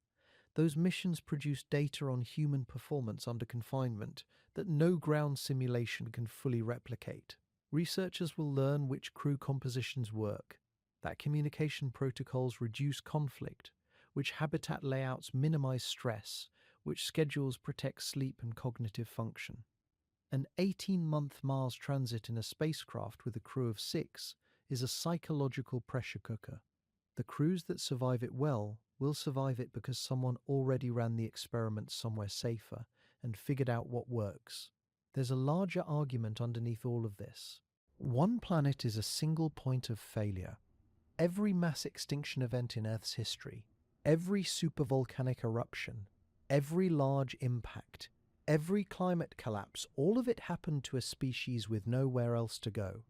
Those missions produce data on human performance under confinement that no ground simulation can fully replicate. Researchers will learn which crew compositions work, that communication protocols reduce conflict, which habitat layouts minimize stress, which schedules protect sleep and cognitive function. An 18-month Mars transit in a spacecraft with a crew of 6 is a psychological pressure cooker. The crews that survive it well will survive it because someone already ran the experiment somewhere safer and figured out what works. There's a larger argument underneath all of this. One planet is a single point of failure. Every mass extinction event in Earth's history, every supervolcanic eruption, every large impact, every climate collapse, all of it happened to a species with nowhere else to go.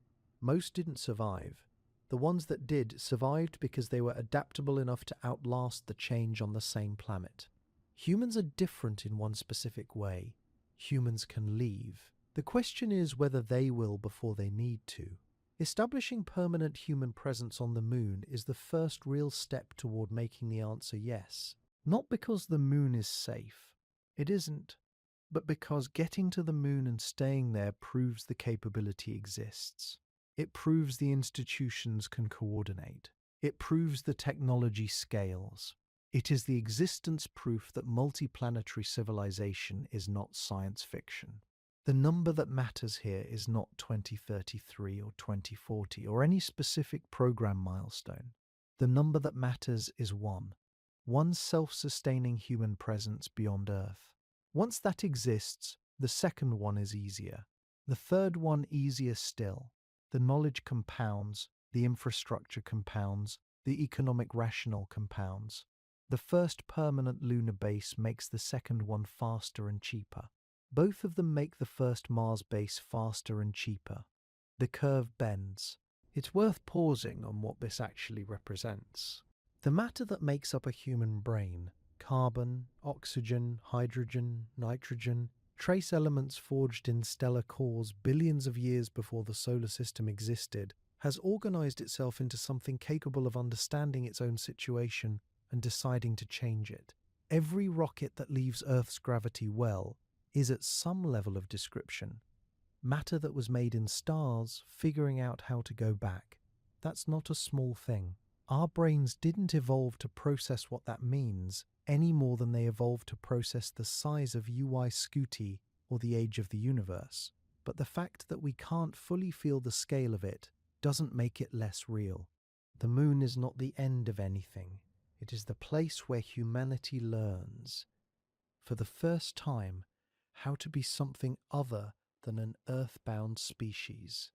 Most didn't survive. The ones that did survived because they were adaptable enough to outlast the change on the same planet. Humans are different in one specific way. Humans can leave. The question is whether they will before they need to. Establishing permanent human presence on the moon is the first real step toward making the answer yes. Not because the moon is safe. It isn't. But because getting to the moon and staying there proves the capability exists. It proves the institutions can coordinate. It proves the technology scales. It is the existence proof that multiplanetary civilization is not science fiction. The number that matters here is not 2033 or 2040 or any specific program milestone. The number that matters is one self-sustaining human presence beyond Earth. Once that exists, the second one is easier. The third one easier still. The knowledge compounds, the infrastructure compounds, the economic rationale compounds. The first permanent lunar base makes the second one faster and cheaper. Both of them make the first Mars base faster and cheaper. The curve bends. It's worth pausing on what this actually represents. The matter that makes up a human brain, carbon, oxygen, hydrogen, nitrogen, trace elements forged in stellar cores billions of years before the solar system existed, has organized itself into something capable of understanding its own situation and deciding to change it. Every rocket that leaves Earth's gravity well is at some level of description. Matter that was made in stars figuring out how to go back. That's not a small thing. Our brains didn't evolve to process what that means any more than they evolved to process the size of UY Scuti or the age of the universe. But the fact that we can't fully feel the scale of it doesn't make it less real. The moon is not the end of anything. It is the place where humanity learns, for the first time, how to be something other than an earthbound species.